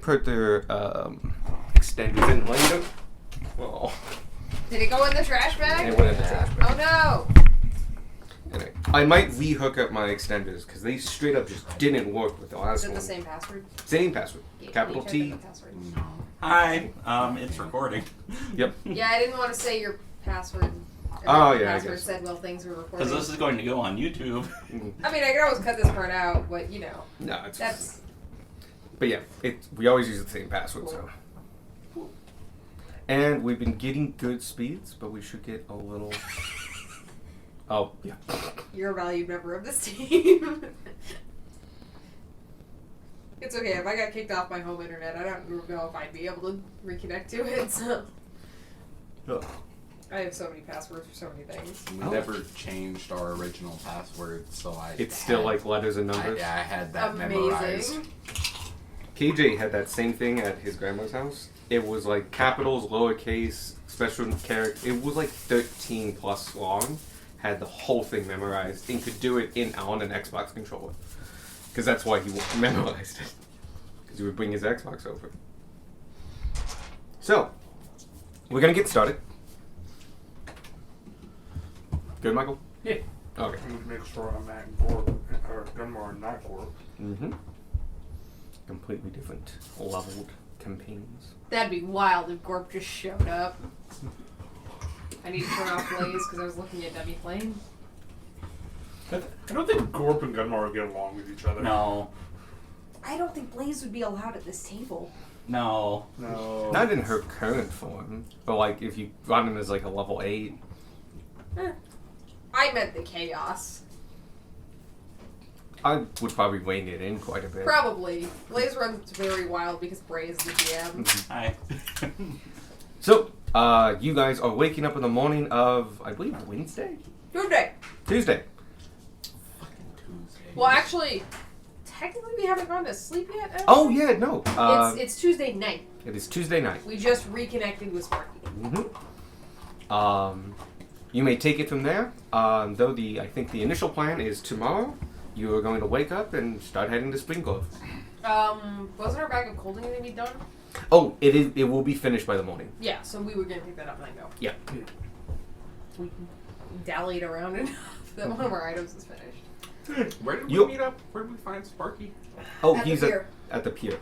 put their extenders in later. Oh. Did it go in the trash bag? It went in the trash bag. Oh no! Anyway, I might re-hook up my extenders because they straight up just didn't work with the last Is it one. the same password? Same password. Yeah, Capital can T. you type in the password? No. Hi. It's recording. Yep. Yeah, I didn't want to say your password. Oh, yeah, I Password guess. said, well, things were recording. Because this is going to go on YouTube. I mean, I could always cut this part out, but you know. No, it's. That's. But yeah, we always use the same password, so. And we've been getting good speeds, but we should get a little. Oh yeah. You're a valued member of this team. It's okay. If I got kicked off my home internet, I don't know if I'd be able to reconnect to it, so. Ugh. I have so many passwords for so many things. We never changed our original password, so It's still like letters and numbers. I had that Amazing. memorized. KJ had that same thing at his grandma's house. It was like capitals, lowercase, special characters. It was like 13 plus long. Had the whole thing memorized and could do it on an Xbox controller. Because that's why he memorized it. Because he would bring his Xbox over. So, we're going to get started. Good, Michael? Yeah. Okay. Make sure I'm at Gorp, or Gunmar and not Gorp. Mm-hmm. Completely different leveled campaigns. That'd be wild if Gorp just showed up. I need to turn off Blaze because I was looking at Dummy Plane. I don't think Gorp and Gunmar would get along with each other. No. I don't think Blaze would be allowed at this table. No. No. Not in her current form, but like if you run him as like a level 8. I meant the chaos. I would probably rein it in quite a bit. Probably. Blaze runs very wild because Bray is the GM. Hi. So, you guys are waking up in the morning of, I believe, Wednesday? Tuesday. Tuesday. Tuesday. Well, actually, technically we haven't gone to sleep yet. Actually. Oh, yeah, no. It's Tuesday night. It is Tuesday night. We just reconnected with Sparky. Mm-hmm. You may take it from there, though I think the initial plan is tomorrow you are going to wake up and start heading to Spring Grove. Wasn't our bag of colding going to be done? Oh, it will be finished by the morning. Yeah, so we were going to pick that up and then go. Yeah. We dallied around enough that one of our items is finished. Where did we You- meet up? Where did we find Sparky? Oh, At the he's pier. at the pier.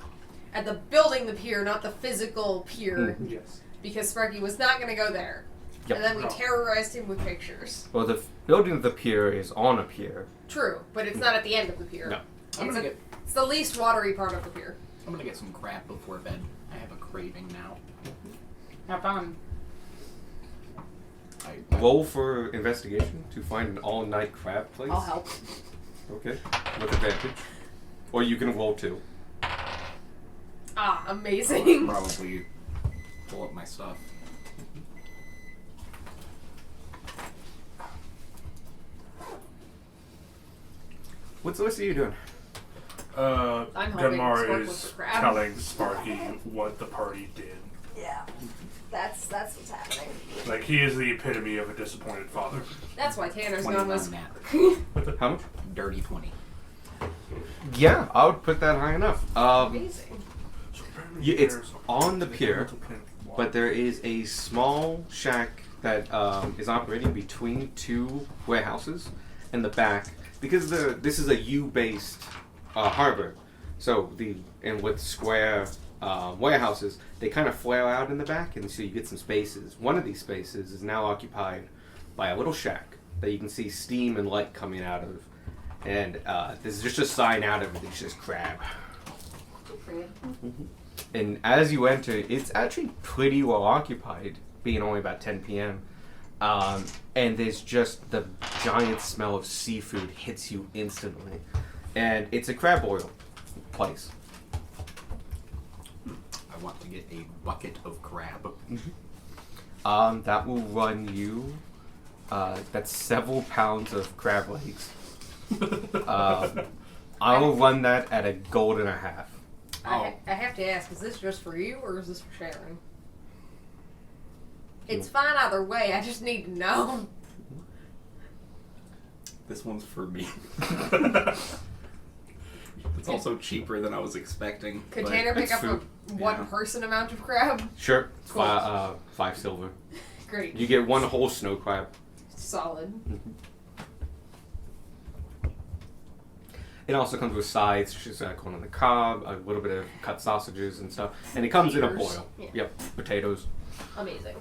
At the building the pier, not the physical pier, Yes. because Sparky was not going to go there. Yep. And then we No. terrorized him with pictures. Well, the building of the pier is on a pier. True, but it's not at the end of the pier. No. It's the least watery part of the pier. I'm gonna get some crab before bed. I have a craving now. Have fun. Roll for investigation to find an all-night crab place. I'll help. Okay. With advantage. Or you can roll 2. Ah, amazing. Probably pull up my stuff. What's the rest of you doing? I'm helping Gunmar Spark is look for crab. telling Sparky what the party did. Yeah. That's what's happening. Like, he is the epitome of a disappointed father. That's why Tanner's gone 21 was. nat. How much? Dirty 20. Yeah, I would put that high enough. Amazing. It's on the pier, but there is a small shack that is operating between 2 warehouses in the back. Because this is a U-based harbor, so with square warehouses, they kind of flare out in the back, and so you get some spaces. One of these spaces is now occupied by a little shack that you can see steam and light coming out of, and there's just a sign out of it that says crab. And as you enter, it's actually pretty well occupied, being only about 10 p.m. And there's just the giant smell of seafood hits you instantly. And it's a crab boil place. I want to get a bucket of crab. That will run you, that's several pounds of crab legs. I will run that at $1.50. I have to ask, is this just for you or is this for sharing? It's fine either way, I just need to know. This one's for me. It's also cheaper than I was expecting. Could but- Tanner pick It's up a food. one-person amount of crab? Sure. Cool. 5 silver. Great. You get 1 whole snow crab. Solid. It also comes with sides, such as corn on the cob, a little bit of cut sausages and stuff. And it comes in a Taters. boil. Yeah. Yep. Potatoes. Amazing.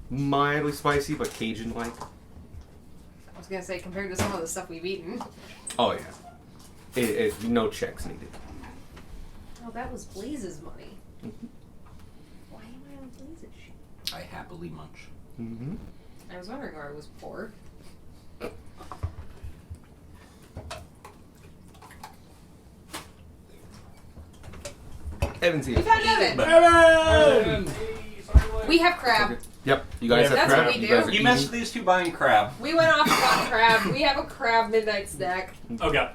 Mildly spicy, but Cajun-like. I was gonna say, compared to some of the stuff we've eaten. Oh, yeah. It no checks needed. Oh, that was Blaze's money. Why am I on Blaze's shit? I happily munch. Mm-hmm. I was wondering where I was poor. Evan's We here. found Evan! Evan! We have crab. Yep. You guys Yeah, have that's crab. what we You do. guys are You eating. messed these two buying crab. We went off and got crab. We have a crab midnight snack. Okay.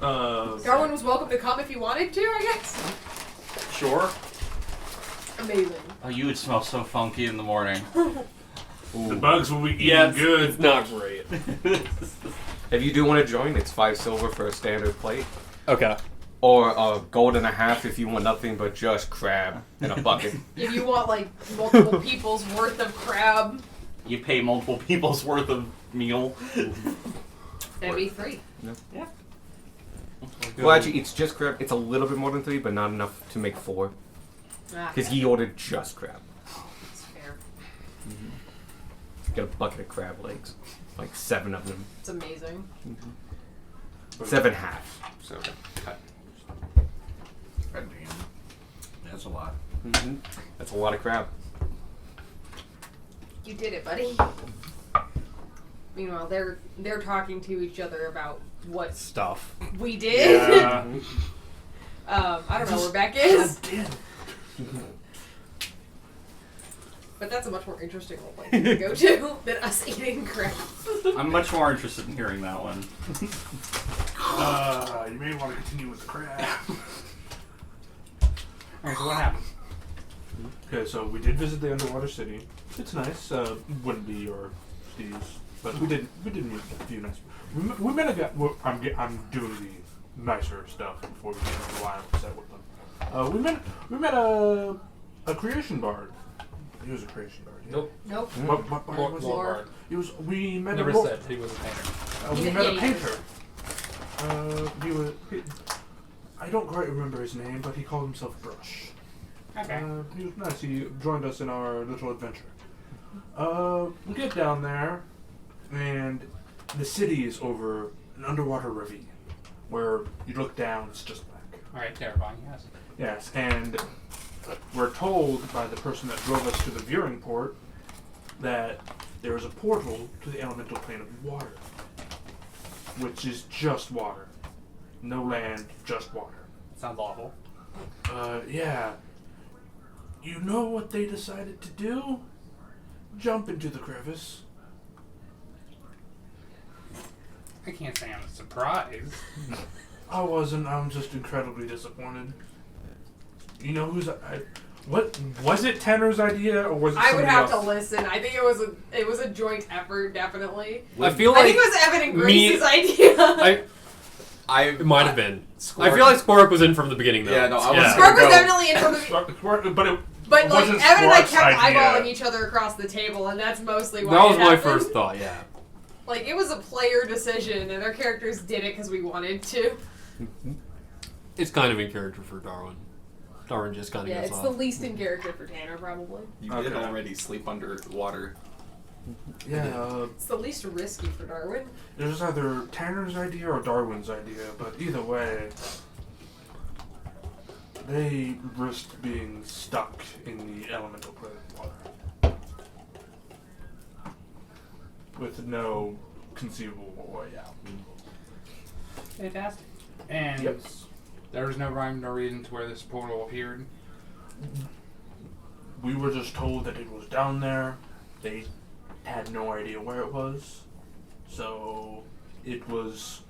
Darwin was welcome to come if he wanted to, I guess. Sure. Amazing. Oh, you would smell so funky in the morning. The bugs will be eating Yeah, good. it's not great. If you do want to join, it's 5 silver for a standard plate. Okay. Or a gold and a half if you want nothing but just crab in a bucket. If you want, like, multiple people's worth of crab, You pay multiple people's worth of meal. that'd be 3. Yeah. Well, actually, it's just crab. It's a little bit more than 3, but not enough to make 4. Because he ordered just crab. That's fair. Got a bucket of crab legs. Like 7 of them. It's amazing. 7 halves. So, cut. God damn. That's a lot. Mm-hmm. That's a lot of crab. You did it, buddy. Meanwhile, they're talking to each other about what Stuff. we did. Yeah. I don't know where Beck is, Damn. but that's a much more interesting role play to go to than us eating crab. I'm much more interested in hearing that one. You may want to continue with the crab. Alright, so what happened? Okay, so we did visit the underwater city. It's nice. Wouldn't be your Steve's, but we did meet a few nice. We met a guy. Well, I'm doing the nicer stuff before we get into why I'm upset with them. We met a creation bard. He was a creation bard. Yeah. Nope. Nope. What bard was he? Lore. He was. We met Never a ro- said he was a painter. we Yeah, met a yeah, painter. I don't quite remember his name, but he called himself Brush. Okay. He was nice. He joined us in our little adventure. We get down there, and the city is over an underwater ravine, where you look down, it's just black. Alright, terrifying, yes. Yes, and we're told by the person that drove us to the viewing port that there is a portal to the elemental plane of water, which is just water. No land, just water. Sounds awful. Yeah. You know what they decided to do? Jump into the crevice. I can't say I'm surprised. I wasn't. I'm just incredibly disappointed. You know who's? What was it? Tanner's idea, or was it? I would somebody have to else? listen. I think it was a joint effort, definitely. I feel I like think it was Evan and me- Grace's idea. it might have been. Scorp- I feel like Scorp was in from the beginning, though. Yeah, no, I was- Yeah. Spark was Go. definitely in from the. But like wasn't Evan and I Spark's kept idea. eyeballing each other across the table, and that's mostly why That was it my happened. first thought, yeah. Like it was a player decision, and our characters did it because we wanted to. It's kind of in character for Darwin. Darwin just kind of Yeah, goes it's off. the least in character for Tanner, probably. You did Okay. already sleep under water. Yeah. It's the least risky for Darwin. It was either Tanner's idea or Darwin's idea, but either way, they risked being stuck in the elemental plane of water with no conceivable way out. Fantastic. And Yep. there was no rhyme, no reason to where this portal appeared. We were just told that it was down there. They had no idea where it was. So it was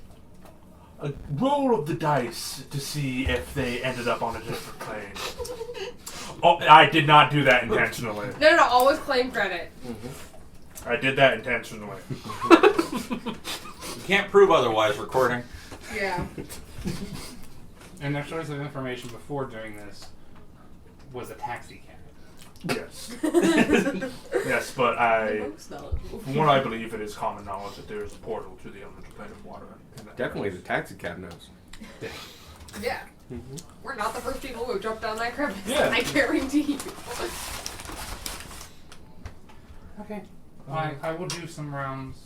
a roll of the dice to see if they ended up on a different plane. Oh, I did not do that intentionally. No, always claim credit. I did that intentionally. You can't prove otherwise, recording. Yeah. And their source of information before doing this was a taxi cab. Yes. Yes, but from what I believe, it is common knowledge that there is a portal to the elemental plane of water. Definitely the taxi cab knows. Yeah. We're not the first people who jumped down that crevice. Yeah. I guarantee you. Okay. I will do some rounds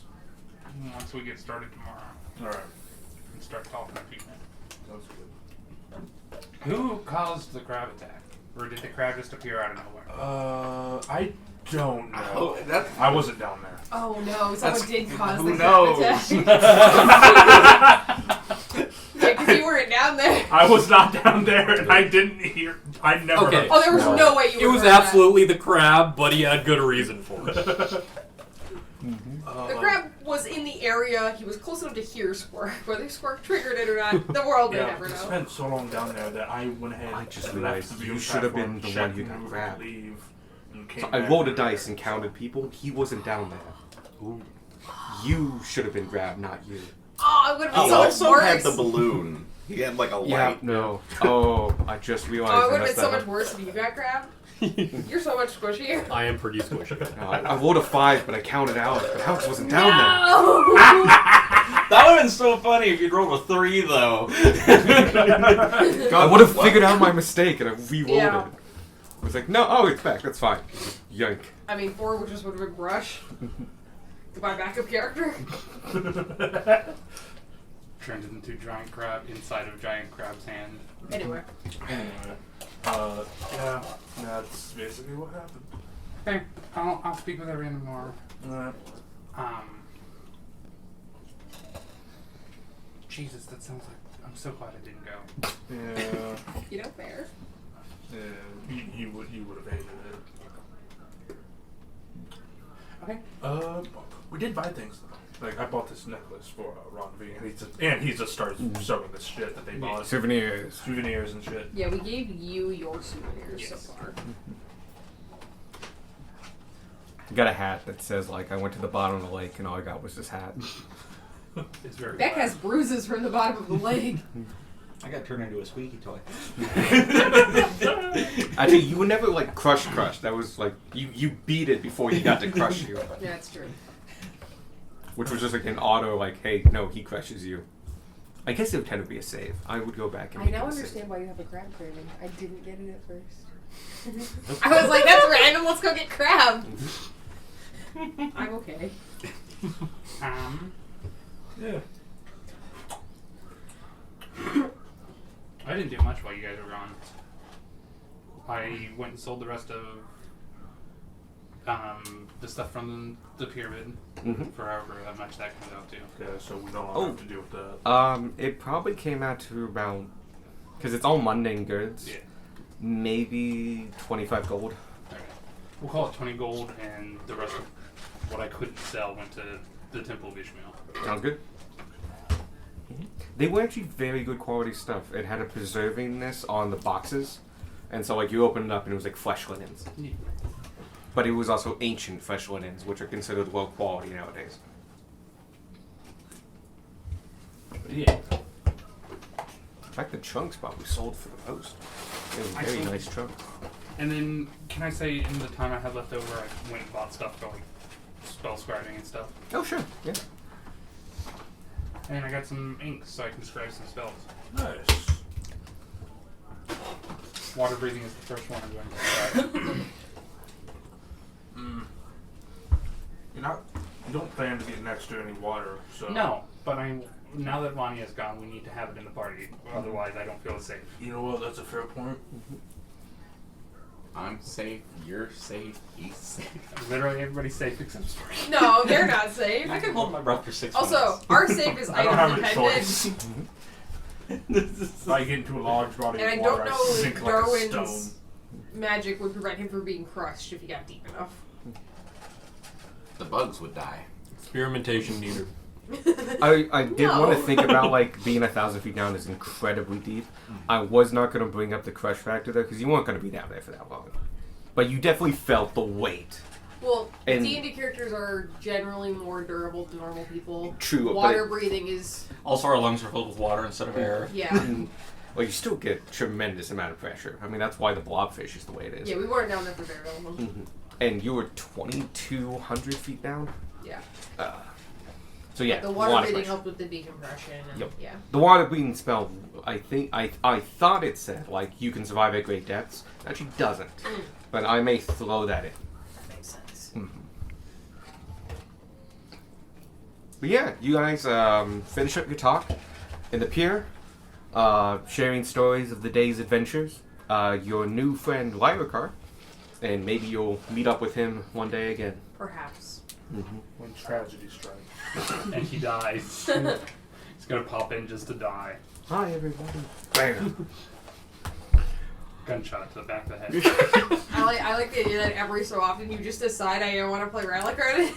once we get started tomorrow All right. and start talking to people. Sounds good. Who caused the crab attack? Or did the crab just appear out of nowhere? I don't know. Oh, that- I wasn't down there. Oh no, someone That's- did cause who the knows? crab attack. Yeah, because you weren't down there. I was not down there, and I didn't hear. I never Okay. heard. Oh, there was no way you It were was heard that. absolutely the crab, but he had good reason for it. The crab was in the area. He was close enough to hear Squirk. Whether Squirk triggered it or not, the world may Yeah, never I know. spent so long down there that I went ahead. I just and realized left the you view should have platform, been the checked one who got and grabbed. leave, and came So I back rolled a and- dice and counted people. He wasn't down there. You should have been grabbed, not you. Oh, it would have been He so much also worse. had the balloon. He had like a light. No. Oh, I just realized. Oh, it I would have been messed so that much up. worse if you got grabbed. You're so much squishier. I am pretty squishy. No, I rolled a 5, but I counted Alex. But Alex wasn't down there. No! That would have been so funny if you'd rolled a 3, though. I would have figured out my mistake and I re-rolled Yeah. it. I was like, no, oh, it's back. That's fine. Yank. I mean, 4 would have been Rush. Goodbye, backup character. Turned into giant crab inside of giant crab's hand. Anyway. Anyway, yeah, that's basically what happened. Okay, I'll speak with everyone tomorrow. Alright. Jesus, that sounds like I'm so glad I didn't go. Yeah, You know, fair. yeah, you would have hated it. Okay. We did buy things though. Like I bought this necklace for Ron V, and he just started selling this shit that they bought, Souvenirs. souvenirs and shit. Yeah, we gave you your souvenirs so far. Got a hat that says, like, I went to the bottom of the lake and all I got was this hat. It's very Beck has bruises from the bottom of the leg. I got turned into a squeaky toy. Actually, you would never, like, crush. That was, like, you beat it before you got to crush you. Yeah, it's true. Which was just, like, an auto, like, hey, no, he crushes you. I guess it would tend to be a save. I would go back and I make now it a save. understand why you have a crab craving. I didn't get it at first. I was like, that's random, let's go get crab. I'm okay. Yeah. I didn't do much while you guys were gone. I went and sold the rest of the stuff from the pyramid for however much that comes out to. Yeah, so we don't have to deal with that. It probably came out to about, because it's all mundane goods, Yeah. maybe 25 gold. Okay. We'll call it 20 gold, and the rest of what I couldn't sell went to the Temple of Ishmael. Sounds good. They were actually very good quality stuff. It had a preservingness on the boxes, and so like you opened it up and it was like fresh linens. Yeah. But it was also ancient fresh linens, which are considered low quality nowadays. Yeah. In fact, the chunks probably sold for the most. They were I very sold- nice chunks. And then, can I say, in the time I had left over, I went and bought stuff for like spell scribing and stuff. Oh sure, yeah. And I got some inks so I can scribe some spells. Nice. Water breathing is the first one I'm going to scribe. You don't plan to get next to any water, so. No, but now that Vania's gone, we need to have it in the party. Otherwise, I don't feel safe. You know what? That's a fair point. I'm safe, you're safe, he's safe. Literally everybody's safe except for No, they're not safe. I can hold my breath for 6 Also, minutes. our safe is I don't have item a dependent. choice. If I get into a large body And I of don't water, I know if sink like a stone. Darwin's magic would prevent him from being crushed if he got deep enough. The bugs would die. Experimentation needed. I did want to No. think about like being 1,000 feet down is incredibly deep. I was not going to bring up the crush factor though because you weren't going to be down there for that long. But you definitely felt the weight Well, And- D&D characters are generally more durable than normal people. True, Water but breathing is Also, our lungs are filled with water instead of air. yeah. well, you still get tremendous amount of pressure. I mean, that's why the blobfish is the way it is. Yeah, we weren't down there for very long. Mhm. And you were 2,200 feet down. Yeah. So yeah, The a water lot of breathing pressure. helped with the decompression. And, Yep. Yeah. The water breathing spell, I think, I thought it said, like, you can survive at great depths. It actually doesn't. But I may throw that in. That makes sense. But yeah, you guys finish up your talk in the pier, sharing stories of the day's adventures. Your new friend Lyricar, and maybe you'll meet up with him one day again. Perhaps. When tragedy strikes. And he dies. He's gonna pop in just to die. Hi everybody. Bam. Gunshot to the back of the head. I like the idea that every so often you just decide I want to play Relic Card.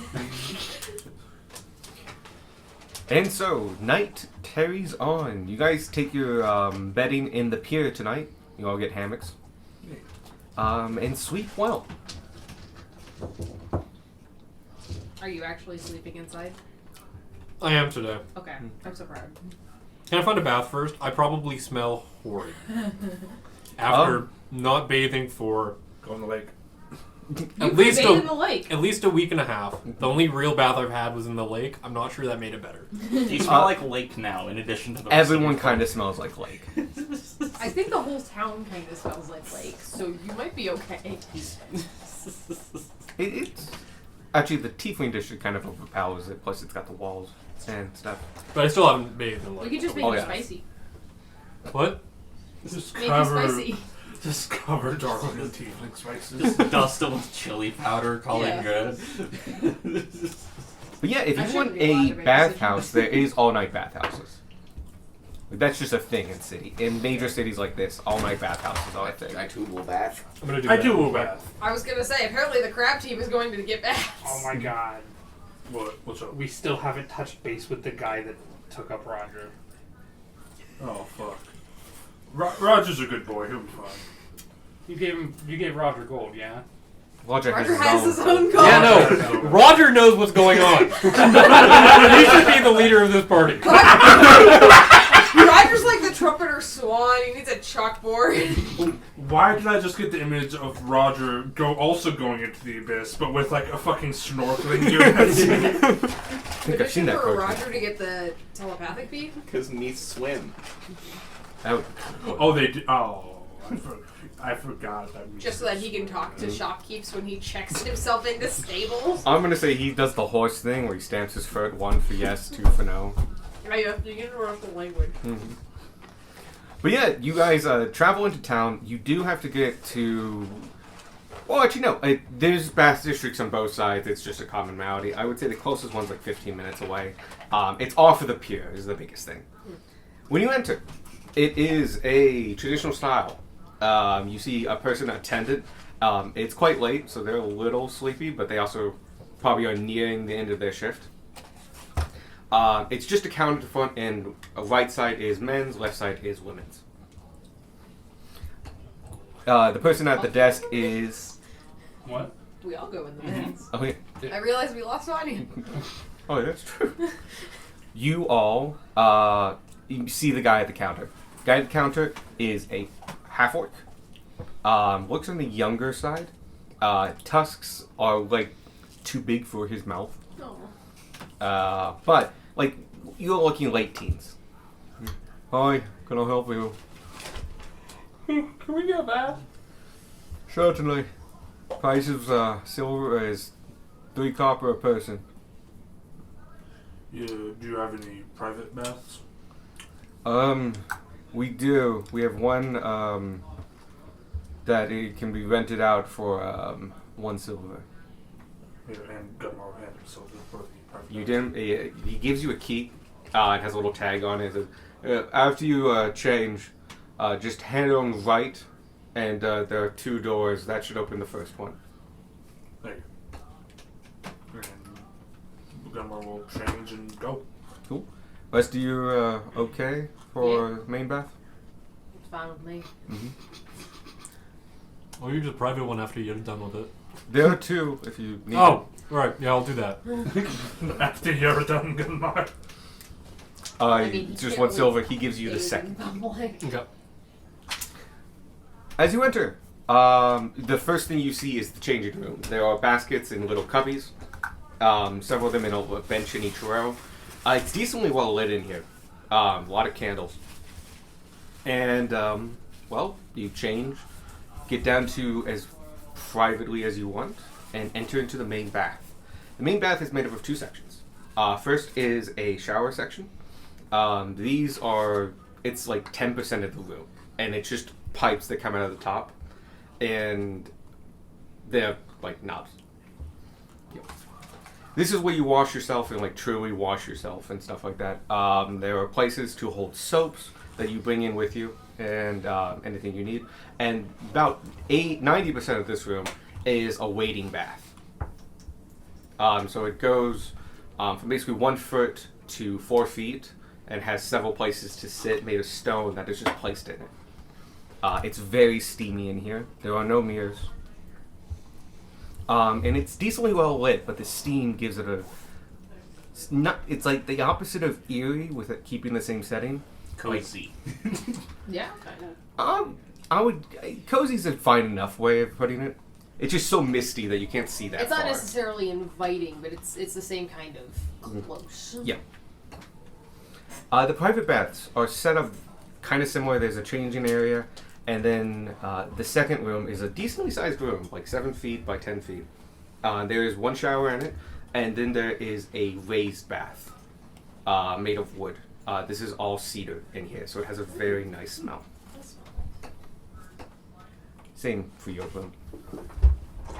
And so, night carries on. You guys take your bedding in the pier tonight. You all get hammocks. And sleep well. Are you actually sleeping inside? I am today. Okay, I'm so proud. Can I find a bath first? I probably smell horrid. After not bathing for Go in the lake. at least bathe in the lake. at least a week and a half. The only real bath I've had was in the lake. I'm not sure that made it better. You smell like lake now, in addition to the rest Everyone of your kind of smells like lake. I think the whole town kind of smells like lake, so you might be okay. It's actually the Tiefling district kind of overpowers it. Plus, it's got the walls and stuff. But I still haven't bathed in the We lake. could just make Oh, it yeah. spicy. What? Just Make it cover, spicy. just cover Darwin in tiefling spices. Just dust it with chili powder, call Yeah. it good. But yeah, if I you want shouldn't be allowed a to make bathhouse, there is all-night bathhouses. Like, that's just a thing in city. In major cities like this, all-night bathhouses are a thing. I too will bath. I'm gonna do I that. do a bath. I was gonna say, apparently the crab team is going to get baths. Oh my god. What's up? We still haven't touched base with the guy that took up Roger. Oh fuck. Roger's a good boy. He'll be fine. You gave Roger gold, yeah? Roger Roger has has his his own. own goal. Yeah, no. Roger knows what's going on. He should be the leader of this party. Roger's like the trumpeter swan. He needs a chalkboard. Why did I just get the image of Roger also going into the abyss, but with like a fucking snorkeling gear? I think I've seen that for cartoon. Roger to get the telepathic beam. Because me swim. That would- Oh, they do. Oh, I forgot that. Just so that he can talk to shopkeepers when he checks himself into stables. I'm gonna say he does the horse thing where he stamps his foot, 1 for yes, 2 for no. You can interrupt the language. But yeah, you guys travel into town. You do have to get to... Well, actually, no. There's bath districts on both sides. It's just a commonality. I would say the closest one's like 15 minutes away. It's off of the pier is the biggest thing. When you enter, it is a traditional style. You see a person attendant. It's quite late, so they're a little sleepy, but they also probably are nearing the end of their shift. It's just a counter at the front, and right side is men's, left side is women's. The person at the desk is... What? We all go in the men's. Oh, yeah. I realized we lost Anya. Oh, that's true. You all you see the guy at the counter. The guy at the counter is a half-orc. Looks on the younger side. Tusks are, like, too big for his mouth. Oh. But, like, you're looking late teens. Hi, can I help you? Can we get a bath? Certainly. Price of silver is 3 copper a person. Do you have any private baths? We do. We have one that it can be rented out for 1 silver. Yeah, and got more hand silver for the private. You baths. didn't. He gives you a key. It has a little tag on it. It says, after you change, just head on right, and there are 2 doors. That should open the first one. There you go. And Gunmar will change and go. Cool. Rest of you okay for main bath? It's fine with me. Or use a private one after you're done with it. There are two if you need Oh, right. Yeah, I'll do that. After you're done, Gunmar. it. I mean, he Just can't one really silver. He gives you the Days second. in public. Okay. As you enter, the first thing you see is the changing room. There are baskets and little cubbies, several of them in a bench in each row. It's decently well lit in here. A lot of candles. And, well, you change, get down to as privately as you want, and enter into the main bath. The main bath is made up of two sections. First is a shower section. These are, it's like 10% of the room, and it's just pipes that come out of the top, and they're like knobs. Yep. This is where you wash yourself and like truly wash yourself and stuff like that. There are places to hold soaps that you bring in with you and anything you need. And about 90% of this room is a waiting bath. So it goes from basically 1 foot to 4 feet and has several places to sit made of stone that is just placed in it. It's very steamy in here. There are no mirrors. And it's decently well lit, but the steam gives it a... It's like the opposite of eerie with it keeping the same setting. Cozy. Yeah, kind of. Cozy's a fine enough way of putting it. It's just so misty that you can't see that It's far. not necessarily inviting, but it's the same kind of close. Yeah. The private baths are set up kind of similar. There's a changing area, and then the second room is a decently sized room, like 7 feet by 10 feet. There is one shower in it, and then there is a raised bath made of wood. This is all cedar in here, so it has a very nice smell. Same for your room.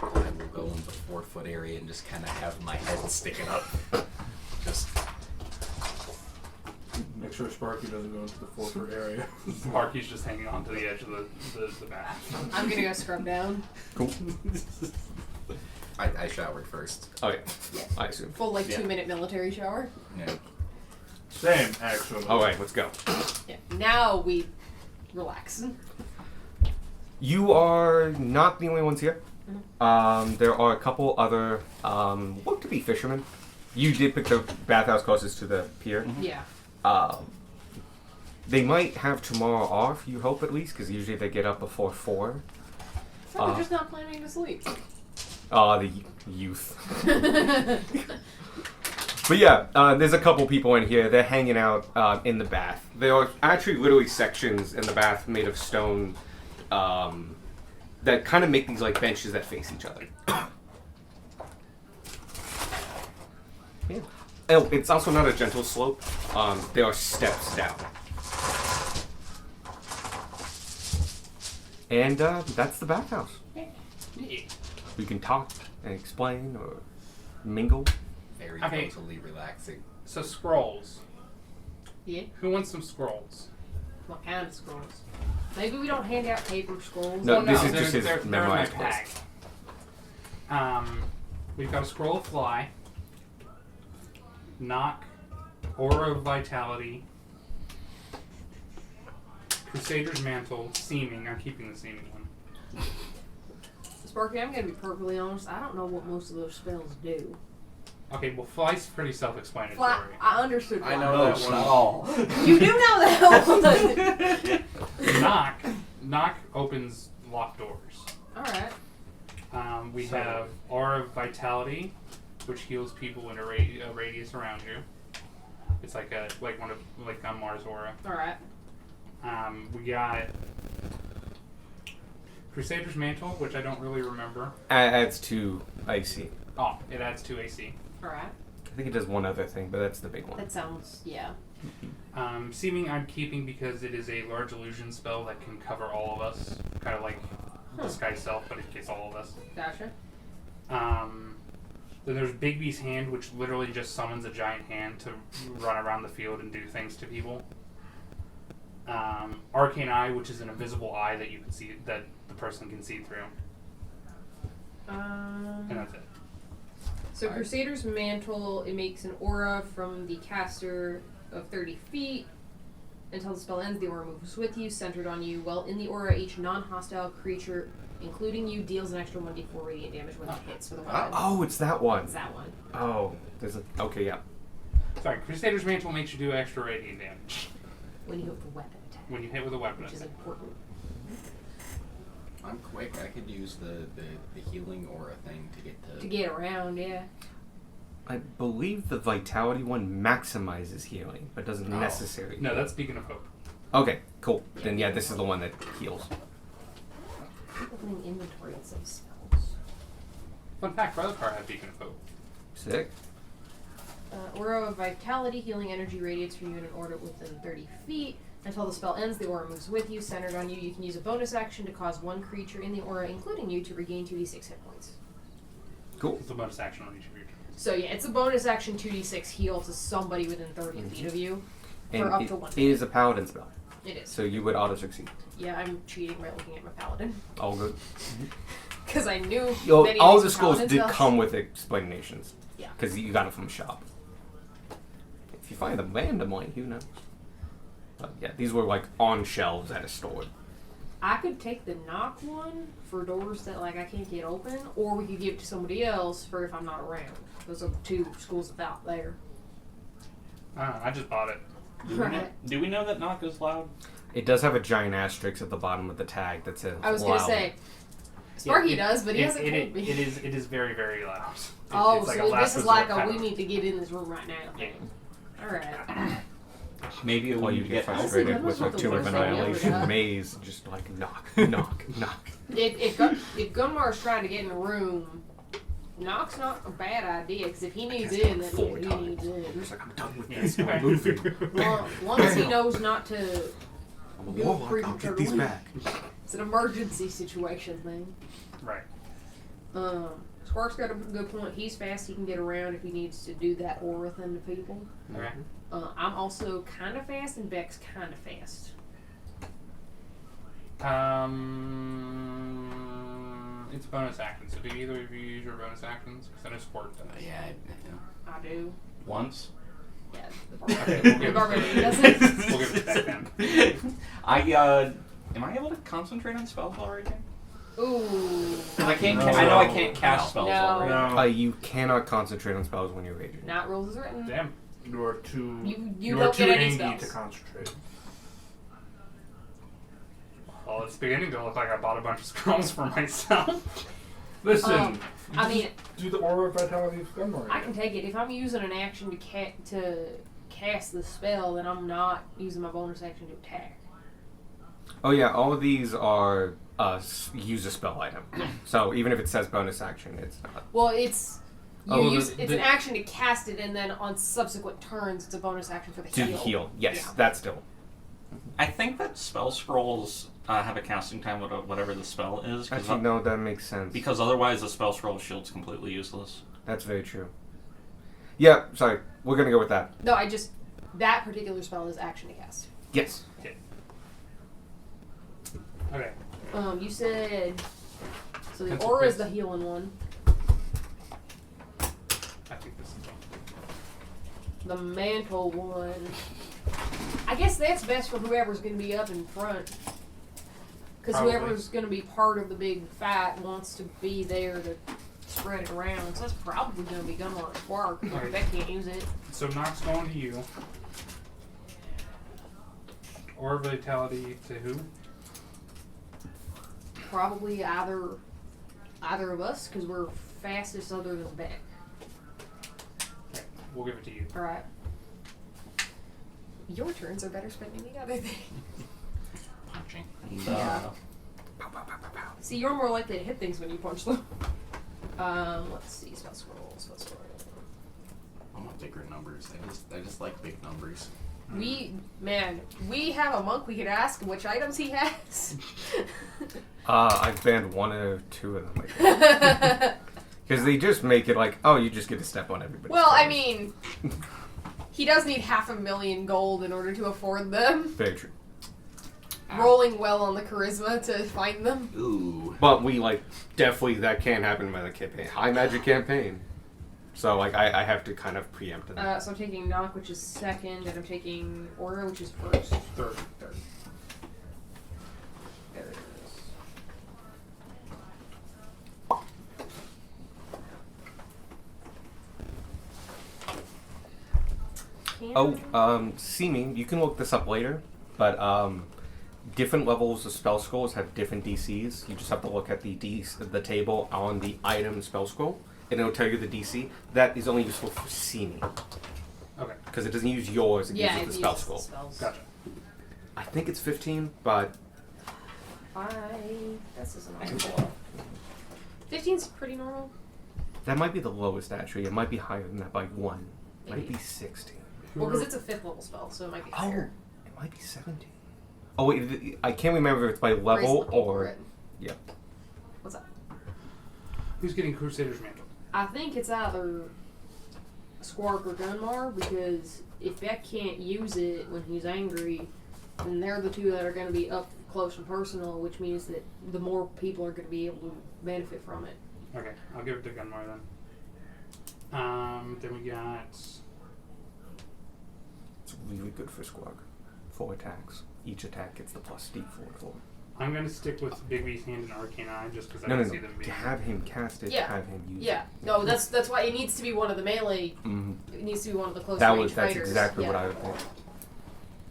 I will go in the 4-foot area and just kind of have my head sticking up. Just Make sure Sparky doesn't go into the 4-foot area. Sparky's just hanging on to the edge of the bath. I'm gonna go scrub down. Cool. I showered first. Oh yeah, Yeah. I assume. Full like Yeah. 2-minute military shower. Yeah. Same, actually. All right, let's go. Yeah. Now we relax. You are not the only ones here. There are a couple other look to be fishermen. You did pick the bathhouse closest to the pier. Yeah. They might have tomorrow off, you hope at least, because usually they get up before 4. So we're just not planning to sleep. The youth. But yeah, there's a couple people in here. They're hanging out in the bath. There are actually literally sections in the bath made of stone that kind of make these like benches that face each other. Yeah. Oh, it's also not a gentle slope. There are steps down. And that's the bathhouse. We can talk and explain or mingle. Very Okay. totally relaxing. So scrolls. Yeah. Who wants some scrolls? What kind of scrolls? Maybe we don't hand out paper scrolls. No, Well, this is they're- just his they're in my memorized bag. list. We've got a scroll of fly, knock, aura of vitality, crusader's mantle, seeming. I'm keeping the seeming one. Sparky, I'm gonna be perfectly honest. I don't know what most of those spells do. Okay, well, fly's pretty self-explanatory. Fly, I understood. I fly. know that one all. You do know that one. Knock opens locked doors. All right. We So- have aura of vitality, which heals people in a radius around you. It's like Gunmar's aura. All right. We got Crusader's Mantle, which I don't really remember. Adds to IC. Oh, it adds 2 AC. All right. I think it does one other thing, but that's the big one. That sounds yeah. Seeming I'm keeping because it is a large illusion spell that can cover all of us. Kind of like Disguise Self, but it gets all of us. Gotcha. Then there's Bigby's Hand, which literally just summons a giant hand to run around the field and do things to people. Arcane Eye, which is an invisible eye that you can see, that the person can see through. And that's it. So Crusader's Mantle, it makes an aura from the caster of 30 feet. Until the spell ends, the aura moves with you, centered on you. While in the aura, each non-hostile creature including you, deals an extra 1d4 radiant damage when it hits for the weapon. Oh, it's that one. It's that one. Oh, there's a. Okay, yeah. Sorry, Crusader's Mantle makes you do extra radiant damage When you hit with a weapon attack. when you hit with a weapon Which is attack. important. I'm quick. I could use the healing aura thing to get To get around, yeah. I believe the Vitality one maximizes healing, but doesn't Oh. necessarily. No, heal. that's Beacon of Hope. Okay, cool. Then yeah, this is the one that heals. Opening inventory and some spells. Fun fact, Car had Beacon of Hope. Sick. Aura of Vitality, healing energy radiates from you in an orbit within 30 feet. Until the spell ends, the aura moves with you, centered on you. You can use a bonus action to cause one creature in the aura, including you, to regain 2d6 hit points. Cool. It's a bonus action on each of your turns. So yeah, it's a bonus action 2d6 heal to somebody within 30 feet of you for And up it to 1. is a paladin spell, It is. so you would auto succeed. Yeah, I'm cheating by looking at my paladin. All good. Because I knew Yo, many all of the these scrolls paladin did spells. come with explanations. Yeah. Because you got it from the shop. If you find them randomly, who knows? But yeah, these were like on shelves at a store. I could take the knock one for doors that like I can't get open, or we could give it to somebody else for if I'm not around. Those are two schools of out there. I just bought it. Do we know that knock is loud? It does have a giant asterisk at the bottom of the tag that says I was loud. gonna say, Sparky it- does, but he it- hasn't it- told me. It is very, very loud. Oh, it's like so a last this is resort like a kind we of- need to get in this room right now. Yeah. Alright. Maybe While we you need get to get frustrated That's with the a Tomb of worst thing ever, Annihilation yeah. maze, just like knock, knock, knock. If Gunmar's trying to get in the room, knock's not a bad idea, because if he needs in, then 4 he times. needs in. He's like, I'm done with Yeah. this. I'm moving. Once he knows not to, I'm a Good warlock. freaking I'll get these turtle. back. it's an emergency situation thing. Right. Spark's got a good point. He's fast. He can get around if he needs to do that aura thing to people. Okay. I'm also kind of fast, and Beck's kind of fast. It's a bonus action. So do either of you use your bonus actions? Because I know Spark does. Yeah. I do. Once. Yeah, Okay, the we'll give barbarian it. doesn't. We'll give it back then. Am I able to concentrate on spells while raging? Ooh. Because I can't. No. I know I can't cast spells No. while raging. No, You cannot concentrate on spells when you're raging. Not rules as written. Damn. you are too. You are don't too get any angry spells. to concentrate. Well, it's beginning to look like I bought a bunch of scrolls for myself. Listen, I mean, do the aura of vitality of Gunmar. I can take it. If I'm using an action to cast the spell, then I'm not using my bonus action to attack. Oh yeah, all of these are use a spell item. So even if it says bonus action, it's not. Well, it's you Oh, use the- it's an action to cast it, and then on subsequent turns, it's a bonus action for the To heal. heal. Yes, Yeah. that's still. I think that spell scrolls have a casting time, whatever the spell is. Actually, no, that makes sense. Because otherwise, the spell scroll shield's completely useless. That's very true. Yeah, sorry. We're gonna go with that. No, that particular spell is action to cast. Yes. Okay. You said so. The Pencil aura is quiz. the healing one. I think this is The mantle one. I guess that's best for whoever's going to be up in front. Because Probably. whoever's going to be part of the big fight wants to be there to spread it around. So that's probably going to be Gunmar and Spark. Right. Beck can't use it. So Nox going to you. Or vitality to who? Probably either of us, because we're fastest other than Beck. Okay, we'll give it to you. Alright. Your turns are better spent than the other thing. Punching. Yeah. See, you're more likely to hit things when you punch them. Let's see, spell scroll. I want bigger numbers. I just like big numbers. We have a monk we could ask which items he has. I've banned 1 or 2 of them. Because they just make it like, oh, you just get to step on everybody. Well, I mean, he does need 500,000 gold in order to afford them. Very true. Rolling well on the charisma to find them. Ooh. But we, definitely, that can't happen by the campaign. High magic campaign. So, I have to kind of preempt it. So I'm taking Knock, which is second, and I'm taking Aura, which is first. Third. There it is. Seeming, you can look this up later, but different levels of spell scrolls have different DCs. You just have to look at the table on the item spell scroll, and it'll tell you the DC. That is only useful for Seeming, Okay, because it doesn't use yours, it Yeah, uses it the spell uses the scroll. spells. gotcha. I think it's 15, but This isn't all. 15's pretty normal. that might be the lowest actually. It might be higher than that by 1. It might Maybe. be 16. Well, because it's a 5th level spell, so it might be higher. It might be 17. Oh wait, I can't remember if it's by Raise level for or... it. Yeah. What's up? Who's getting Crusader's Mantle? I think it's either Squark or Gunmar, because if Beck can't use it when he's angry, then they're the two that are going to be up close and personal, which means that the more people are going to be able to benefit from it. Okay, I'll give it to Gunmar then. Then we got. It's really good for Squawk. 4 attacks. Each attack gets the plus D4 for. I'm gonna stick with Big B's Hand and Arcane Eye just because I No, don't no, see no. them To being. have him cast it, Yeah. have him use Yeah. it. No, that's why it needs to be one of the melee. Mhm. It needs to be one of the close That's range fighters. exactly yeah. what I would think.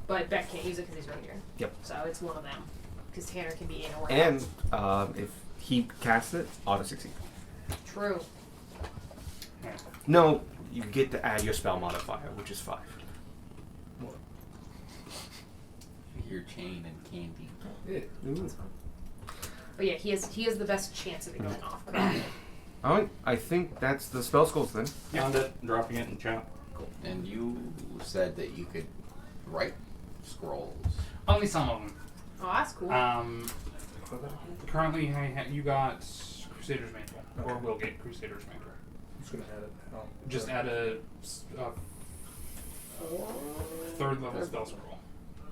But Beck can't use it because he's right here. Yep. So it's one of them. Because Tanner can be in or And out. if he casts it, auto succeed. True. Yeah. No, you get to add your spell modifier, which is 5. Your chain and candy. Ooh. But yeah, he has the best chance of it going off. currently. Alright, I think that's the spell scrolls then. Found it, dropping it in chat. And you said that you could write scrolls. Only some of them. Oh, that's cool. Currently, you got Crusader's Mantle, or will get Crusader's Mantle. I'm just gonna add it. Just add a 3rd level spell scroll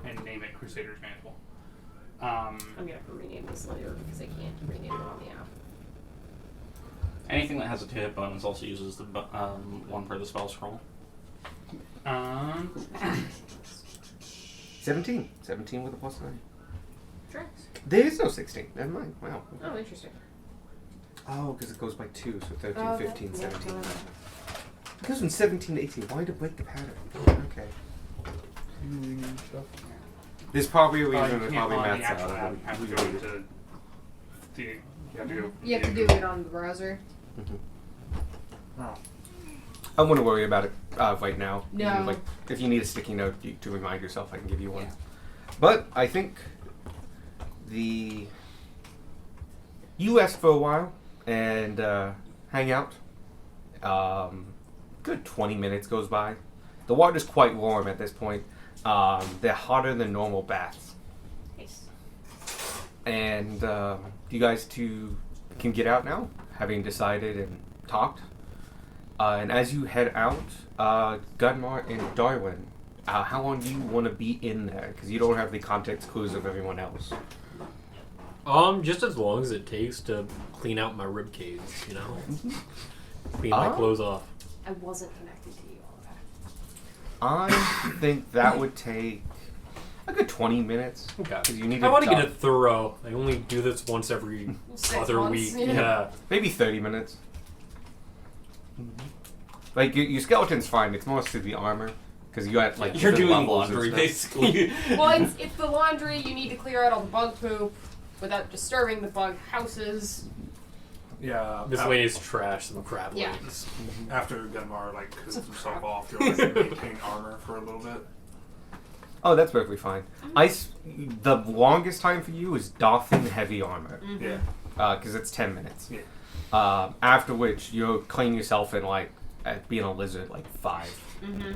and name it Crusader's Mantle. I'm gonna have to rename this later because I can't rename it on the app. Anything that has a 2-hit bonus also uses the 1 for the spell scroll. 17. 17 with a plus 9. Tracks. There is no 16. Never mind. Wow. Oh, interesting. Oh, because it goes by 2, so 13, Oh, okay. 15, Yeah, 17. totally. It goes from 17 to 18. Why to break the pattern? Okay. There's probably a reason you that can't probably on the maths actual out. app. You have to go into the. You have to go. You have to do it on the browser. I wouldn't worry about it right now. No. Like, if you need a sticky note to remind yourself, I can give you one. Yeah. But I think you asked for a while and hang out. Good 20 minutes goes by. The water's quite warm at this point. They're hotter than normal baths. Nice. And you guys two can get out now, having decided and talked. And as you head out, Gunmar and Darwin, how long do you want to be in there? Because you don't have the context clues of everyone else. Just as long as it takes to clean out my rib cage, you know? Clean my Ah. clothes off. I wasn't connected to you all that. I think that would take a good 20 minutes. Okay. 'Cause you need I want to dump. get it thorough. I only do this once every 6 other months, week. yeah. Yeah. Maybe 30 minutes. Like, your skeleton's fine. It's mostly the armor. Because you got, like... You're different doing levels and laundry, stuff. basically. Well, it's the laundry. You need to clear out all the bug poop without disturbing the bug houses. Yeah. Miscellaneous trash, some crab Yeah. legs. After Gunmar like cuts himself off, you'll like maintain armor for a little bit. Oh, that's perfectly fine. The longest time for you is doffing heavy armor. Yeah. Because it's 10 minutes. Yeah. After which, you'll clean yourself in, like, at being a lizard, like 5. Mm-hmm.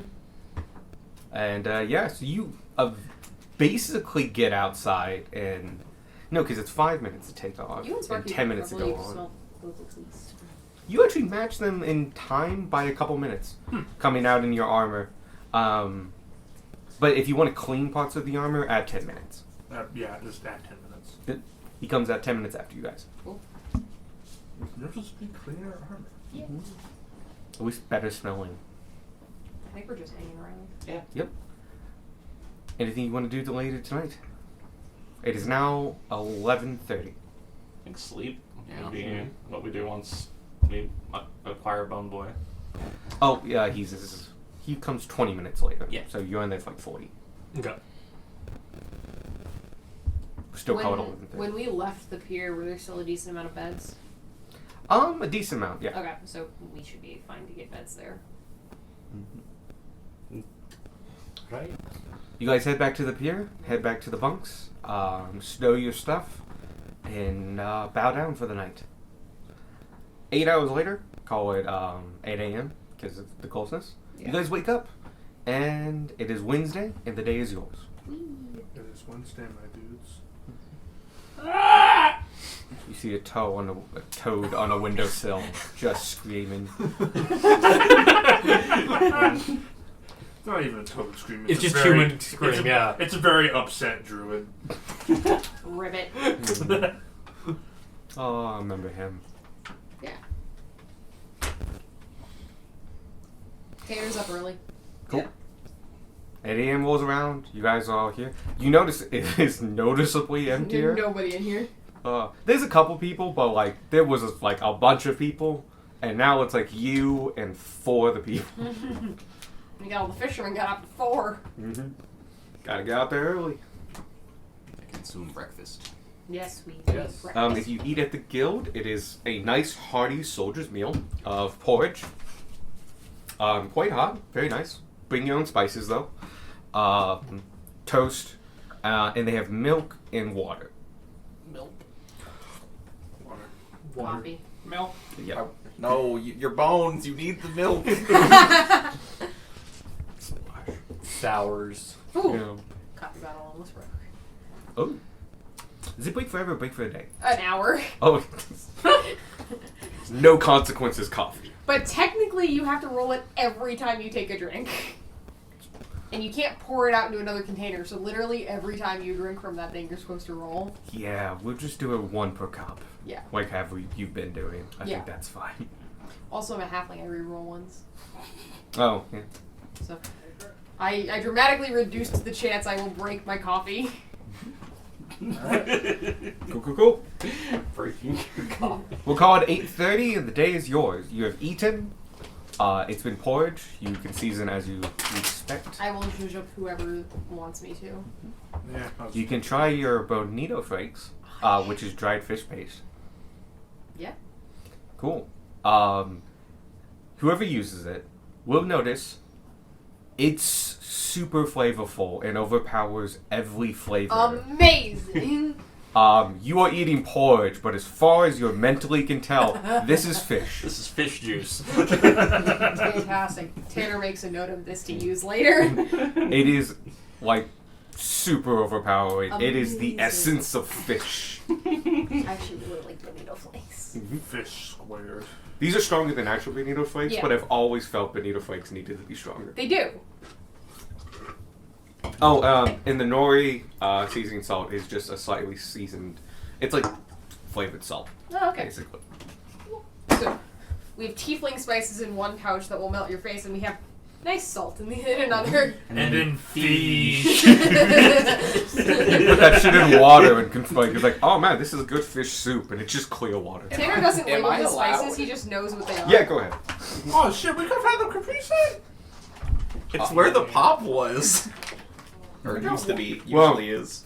And, so you basically get outside and... No, because it's 5 minutes to take off You and and Sparky 10 minutes to probably go on. smell both at least. You actually match them in time by a couple minutes, coming out in your armor. But if you want to clean parts of the armor, add 10 minutes. Yeah, just add 10 minutes. He comes out 10 minutes after you guys. You're supposed to be cleaning our armor. Yeah. At least better smelling. I think we're just hanging around. Yep. Anything you want to do later tonight? It is now 11:30. I think sleep Yeah. would be what we do once we acquire Bone Boy. Oh, yeah, he's he comes 20 minutes later. Yeah. So you're in there for like 40. Okay. Still covered all of When we left the pier, were there still a decent amount of beds? A decent amount, yeah. Okay, so we should be fine to get beds there. Right. You guys head back to the pier, head back to the bunks, stow your stuff, and bow down for the night. 8 hours later, call it 8 a.m. because of the closeness. Yeah. You guys wake up, and it is Wednesday, and the day is yours. It is Wednesday, my dudes. You see a toad on a windowsill, just screaming. It's not even a toad screaming. It's a just very- human scream, it's a- yeah. It's a very upset druid. Ribbit. Oh, I remember him. Yeah. Taylor's up early. Cool. 8 a.m. rolls around. You guys are all here. You notice it is noticeably emptier. Nobody in here. There's a couple people, but like there was like a bunch of people, and now it's like you and 4 of the people. We got all the fishermen got up at 4. Mm-hmm. Gotta get out there early. Consume breakfast. Yes, we Yes. did breakfast. If you eat at the guild, it is a nice hearty soldier's meal of porridge. Quite hot, very nice. Bring your own spices though. Toast, and they have milk and water. Milk. Water. Coffee. Milk. Yeah. No, your bones. You need the milk. Sours. Ooh. Yeah. Coffee bottle almost broke. Oh. Does it break forever or break for a day? An hour. Oh. No consequences coffee. But technically, you have to roll it every time you take a drink. And you can't pour it out into another container, so literally every time you drink from that thing, you're supposed to roll. Yeah, we'll just do it 1 per cup. Yeah. Like you've been doing. I Yeah. think that's fine. Also, I'm a halfling, I reroll ones. Oh, yeah. So, I dramatically reduced the chance I will break my coffee. Cool. Breaking your coffee. We'll call it 8:30 and the day is yours. You have eaten. It's been porridge. You can season as you expect. I will zhuzh up whoever wants me to. Yeah. You can try your bonito flakes, which is dried fish paste. Yeah. Cool. Whoever uses it will notice it's super flavorful and overpowers every flavor. Amazing! You are eating porridge, but as far as you mentally can tell, this is fish. This is fish juice. Fantastic. Tanner makes a note of this to use later. It is like super overpowering. It is the Amazing. essence of fish. I actually really like bonito flakes. Fish squared. These are stronger than actual bonito flakes, Yeah. but I've always felt bonito flakes needed to be stronger. They do. Oh, and the nori seasoning salt is just a slightly seasoned. It's like flavored salt, Oh, okay. basically. So, we have tiefling spices in one pouch that will melt your face, and we have nice salt in another. And then fish. You put that shit in water and it's like, oh man, this is good fish soup, and it's just clear water. Tanner doesn't Am label I his allowed? spices, he just knows what they are. Yeah, go ahead. Oh shit, we could have had the Capri Sun. It's where the pop was. Or it used to be. Usually Well- is.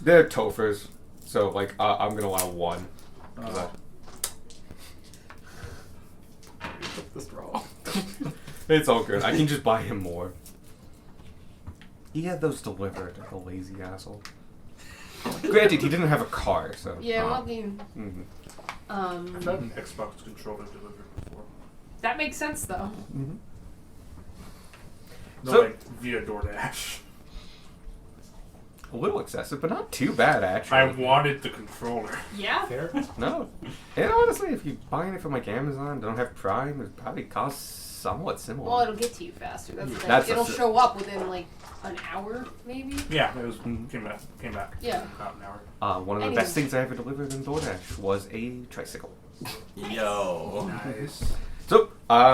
They're tofers, so like I'm gonna allow 1. 'Cause The straw. It's all good. I can just buy him more. He had those delivered, the lazy asshole. Granted, he didn't have a car, so. Yeah, well, you. Mhm. I've had an Xbox controller delivered before. That makes sense, though. No, So- like via DoorDash. A little excessive, but not too bad, actually. I wanted the controller. Yeah? Fair. No. And honestly, if you're buying it from like Amazon, don't have Prime, it probably costs somewhat similar. Well, it'll get to you faster. That's the thing. That's It'll a- show up within, like, an hour, maybe? Yeah, it was came back. Yeah. About an hour. One of the Anyways. best things I ever delivered in DoorDash was a tricycle. Yo. Nice. So,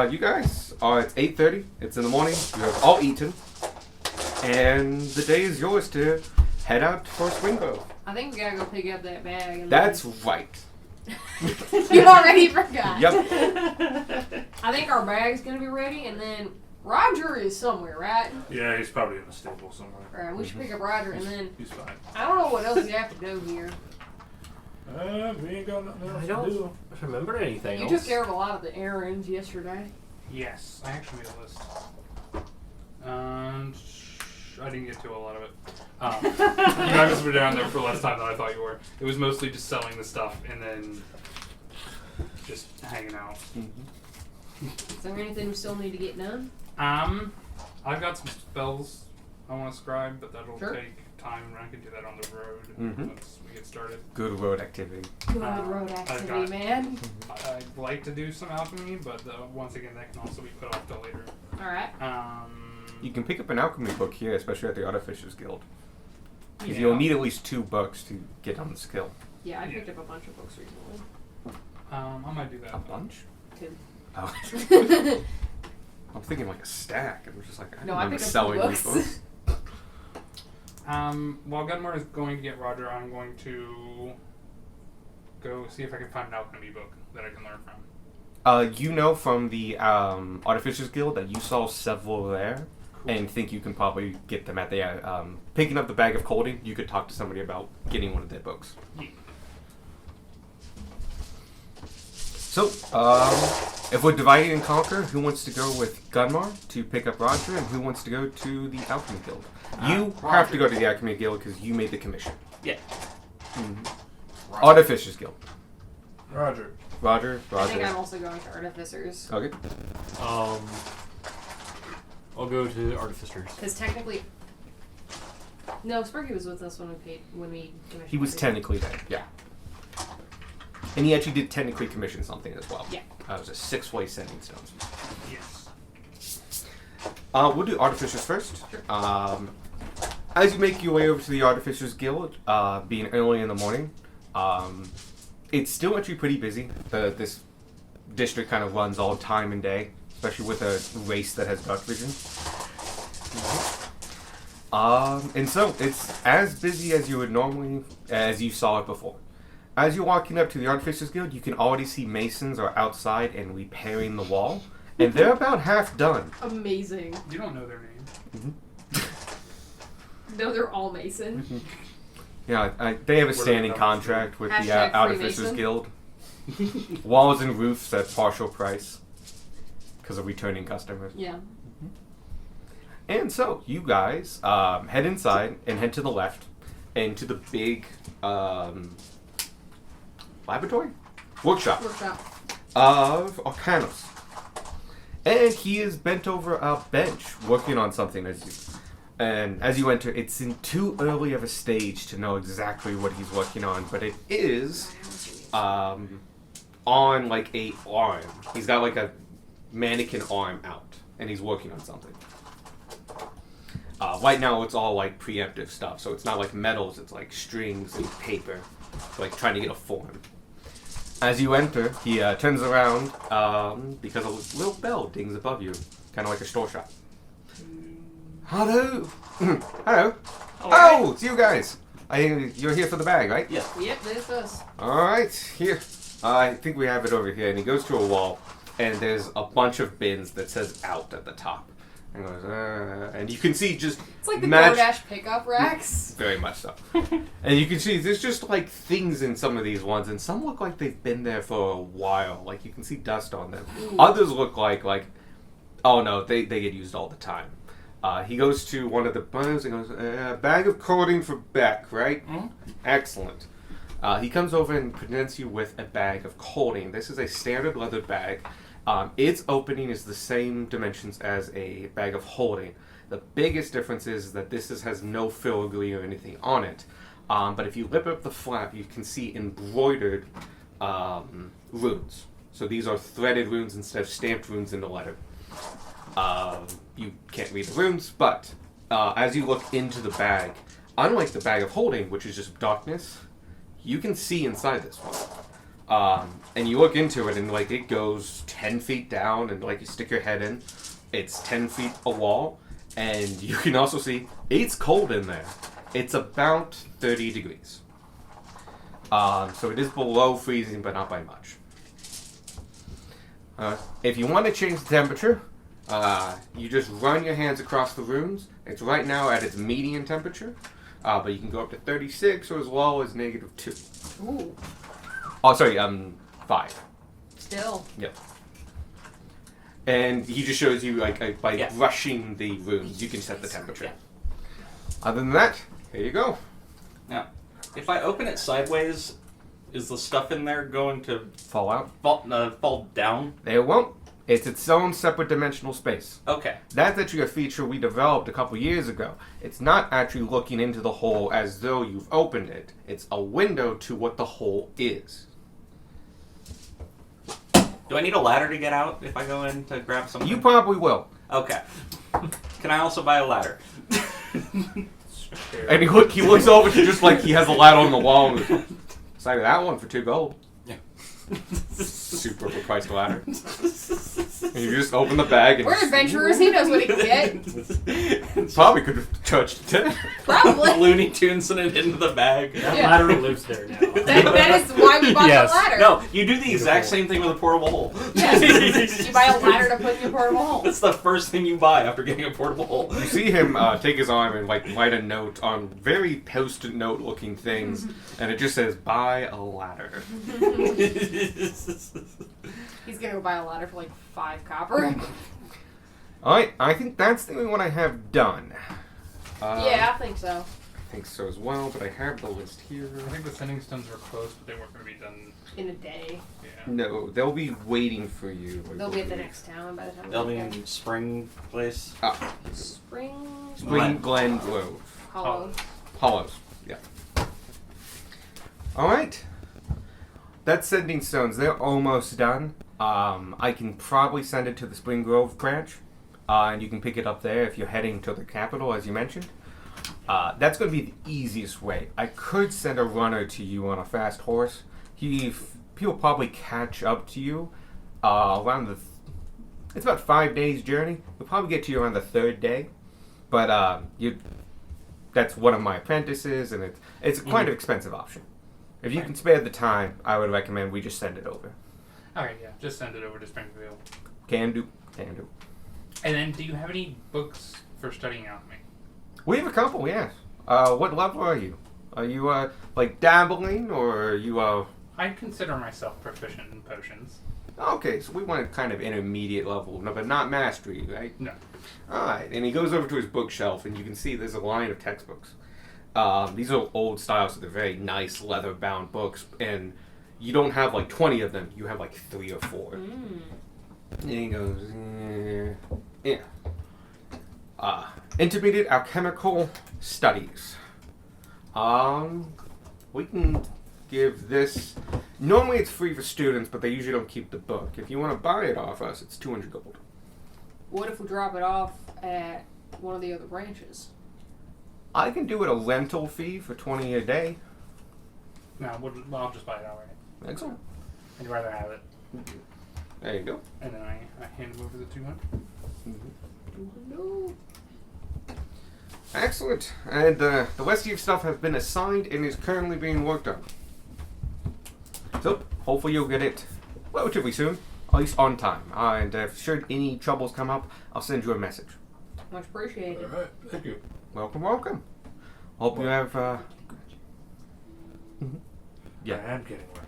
you guys are at 8:30. It's in the morning. You have all eaten. And the day is yours to head out for Springgrove. I think we gotta go pick up that bag. And That's right. You already forgot. Yep. I think our bag's gonna be ready, and then Roger is somewhere, right? Yeah, he's probably in the stable somewhere. Alright, we should pick up Roger, and then He's fine. I don't know what else you have to do here. We ain't got nothing else I to don't do. remember anything You else. took care of a lot of the errands yesterday. Yes, I actually made a list. And I didn't get to a lot of it. You guys were down there for less time than I thought you were. It was mostly just selling the stuff and then just hanging out. Is there anything we still need to get done? I've got some spells I want to scribe, but that'll Sure. take time, and I can do that on the road Mhm. once we get started. Good road activity. Good I've road got- activity, man. I'd like to do some alchemy, but once again, that can also be put off till later. Alright. You can pick up an alchemy book here, especially at the Artificers Guild. Because Yeah. you'll need at least 2 books to get on the skill. Yeah, I Yeah. picked up a bunch of books recently. I might do that. A bunch? 2. Oh. I'm thinking like a stack, and we're just like, I No, don't I remember picked up selling 2 these books. books. While Gunmar is going to get Roger, I'm going to go see if I can find an alchemy book that I can learn from. You know from the Artificers Guild that you saw several there, Cool. and think you can probably get them at the picking up the bag of colding. You could talk to somebody about getting one of their books. Yeah. So, if we're dividing and conquer, who wants to go with Gunmar to pick up Roger, and who wants to go to the Alchemy Guild? You have to go to the Alchemy Guild because you made the commission. Yeah. Artificers Guild. Roger. Roger. I think I'm also going to Artificers. Okay. I'll go to Artificers. Because technically... No, Sparky was with us when we commissioned He was everything. technically there, yeah. And he actually did technically commission something as well. Yeah. It was a 6-way sending stones. Yes. We'll do Artificers first. As you make your way over to the Artificers Guild, being early in the morning, it's still actually pretty busy. This district kind of runs all time and day, especially with a race that has dark vision. And so it's as busy as you would normally, as you saw it before. As you're walking up to the Artificers Guild, you can already see masons are outside and repairing the wall, and they're about half done. Amazing. You don't know their name. No, they're all Mason. Yeah, they have a What are standing the numbers contract with the Hashtag Artificers Freemason. Guild. Walls and roofs at partial price because of returning customers. Yeah. And so, you guys head inside and head to the left into the big laboratory? Workshop Workshop. of Arcanos. And he is bent over a bench working on something as you enter. It's in too early of a stage to know exactly what he's working on, but it is on like a arm. He's got like a mannequin arm out, and he's working on something. Right now, it's all like preemptive stuff, so it's not like metals. It's like strings and paper, like trying to get a form. As you enter, he turns around because a little bell dings above you, kind of like a store shop. Hello, hello. Oh, it's you guys. You're here for the bag, right? Yeah. Yep, this us. All right, here. I think we have it over here. And he goes to a wall, and there's a bunch of bins that says "out" at the top. And goes, and you can see just It's like the match- DoorDash pickup racks. very much so. And you can see there's just like things in some of these ones, and some look like they've been there for a while. Like you can see dust on them. Others look like oh no, they get used all the time. He goes to one of the bins and goes, bag of clothing for Beck, right? Mhm. Excellent. He comes over and presents you with a bag of clothing. This is a standard leather bag. Its opening is the same dimensions as a bag of holding. The biggest difference is that this has no filigree or anything on it. But if you lift up the flap, you can see embroidered runes. So these are threaded runes instead of stamped runes in the letter. You can't read the runes, but as you look into the bag, unlike the bag of holding, which is just darkness, you can see inside this one. And you look into it, and like it goes 10 feet down, and like you stick your head in, it's 10 feet a wall, and you can also see it's cold in there. It's about 30 degrees. So it is below freezing, but not by much. If you want to change the temperature, You just run your hands across the runes. It's right now at its median temperature, but you can go up to 36 or as low as -2. Ooh, Oh, sorry, 5. still. Yep. And he just shows you like by Yeah. brushing the runes, you can set the temperature. Yeah. Other than that, here you go. Now, if I open it sideways, is the stuff in there going to Fallout. fall down? It won't. It's its own separate dimensional space. Okay. That's actually a feature we developed a couple years ago. It's not actually looking into the hole as though you've opened it. It's a window to what the hole is. Do I need a ladder to get out if I go in to grab something? You probably will. Okay. Can I also buy a ladder? And he looks over to just like he has a ladder on the wall. And goes, it's like that one for 2 gold. Yeah. Super overpriced ladder. And you just open the bag and We're adventurers. He knows what he can get. probably could have charged 10. Probably. Looney Tunesing it into the bag. That Yeah. ladder lives there now. That is why we bought Yes. the ladder. No, you do the exact Beautiful. same thing with a portable hole. Yes. You buy a ladder to put in your portable hole. That's the first thing you buy after getting a portable hole. You see him take his arm and like write a note on very post-it note looking things, and it just says "Buy a ladder." He's gonna go buy a ladder for like 5 copper. All right, I think that's the only one I have done. Yeah, I think so. I think so as well, but I have the list here. I think the sending stones were close, but they weren't going to be done. In a day. Yeah. No, they'll be waiting for you. I They'll be at the believe. next town by the time They'll we be get there. in Spring Place. Spring Spring Glen Grove. Hollow. Hollows, yeah. Alright. That's sending stones. They're almost done. I can probably send it to the Spring Grove branch, and you can pick it up there if you're heading to the capital, as you mentioned. That's going to be the easiest way. I could send a runner to you on a fast horse. He'll probably catch up to you around the... It's about 5 days journey. He'll probably get to you around the 3rd day. But that's one of my apprentices, and it's quite an expensive option. If you can spare the time, I would recommend we just send it over. Alright, yeah. Just send it over to Springfield. Can do. And then, do you have any books for studying alchemy? We have a couple, yes. What level are you? Are you, like, dabbling, or are you, I consider myself proficient in potions. Okay, so we want a kind of intermediate level, no, but not mastery, right? No. Alright, and he goes over to his bookshelf, and you can see there's a line of textbooks. These are old style, so they're very nice leather-bound books, and you don't have, like, 20 of them. You have, like, 3 or 4. And he goes, yeah. Intermediate alchemical studies. We can give this. Normally it's free for students, but they usually don't keep the book. If you want to buy it off us, it's 200 gold. What if we drop it off at one of the other branches? I can do it a rental fee for 20 a day. No, I'll just buy it outright. Excellent. I'd rather have it. There you go. And then I hand him over the 200. No. Excellent. And the rest of your stuff has been assigned and is currently being worked on. So, hopefully you'll get it relatively soon, at least on time. And if should any troubles come up, I'll send you a message. Much appreciated. Alright, thank you. Welcome, welcome. Hope you have, I am getting work.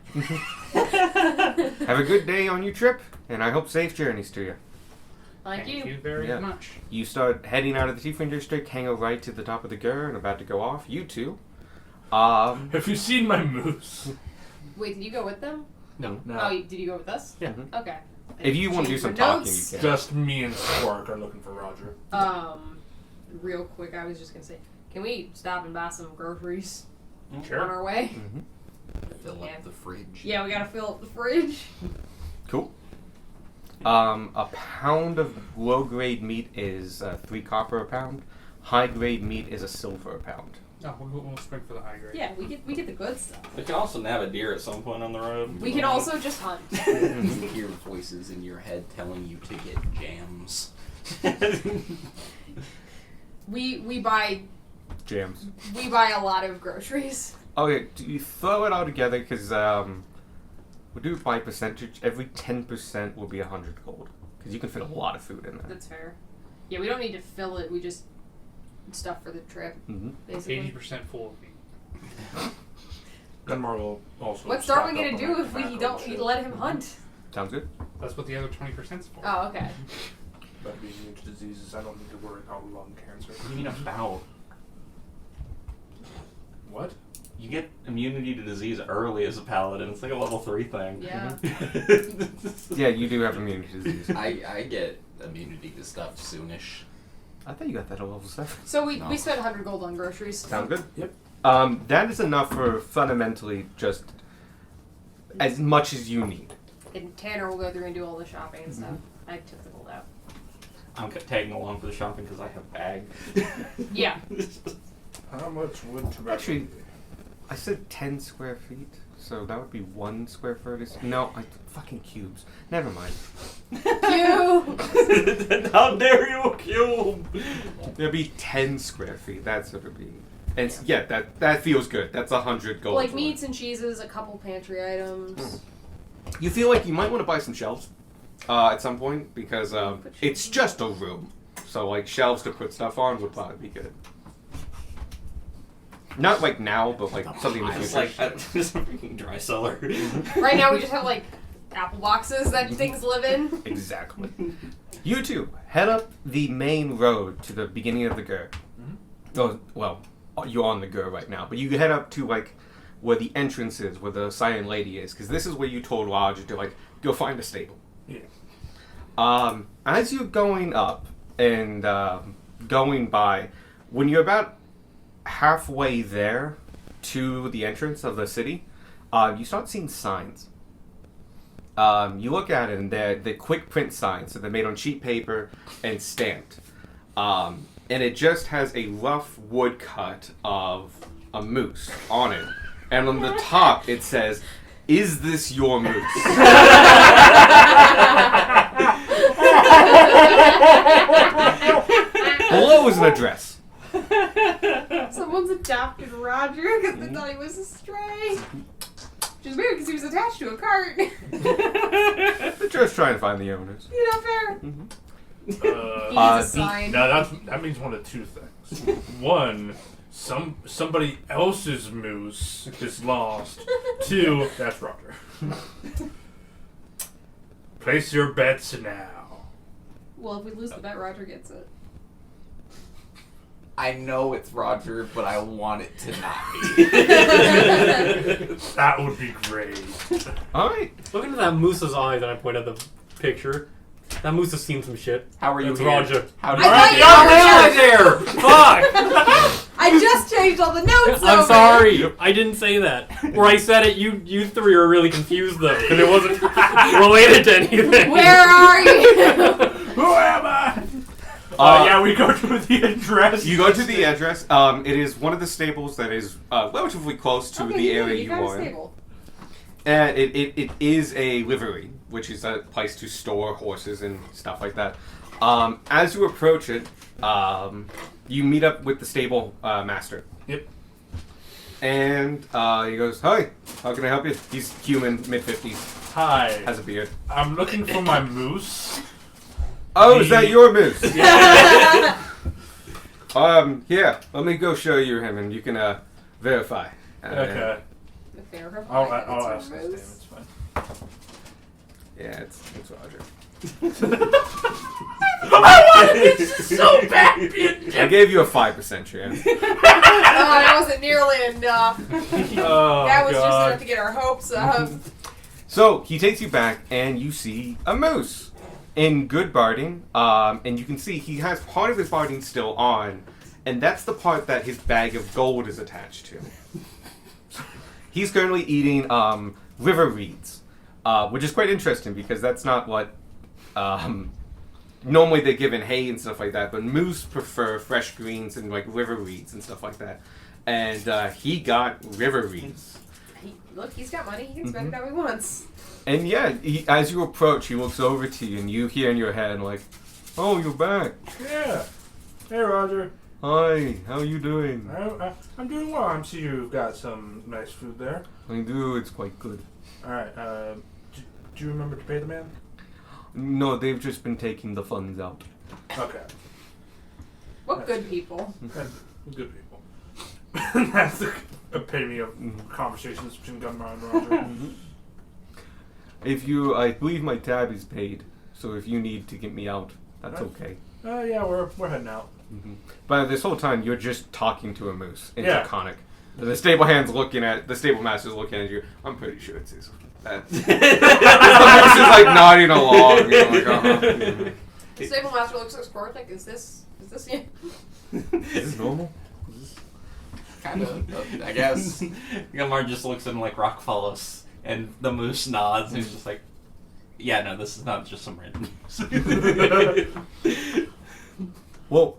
have a good day on your trip, and I hope safe journeys to you. Thank you. very Yeah. much. You start heading out of the Tiefling District, hang a right to the top of the Gur, and about to go off. You two. Have you seen my moose? Wait, did you go with them? No. Oh, did you go with us? Yeah. Okay. If you want to do Change some your talking, notes. you can. Just me and Spark are looking for Roger. Real quick, I was just gonna say, can we stop and buy some groceries Sure. on our way? Fill Yeah. up the fridge. Yeah, we gotta fill up the fridge. Cool. A pound of low-grade meat is 3 copper a pound. High-grade meat is a silver a pound. Oh, we'll spring for the high grade. Yeah, we get the good stuff. We can also nab a deer at some point on the road. We can also just hunt. You hear voices in your head telling you to get jams. We buy Jams. a lot of groceries. Okay, do you throw it all together? Because we'll do it by percentage. Every 10% will be 100 gold. because you can fit a lot of food in there. That's fair. Yeah, we don't need to fill it. We just stuff for the trip, Mm-hmm. basically. 80% full of meat. Gunmar will also. What's stock Darwin up gonna on do that if we tobacco don't shit. let him hunt? Sounds good. That's what the other 20%'s for. Oh, okay. But being immune to diseases, I don't need to worry about lung cancer. What do you mean about? What? You get immunity to disease early as a paladin. It's like a level 3 thing. Yeah. Yeah, you do have immunity to disease. I get immunity to stuff soonish. I thought you got that at level 7. So we No. spent 100 gold on groceries. Sound good? Yep. That is enough for fundamentally just as much as you need. And Tanner will go through and do all the shopping and stuff. I took the gold out. I'm tagging along for the shopping because I have bag. Yeah. How much would tobacco? Actually, I said 10 square feet, so that would be 1 square foot. No, fucking cubes. Never mind. Cute! How dare you, cube? It'd be 10 square feet. That's what it'd be. And yeah, that feels good. That's 100 gold. Like for meats and cheeses, a couple pantry items. it. You feel like you might want to buy some shelves at some point because it's just a room. So like shelves to put stuff on would probably be good. Not like now, but like something in the It's future. like just a freaking dry cellar. Right now we just have like apple boxes that things live in. Exactly. You two head up the main road to the beginning of the Gur. Oh, well, you're on the Gur right now, but you head up to like where the entrance is, where the Silent Lady is, because this is where you told Roger to like go find a stable. Yeah. As you're going up and going by, when you're about halfway there to the entrance of the city, you start seeing signs. You look at it, and they're quick print signs, so they're made on cheap paper and stamped. And it just has a rough woodcut of a moose on it. And on the top, it says, "Is this your moose?" Below is an address. Someone's adopted Roger because they thought he was a stray. Which is weird because he was attached to a cart. They're just trying to find the owners. You know, fair. He needs a sign. Now that means one of two things. One, somebody else's moose is lost. Two, that's Roger. Place your bets now. Well, if we lose the bet, Roger gets it. I know it's Roger, but I want it to not be. That would be great. Alright. Look into that moose's eyes that I pointed at the picture. That moose has seen some shit. How are you That's here? Roger. How do I thought you Get were out of there! Fuck! I just changed all the notes. I'm over. sorry. I didn't say that. Where I said it, you three were really confused though, because it wasn't related to anything. Where are you? Who am I? Yeah, we go to the address. You go to the address. It is one of the stables that is relatively close to Okay, the area you you got a are in. stable. And it is a livery, which is a place to store horses and stuff like that. As you approach it, you meet up with the stable master. Yep. And he goes, "Hi, how can I help you?" He's human, mid-50s, Hi. has a beard. I'm looking for my moose. Oh, is that your moose? Here, let me go show you him, and you can verify. Okay. The fair I'll it's ask a this. Damn, moose. it's fine. Yeah, it's Roger. So bad. I gave you a 5% chance. Oh, that wasn't nearly enough. Oh, That was just God. enough to get our hopes up. So he takes you back, and you see a moose in good barding. And you can see he has part of his barding still on, and that's the part that his bag of gold is attached to. He's currently eating river reeds, which is quite interesting because that's not what normally they're given hay and stuff like that. But moose prefer fresh greens and like river reeds and stuff like that. And he got river reeds. Look, he's got money. He can spend it how he wants. And yeah, as you approach, he looks over to you, and you hear in your head like, "Oh, you're back. Yeah. Hey, Roger. Hi, how you doing?" I'm doing well. I see you've got some nice food there. I do. It's quite good. All right. Do you remember to pay the man? No, they've just been taking the funds out. Okay. What good people. And good people. That's the epitome of conversations between Gunmar and Roger. If you, I believe my tab is paid, so if you need to get me out, that's Right. okay. Yeah, we're heading out. But this whole time, you're just talking to a moose in Yeah. Draconic. The stable master's looking at you. I'm pretty sure it's his. The moose is like nodding along. You know, like, uh-huh. The stable master looks at Scorch like, is this you? Is this normal? Kind of, I guess. Gunmar just looks at him like rock follows, and the moose nods, and he's just like, yeah, no, this is not just some random moose. Well,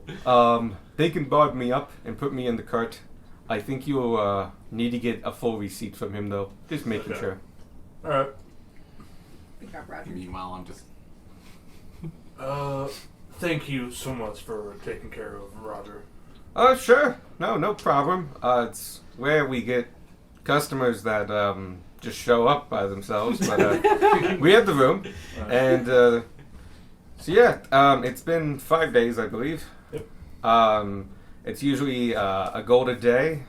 they can board me up and put me in the cart. I think you'll need to get a full receipt from him, though. Just making Okay. sure. Alright. Good job, Roger. Meanwhile, I'm just. Thank you so much for taking care of Roger. Oh, sure. No problem. It's where we get customers that just show up by themselves. But we have the room. And so, yeah, it's been 5 days, I believe. Yep. It's usually a gold a day.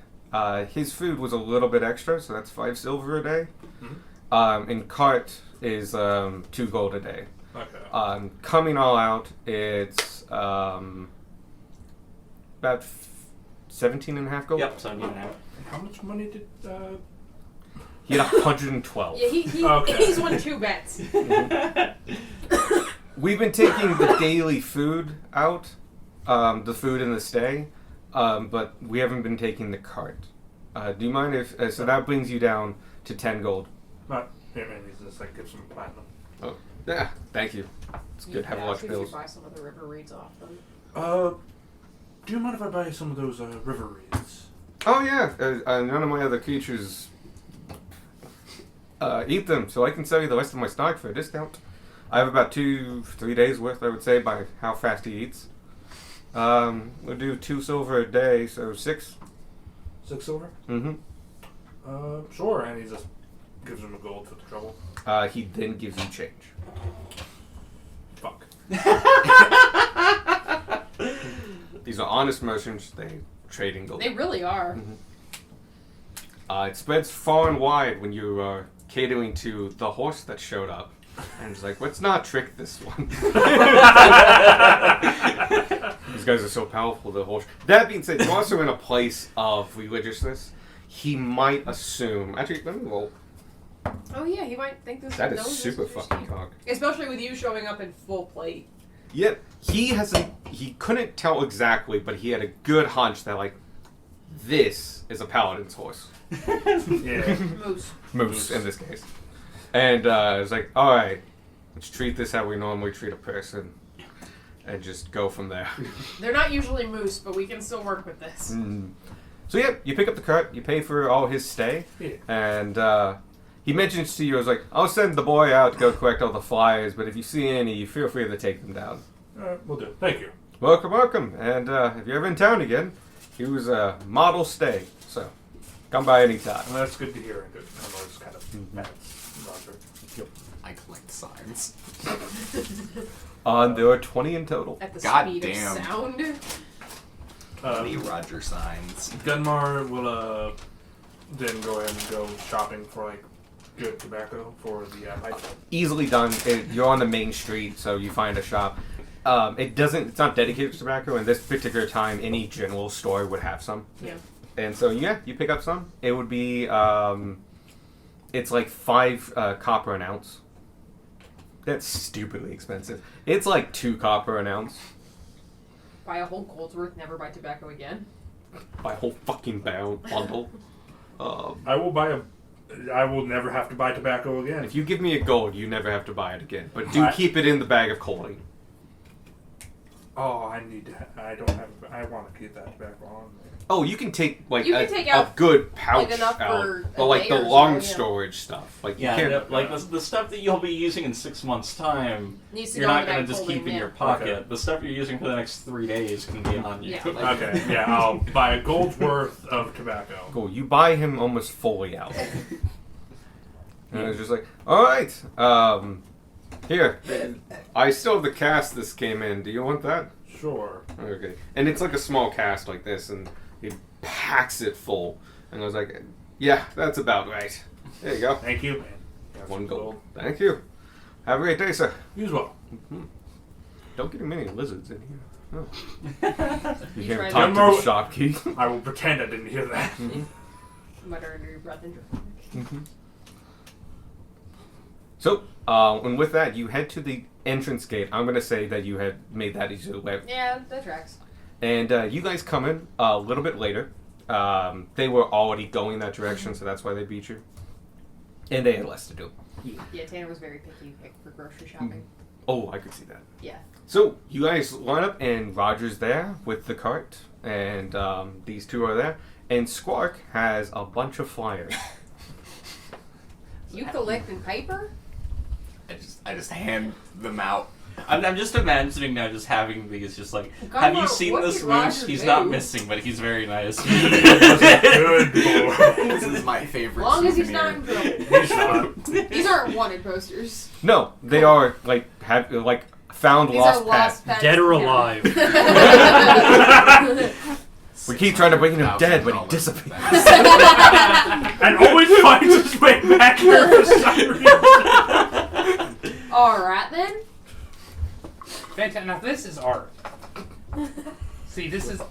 His food was a little bit extra, so that's 5 silver a day. And cart is 2 gold a day. Okay. Coming all out, it's about 17 and a half gold. Yep, 17.5. How much money did He had 112. Yeah, he Okay. he's won 2 bets. We've been taking the daily food out, the food and the stay, but we haven't been taking the cart. Do you mind if... so that brings you down to 10 gold. not maybe just like give some platinum. Oh, yeah, thank you. It's good to have a lot of You bills. buy some of the river reeds off them. Do you mind if I buy some of those river reeds? Oh, yeah, none of my other creatures eat them, so I can sell you the rest of my stock for a discount. I have about 2-3 days worth, I would say, by how fast he eats. We'll do 2 silver a day, so 6. 6 silver? Mm-hmm. Sure. And he just gives him a gold for the trouble. He then gives you change. Fuck. These are honest merchants. They trade in gold. They really are. It spreads far and wide when you are catering to the horse that showed up. And it's like, let's not trick this one. These guys are so powerful, the horse. That being said, you're also in a place of religiousness. He might assume... Actually, let me roll. Oh yeah, he might think this That is knows this super is your fucking Steve. cock. Especially with you showing up in full plate. Yep. He couldn't tell exactly, but he had a good hunch that, like, this is a paladin's horse. Yeah. Moose. In this case. And it's like, alright, let's treat this how we normally treat a person. And just go from there. They're not usually moose, but we can still work with this. So yeah, you pick up the cart, you pay for all his stay, Yeah. and he mentions to you, I was like, I'll send the boy out to go collect all the flyers, but if you see any, feel free to take them down. We'll do. Thank you. Welcome. And if you're ever in town again, he was a model stay, so come by anytime. Well, that's good to hear. And good. I know it's kind of mad. Roger. I collect signs. There are 20 in total. At the God speed damn. of sound. The Roger signs. Gunmar will then go ahead and go shopping for like good tobacco for the pipe. Easily done. You're on the main street, so you find a shop. It's not dedicated to tobacco, and this particular time, any general store would have some. Yeah. And so, yeah, you pick up some. It would be, it's like 5 copper an ounce. That's stupidly expensive. It's like 2 copper an ounce. Buy a whole gold's worth, never buy tobacco again. By a whole fucking bundle. I will never have to buy tobacco again. If you give me a gold, you never have to buy it again. But do keep it in the bag of clothing. Oh, I need to. I don't have. I want to keep that tobacco on there. Oh, you can take like You can take out, a good pouch like, enough out, for but a like day the or so, long yeah. storage stuff, like Yeah, you can't. like the stuff that you'll be using in 6 months' time, Needs to you're go not in the going bag to just keep holding, in your yeah. pocket. Okay. The stuff you're using for the next 3 days can be on you. Yeah. Like, Okay, yeah, I'll buy a gold's worth of tobacco. Cool. You buy him almost fully out. And it's just like, all right. Here, I still have the cast this came in. Do you want that? Sure. Okay. And it's like a small cast like this, and he packs it full. And I was like, yeah, that's about right. There you go. Thank you. One gold. Thank you. Have a great day, sir. You as well. Don't get many lizards in here. Oh. You You can't tried talk to that? the shopkeep. I will pretend I didn't hear that. Mutter under your breath and So, and with that, you head to the entrance gate. I'm going to say that you had made that easy to way. Yeah, that tracks. And you guys come in a little bit later. They were already going that direction, so that's why they beat you. And they had less to do. Yeah, Tanner was very picky for grocery shopping. Oh, I could see that. Yeah. So, you guys line up, and Roger's there with the cart, and these two are there. And Squark has a bunch of flyers. You collecting paper? I just hand them out. I'm just imagining now just having these, just like, God, have you what- seen what this did moose? Roger He's do? not missing, but he's very nice. Good boy. This is my favorite. As long as he's souvenir. not in trouble. He's not. These aren't wanted posters. No, they are, like, found These lost are lost past. pets. Dead or Yeah. alive. We keep trying to bring him dead, but he $1,000 disappears. And always finds his way back here for some reason. Alright then. Fantastic. Now this is art. See, this is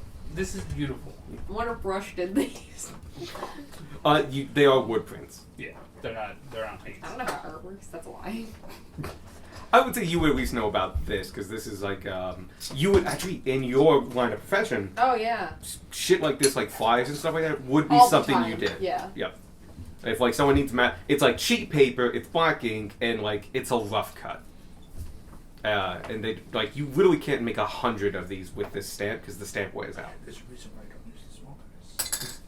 beautiful. Wonder if Brush did these. They are wood prints. Yeah, they're not paints. I don't know how art works. That's a lie. I would say you would at least know about this, because this is like, you would actually, in your line of profession, Oh yeah. shit like this, like flies and stuff like that, would be All the something time. you did. Yeah. Yep. If, like, someone needs it's like cheap paper, it's black ink, and, like, it's a rough cut. And they, like, you literally can't make 100 of these with this stamp, because the stamp wears out. There's a reason why I don't use the small guys.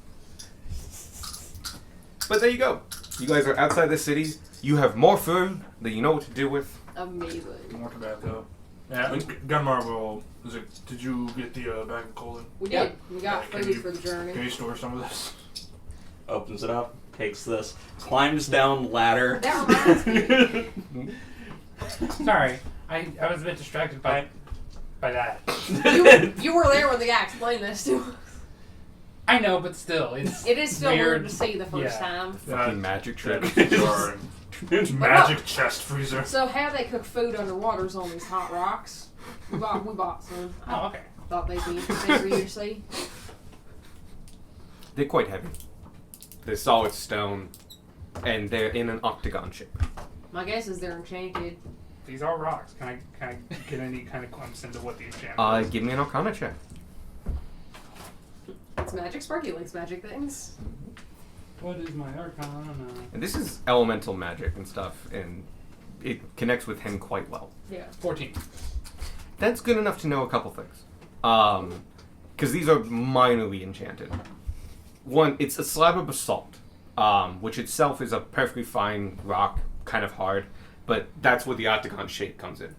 But there you go. You guys are outside the city. You have more food that you know what to do with. Amazing. More tobacco. Yeah, Gunmarble, did you get the bag of coal in? We Yeah. did. We got Can food you- for the Can journey. you store some of this? Opens it up, takes this, climbs down ladder. That reminds me. Sorry, I was a bit distracted by that. You were there when the guy explained this to us. I know, but still, it's It is still weird. weird to see the first Yeah. time. Fucking magic trick. Sure. Magic chest freezer. So how they cook food underwater is on these hot rocks. We bought some. Oh, okay. Thought they'd be interesting for you to see. They're quite heavy. They're solid stone, and they're in an octagon shape. My guess is they're enchanted. These are rocks. Can I get any kind of glimpse into what the enchantment is? Give me an Arcana check. It's magic. Sparky likes magic things. What is my arcana? And this is elemental magic and stuff, and it connects with him quite well. Yeah. 14. That's good enough to know a couple things. Because these are minorly enchanted. One, it's a slab of basalt, which itself is a perfectly fine rock, kind of hard, but that's where the octagon shape comes in.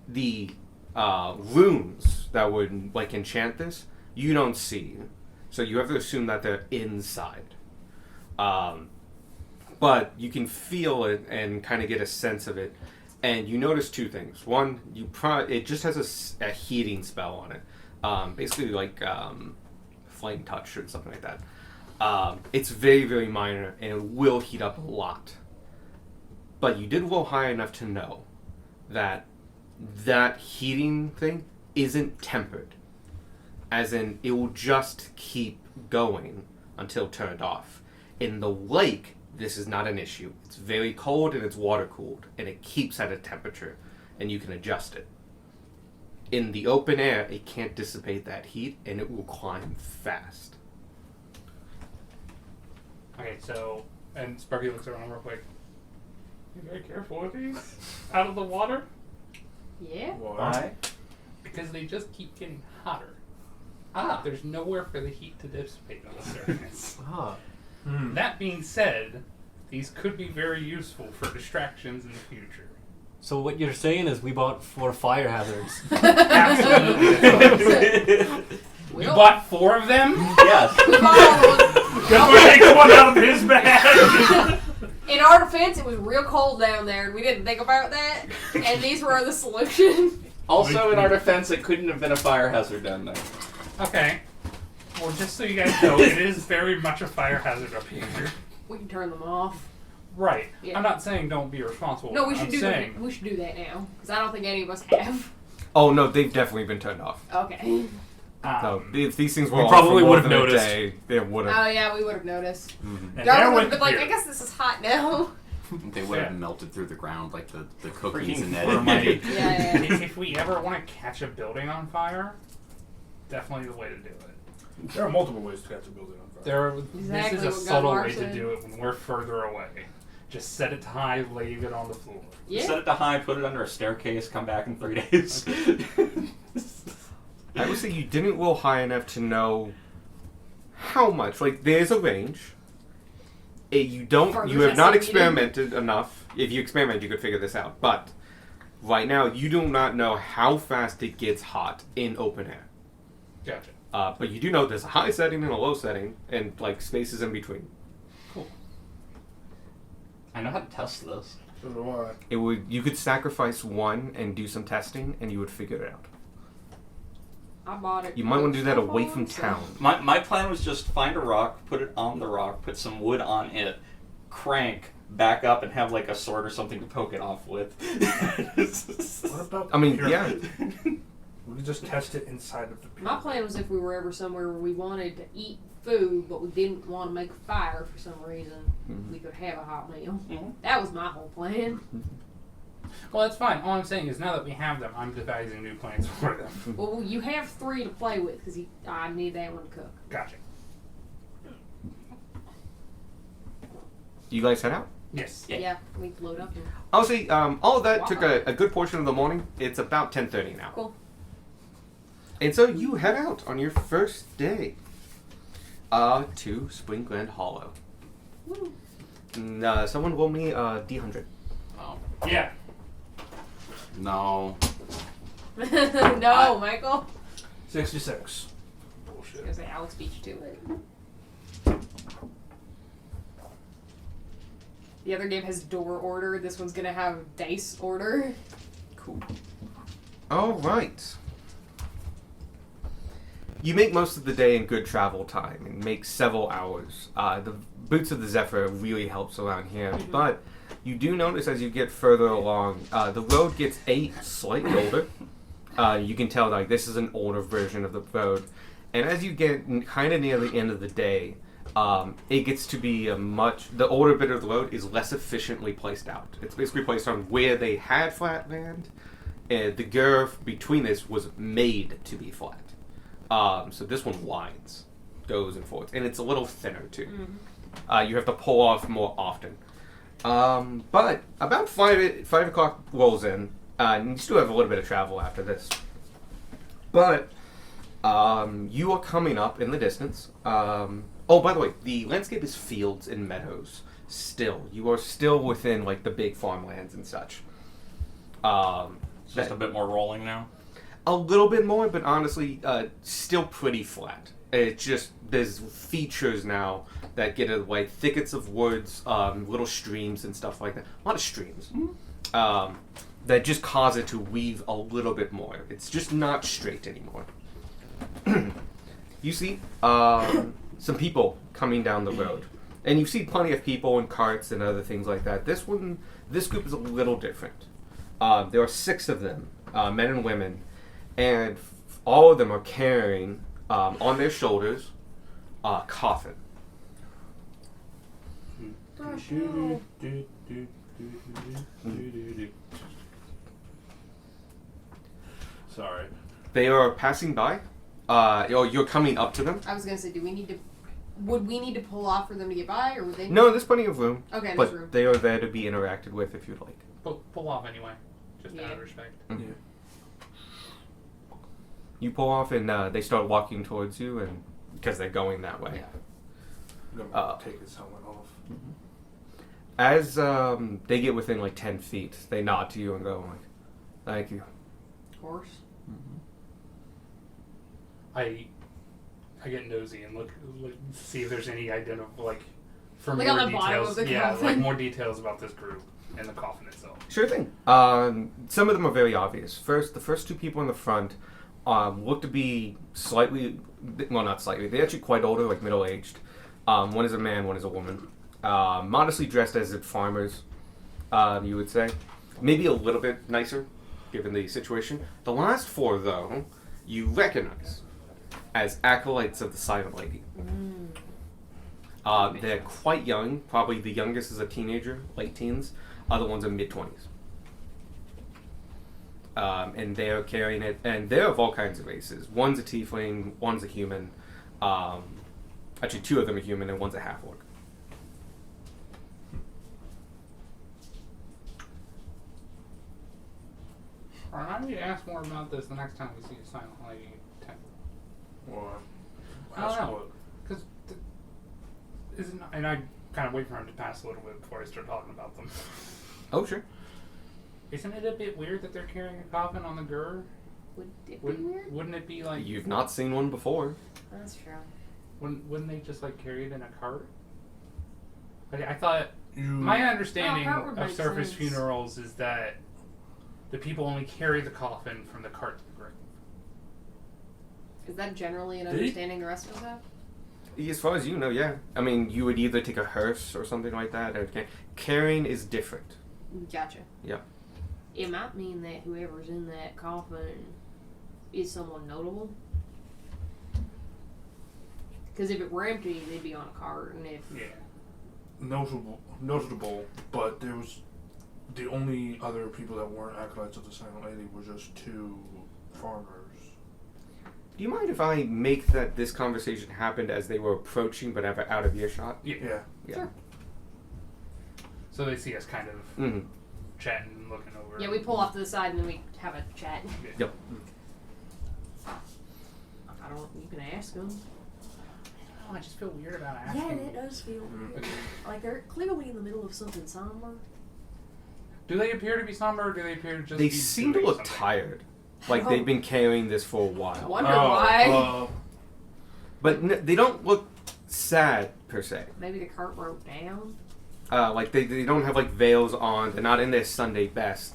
The runes that would like enchant this, you don't see, so you have to assume that they're inside. But you can feel it and kind of get a sense of it. And you notice two things. One, it just has a heating spell on it. Basically like flame touch or something like that. It's very, very minor, and it will heat up a lot. But you did roll high enough to know that heating thing isn't tempered. As in, it will just keep going until turned off. In the lake, this is not an issue. It's very cold and it's water cooled, and it keeps at a temperature, and you can adjust it. In the open air, it can't dissipate that heat, and it will climb fast. Okay, so, and Sparky looks around real quick. Be very careful with these out of the water Yeah. Why? because they just keep getting hotter. Ah. There's nowhere for the heat to dissipate on the surface. Hmm. That being said, these could be very useful for distractions in the future. So what you're saying is we bought 4 fire hazards. Absolutely. You bought 4 of them? Yes. We bought all of them. Gunmar takes one out of his bag. In our defense, it was real cold down there, and we didn't think about that. And these were the solution. Also, in our defense, it couldn't have been a fire hazard down there. Okay. Well, just so you guys know, it is very much a fire hazard up here. We can turn them off. Right. Yeah. I'm not saying don't be responsible. No, we should I'm do saying, that. We should do that now, because I don't think any of us have. Oh no, they've definitely been turned off. Okay. So if these things were We on probably for more would have than a noticed. day, they would have. Oh yeah, we would have noticed. And Darwin there would went have been like, beer. I guess this is hot now. They would have Yeah. melted through the ground like the cookies Freaking and Fortnite. Yeah, yeah. if we ever want to catch a building on fire, definitely the way to do it. There are multiple ways to catch a building on fire. Exactly this is a what subtle Gunmar way to said. do it when we're further away. Just set it high, leave it on the floor. Yeah. Set it to high, put it under a staircase, come back in 3 days. I would say you didn't roll high enough to know how much. Like, there's a range. You For have not testing, experimented enough. If you experiment, you could figure this out. But right now, you do not know how fast it gets hot in open air. Gotcha. But you do know there's a high setting and a low setting, and like spaces in between. I know how to test this. So do I. You could sacrifice one and do some testing, and you would figure it out. I bought it. You might want to do that away from town. My plan was just find a rock, put it on the rock, put some wood on it, crank, back up, and have like a sword or something to poke it off with. What about I mean, the yeah. pyramid? We could just test it inside of the pyramid. My plan was if we were ever somewhere where we wanted to eat food, but we didn't want to make a fire for some reason, we could have a hot meal. Mhm. That was my whole plan. Well, that's fine. All I'm saying is now that we have them, I'm devising new plans for them. Well, you have 3 to play with, because I need that one to cook. Gotcha. You guys head out? Yes. Yeah. Yeah, we can load up and I'll say all of that took Wow. a good portion of the morning. It's about 10:30 now. cool. And so you head out on your first day to Spring Glen Hollow. Woo. And, someone roll me D100. Oh, Yeah. no. No, Michael. 66. I was Bullshit. gonna say Alex beat you to it. The other game has door order. This one's gonna have dice order. Cool. All right. You make most of the day in good travel time and make several hours. The Boots of the Zephyr really helps around here, but you do notice as you get further along, the road gets slightly older. You can tell like this is an older version of the road, and as you get kind of near the end of the day, it gets to be the older bit of the road is less efficiently placed out. It's basically placed on where they had flat land. The curve between this was made to be flat. So this one winds, goes and forwards, and it's a little thinner too. You have to pull off more often. But about 5 o'clock rolls in, and you still have a little bit of travel after this. But you are coming up in the distance. Oh, by the way, the landscape is fields and meadows. Still, you are still within like the big farmlands and such. It's just a bit more rolling now. A little bit more, but honestly, still pretty flat. It's just there's features now that get it like thickets of woods, little streams and stuff like that. A lot of streams that just cause it to weave a little bit more. It's just not straight anymore. You see some people coming down the road, and you see plenty of people and carts and other things like that. This group is a little different. There are 6 of them, men and women. And all of them are carrying on their shoulders a coffin. Gosh, no. Sorry. They are passing by. Or you're coming up to them. I was gonna say, would we need to pull off for them to get by, or would they? No, there's plenty of room. Okay, there's But room. they are there to be interacted with if you'd like. Pull off anyway. Just out Yeah. of respect. Yeah. You pull off and they start walking towards you, and because they're going that way. I'm gonna take his helmet off. As they get within like 10 feet, they nod to you and go like, "Thank you." Of course. I get nosy and look see if there's any For Like more on the bottom details, of the yeah, coffin? like more details about this group and the coffin itself. Sure thing. Some of them are very obvious. The first two people in the front look to be slightly, well, not slightly. They're actually quite older, like middle-aged. One is a man, one is a woman. Modestly dressed as if farmers, you would say. Maybe a little bit nicer, given the situation. The last four, though, you recognize as acolytes of the Silent Lady. They're quite young. Probably the youngest is a teenager, late teens. Other ones are mid-20s. And they're carrying it, and they're of all kinds of races. One's a tiefling, one's a human. Actually, two of them are human, and one's a half-orc. Remind me to ask more about this the next time we see a Silent Lady temple. Or I don't know. Because isn't, and I kind of wait for him to pass a little bit before I start talking about them. Oh, sure. Isn't it a bit weird that they're carrying a coffin on the Gur? Would it be weird? Wouldn't it be like You've not seen one before. That's true. Wouldn't they just like carry it in a cart? I thought You, my understanding cart would of make surface sense. funerals is that the people only carry the coffin from the cart to the grave. Is that generally an Did he- understanding the rest of us have? As far as you know, yeah. I mean, you would either take a hearse or something like that. Or carrying is different. Gotcha. Yeah. It might mean that whoever's in that coffin is someone notable. Because if it were empty, they'd be on a cart, and if Yeah. notable, but there was the only other people that weren't acolytes of the Silent Lady were just two farmers. Do you mind if I make this conversation happened as they were approaching but out of earshot? Yeah. Yeah. Sure. So they see us kind of Mm-hmm. chatting and looking over. yeah, we pull off to the side and then we have a chat. Yep. I don't. You can ask them. Oh, I just feel weird about asking. does feel weird. Like they're clearly in the middle of something somber. Do they appear to be somber, or do they appear to just They be seem to doing look something? tired. Like they've been carrying this for a while. Wonder why. But they don't look sad, per se. Maybe the cart broke down. Like they don't have like veils on. They're not in their Sunday best.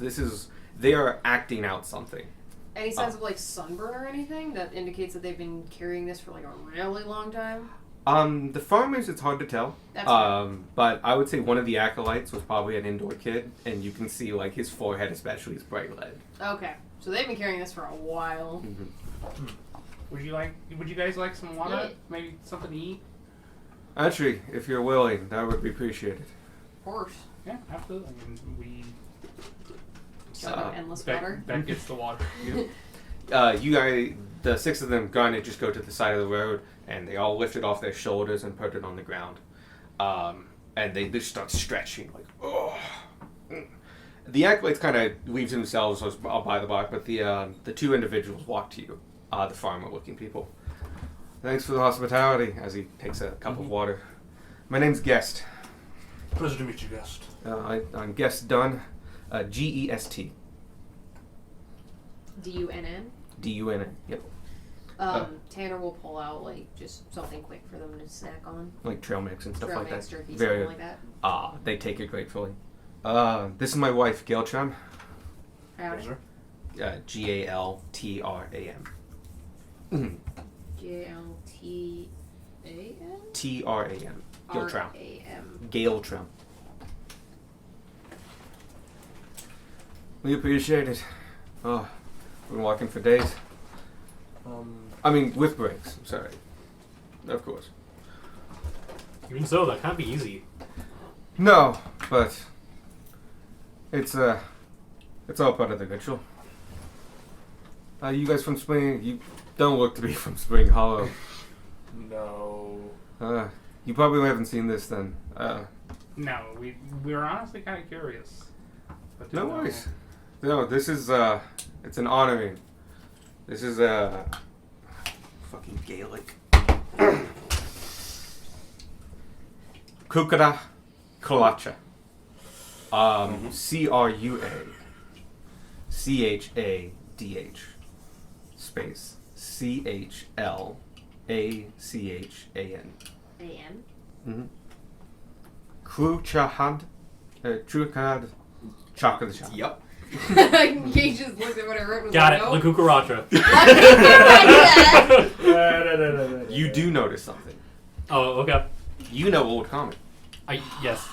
They are acting out something. Any signs of like sunburn or anything that indicates that they've been carrying this for like a really long time? The farmers, it's hard to tell. That's right. But I would say one of the acolytes was probably an indoor kid, and you can see like his forehead especially is bright red. Okay, so they've been carrying this for a while. Mm-hmm. Would you guys like some water? Yeah. Maybe something to eat? Actually, if you're willing, that would be appreciated. Of course. Yeah, absolutely. I mean, we Shut up, endless water. Beck gets the water. You guys, the six of them, gonna just go to the side of the road, and they all lift it off their shoulders and put it on the ground. And they just start stretching, like, oh. The acolytes kind of leave themselves by the block, but the two individuals walk to you, the farmer-looking people. Thanks for the hospitality, as he takes a cup of water. My name's Guest. Pleasure to meet you, guest. I'm Guest Dunn, G-E-S-T. D-U-N-N? D-U-N-N, yep. Tanner will pull out like just something quick for them to snack on. Like trail mix and stuff Trail like mix, that. jerky, Very something good. like that. They take it gratefully. This is my wife, Gail Tram. Howdy. Pleasure. G-A-L-T-R-A-M. G-L-T-A-N? T-R-A-M. Gail Tram. R-A-M. Gail Tram. We appreciate it. Oh, we've been walking for days. I mean, with breaks. I'm sorry. Of course. Even so, that can't be easy. No, but it's all part of the ritual. You guys from Spring? You don't look to be from Spring Hollow. No. You probably haven't seen this then. No, we were honestly kind of curious. But No didn't know. worries. No, this is it's an honoring. This is fucking Gaelic. Kukara Kalacha. C-R-U-A-C-H-A-D-H space C-H-L-A-C-H-A-N. A-N? Mm-hmm. Kruchahad, Chukad, chocolate shop. Yep. He just looked at what I wrote and was Got it. like, La Cucaracha. nope. You do notice something. Oh, okay. You know Old Common. Yes.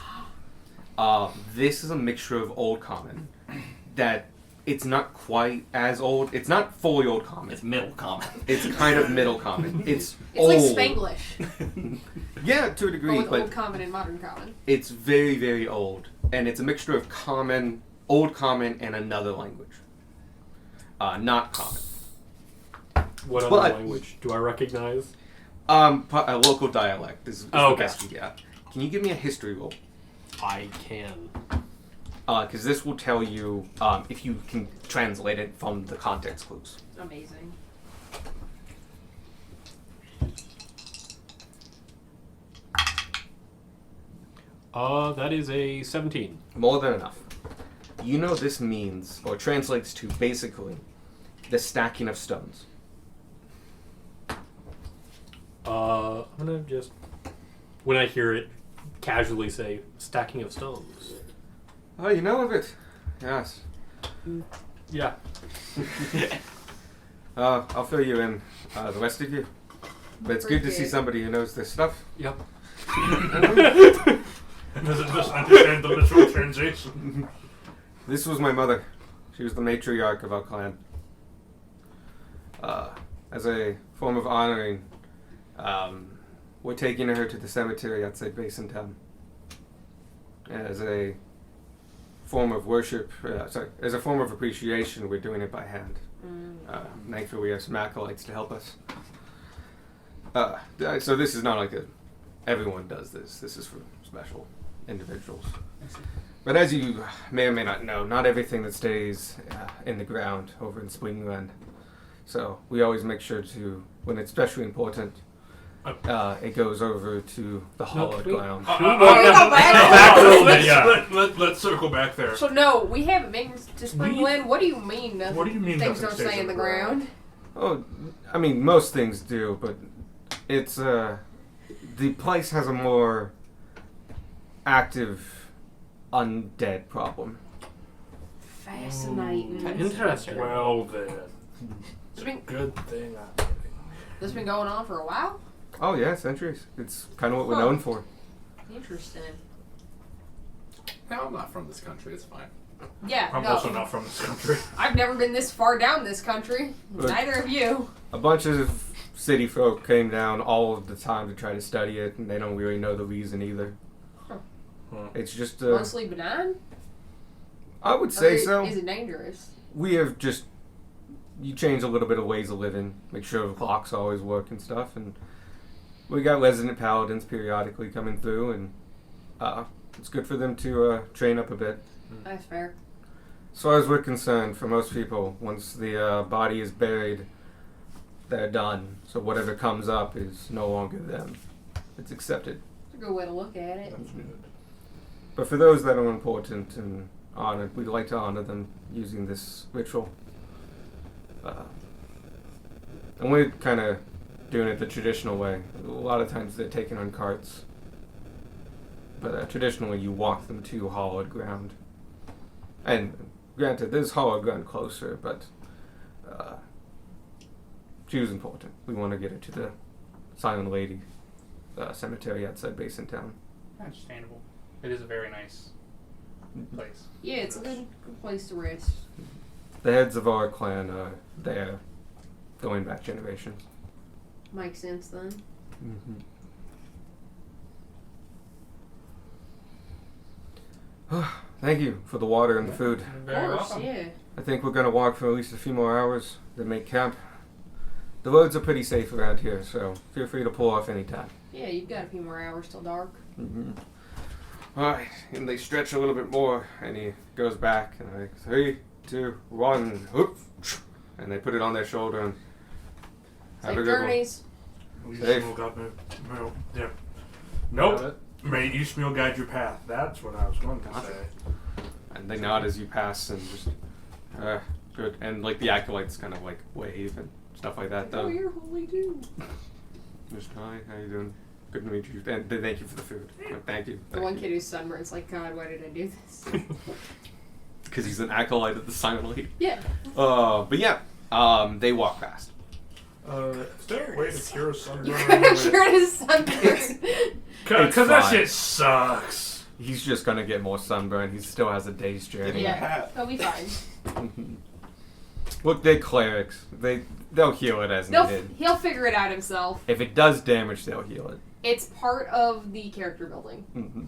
This is a mixture of Old Common that it's not quite as old. It's not fully Old Common. It's middle common. It's kind of Middle Common. It's It's old. like Spanglish, Yeah, to a but degree, with but old common and modern common. it's very, very old, and it's a mixture of Common, Old Common, and another language. Not Common. What other But- language do I recognize? A local dialect is Oh, the okay. best you get. Can you give me a history roll? I can. Because this will tell you if you can translate it from the context clues. Amazing. That is a 17. More than enough. You know this means, or translates to, basically, the stacking of stones. I'm gonna just, when I hear it, casually say, stacking of stones. Oh, you know of it? Yes. Yeah. I'll fill you in, the rest of you. But it's good to see Appreciate it. somebody who knows this stuff. Yep. Doesn't just understand the literal translation. This was my mother. She was the matriarch of our clan. As a form of honoring, we're taking her to the cemetery outside Basin Town. As a form of worship, as a form of appreciation, we're doing it by hand. Thankfully, we have some acolytes to help us. So this is not like everyone does this. This is for special individuals. But as you may or may not know, not everything that stays in the ground over in Springland. So we always make sure to, when it's especially important, it goes over to the hollowed we- ground. Go back. a little bit, Yeah. Let's circle back there. So no, we haven't been to Springland. What do you mean? What do you mean Things nothing don't stays stay in the ground? ground. Oh, I mean, most things do, but it's, the place has a more active undead problem. Fascinating. Interesting. Well then, It's been, good thing I'm kidding. this been going on for a while. Oh yeah, centuries. It's kind of what we're Huh. known for. Interesting. No, I'm not from this country. It's fine. Yeah. I'm no. also not from this country. I've never been this far down this country. Look. Neither of you. A bunch of city folk came down all of the time to try to study it, and they don't really know the reason either. Huh. It's just, Mostly benign. I would Or say is, so. Is it dangerous? We have just, you change a little bit of ways of living, make sure the clocks always work and stuff, and we got resident paladins periodically coming through, and it's good for them to train up a bit. That's fair. As far as we're concerned, for most people, once the body is buried, they're done. So whatever comes up is no longer them. It's accepted. It's a good way to look at it. That's good. But for those that are important and honored, we'd like to honor them using this ritual. And we're kind of doing it the traditional way. A lot of times they're taken on carts. But traditionally you walk them to hollowed ground. And granted, there's hollowed ground closer, but she was important. We want to get her to the Silent Lady cemetery outside Basin Town. Understandable. It is a very nice place. Yeah, it's a good place to rest. The heads of our clan are there, going back generations. Makes sense then. Thank you for the water and the food. Very of course, welcome. yeah. I think we're going to walk for at least a few more hours, then make camp. The roads are pretty safe around here, so feel free to pull off anytime. Yeah, you've got a few more hours till dark. Alright, and they stretch a little bit more, and he goes back, and like, 3, 2, 1, whoop, and they put it on their shoulder, and have Safe a good one. journeys. Safe. Eastmeal got me. Well, yeah. Got Nope. it? May Eastmeal guide your path. That's what I was going to Gotcha. say. And they nod as you pass, and just, good. And like the acolytes kind of like wave and stuff like that, Oh, though. you're holy too. Just hi, how you doing? Good to meet you. And thank you for the food. Thank you. The one kid who's sunburned's like, God, why did I do this? Because he's an acolyte of the Silent League. Yeah. But yeah, they walk past. Is there a way to cure sunburn? You're his sunburn. Because that fine. shit sucks. He's just gonna get more sunburn. He still has a day's Give journey. him a Yeah, hat. he'll be fine. Look, they're clerics. They'll heal it as needed. He'll figure it out himself. If it does damage, they'll heal it. It's part of the character building, Mm-hmm.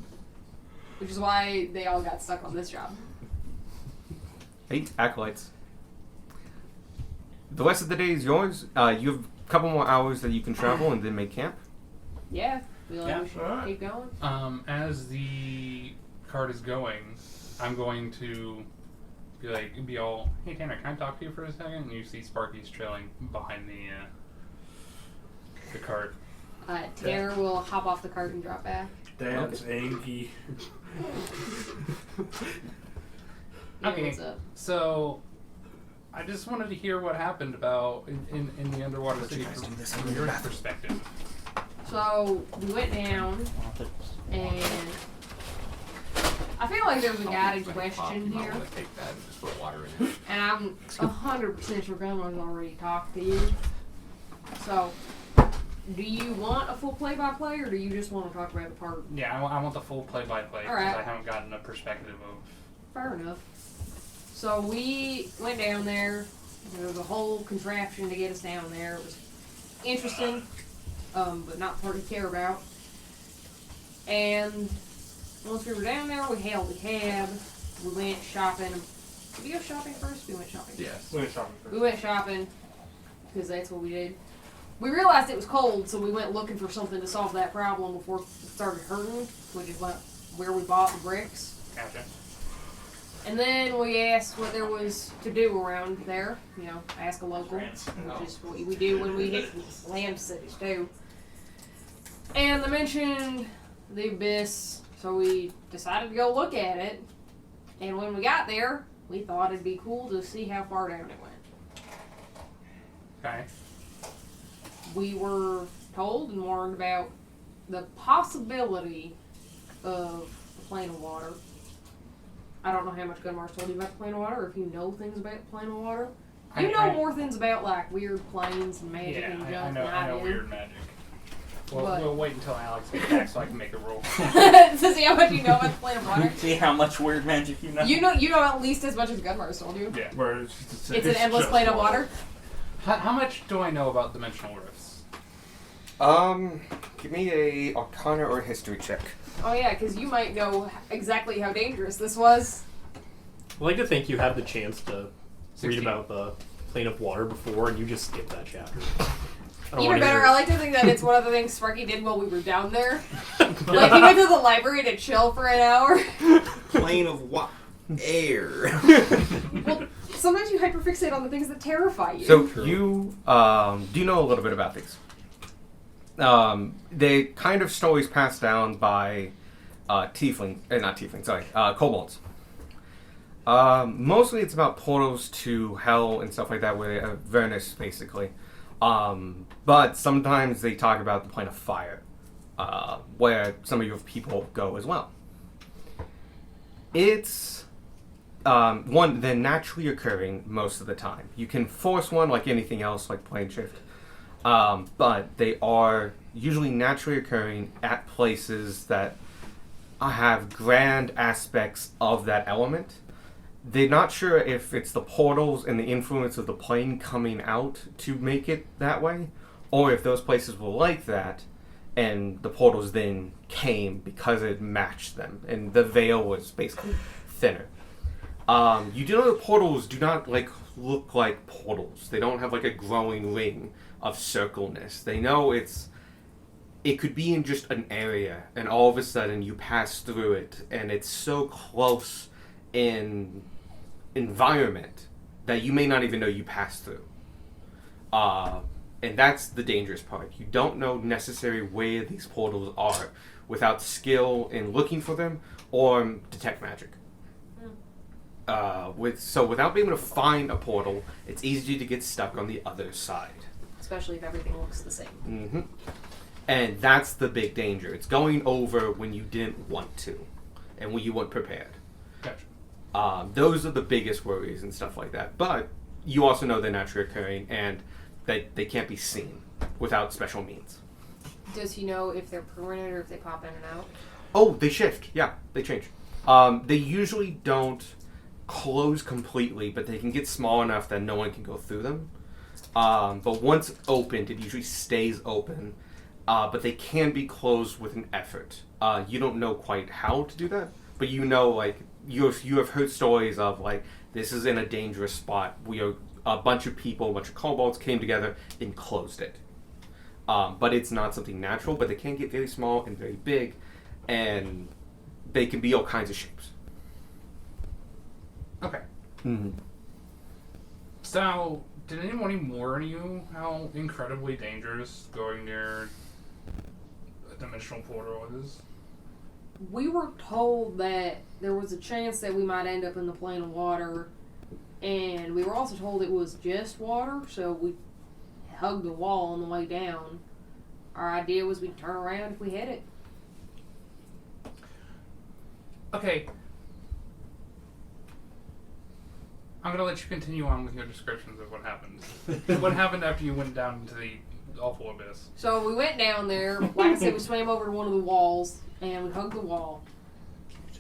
which is why they all got stuck on this job. 8 acolytes. The rest of the day is yours. You have a couple more hours that you can travel and then make camp. Yeah, we should Alright. keep going. As the cart is going, I'm going to be all, hey Tanner, can I talk to you for a second? And you see Sparky's trailing behind the cart. Tanner will hop off the cart and drop back. Dad's Angie. Okay. What's up? So, I just wanted to hear what happened about in the underwater city from your perspective. So we went down, and I feel like there's a guided question here, Take that and just put water in it. and I'm 100% sure Gunmar's already talked to you. So, do you want a full play-by-play, or do you just want to talk about the part? Yeah, I want the full play-by-play because Alright. I haven't gotten a perspective of. Fair enough. So we went down there. There was a whole contraption to get us down there. It was interesting, but not the part you care about. And once we were down there, we hailed a cab. We went shopping. Did we go shopping first? We went shopping. Yes. Wait, shopping first. We went shopping because that's what we did. We realized it was cold, so we went looking for something to solve that problem before it started hurting, which is where we bought the bricks. Gotcha. And then we asked what there was to do around there. You know, ask a local, which is what we do when we hit land cities too. And they mentioned the abyss, so we decided to go look at it. And when we got there, we thought it'd be cool to see how far down it went. Okay. We were told and warned about the possibility of the plane of water. I don't know how much Gunmar's told you about the plane of water, or if you know things about the plane of water. You know more things about like weird planes and magic and junk I than I know do. weird magic. Well, But- we'll wait until Alex gets back so I can make a roll. To see how much you know about the plane of water. See how much weird magic you know. You know at least as much as Gunmar's told you. Yeah. Where It's an endless just plane of water. How much do I know about dimensional rifts? Give me a Arcana or history check. Oh yeah, because you might know exactly how dangerous this was. I like to think you had the chance to 16. read about the plane of water before, and you just skipped that chapter. I don't Even wanna better, hear I it. like to think that it's one of the things Sparky did while we were down there. Like he went to the library to chill for an hour. Plane of what? Air. Well, sometimes you hyperfixate on the things that terrify you. So you do know a little bit about these. They kind of stories passed down by kobolds. Mostly it's about portals to hell and stuff like that, where Avernus basically. But sometimes they talk about the plane of fire, where some of your people go as well. It's one, they're naturally occurring most of the time. You can force one like anything else, like plane shift. But they are usually naturally occurring at places that have grand aspects of that element. They're not sure if it's the portals and the influence of the plane coming out to make it that way, or if those places were like that, and the portals then came because it matched them, and the veil was basically thinner. You do know the portals do not look like portals. They don't have like a growing ring of circleness. They know it could be in just an area, and all of a sudden you pass through it, and it's so close in environment that you may not even know you passed through. And that's the dangerous part. You don't know necessarily where these portals are without skill in looking for them or detect magic. Without being able to find a portal, it's easy to get stuck on the other side. Especially if everything looks the same. Mm-hmm. And that's the big danger. It's going over when you didn't want to and when you weren't prepared. Gotcha. Those are the biggest worries and stuff like that. But you also know they're naturally occurring and that they can't be seen without special means. Does he know if they're permanent or if they pop in and out? Oh, they shift. Yeah, they change. They usually don't close completely, but they can get small enough that no one can go through them. But once opened, it usually stays open. But they can be closed with an effort. You don't know quite how to do that, but you know, like, you have heard stories of, like, this is in a dangerous spot. A bunch of people, a bunch of kobolds came together and closed it. But it's not something natural, but they can get very small and very big, and they can be all kinds of shapes. Okay. Mm-hmm. So, did anybody warn you how incredibly dangerous going near a dimensional portal is? We were told that there was a chance that we might end up in the plane of water, and we were also told it was just water, so we hugged the wall on the way down. Our idea was we'd turn around if we hit it. Okay. I'm gonna let you continue on with your descriptions of what happened. What happened after you went down into the awful abyss? So we went down there. Like I said, we swam over to one of the walls, and we hugged the wall.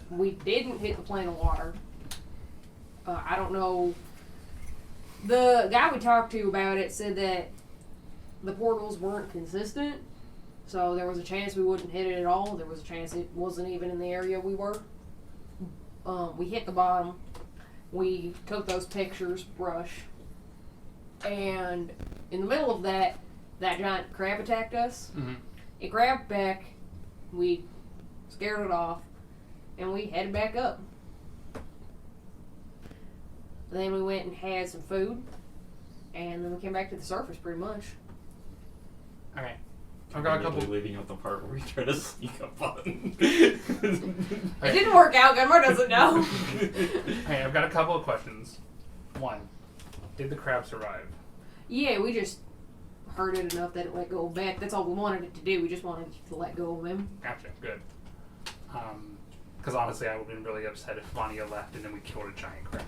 We didn't hit the plane of water. I don't know. The guy we talked to about it said that the portals weren't consistent, so there was a chance we wouldn't hit it at all. There was a chance it wasn't even in the area we were. We hit the bottom. We took those pictures, brush, and in the middle of that giant crab attacked us. Mm-hmm. It grabbed back, we scared it off, and we headed back up. Then we went and had some food, and then we came back to the surface pretty much. Okay. I've got a couple. Leaving out the part where we try to sneak up on. It didn't work out, Gunmar doesn't know. Hey, I've got a couple of questions. One, did the crab survive? Yeah, we just hurt it enough that it let go of Beck. That's all we wanted it to do. We just wanted it to let go of him. Gotcha. Good. Because honestly, I would have been really upset if Vanya left and then we killed a giant crab.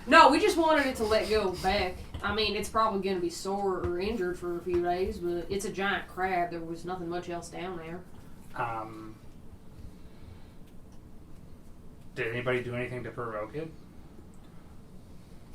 No, we just wanted it to let go of Beck. I mean, it's probably going to be sore or injured for a few days, but it's a giant crab. There was nothing much else down there. Did anybody do anything to provoke it?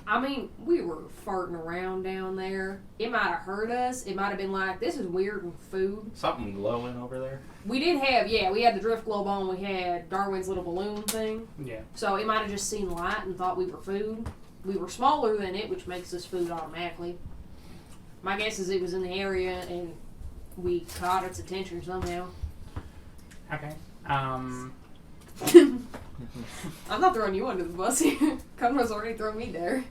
I mean, we were farting around down there. It might have hurt us. It might have been like, this is weird and food. Something glowing over there. We did have, we had the drift globe on. We had Darwin's little balloon thing. Yeah. So it might have just seen light and thought we were food. We were smaller than it, which makes us food automatically. My guess is it was in the area and we caught its attention somehow. Okay. I'm not throwing you under the bus here. Conrad's already thrown me there.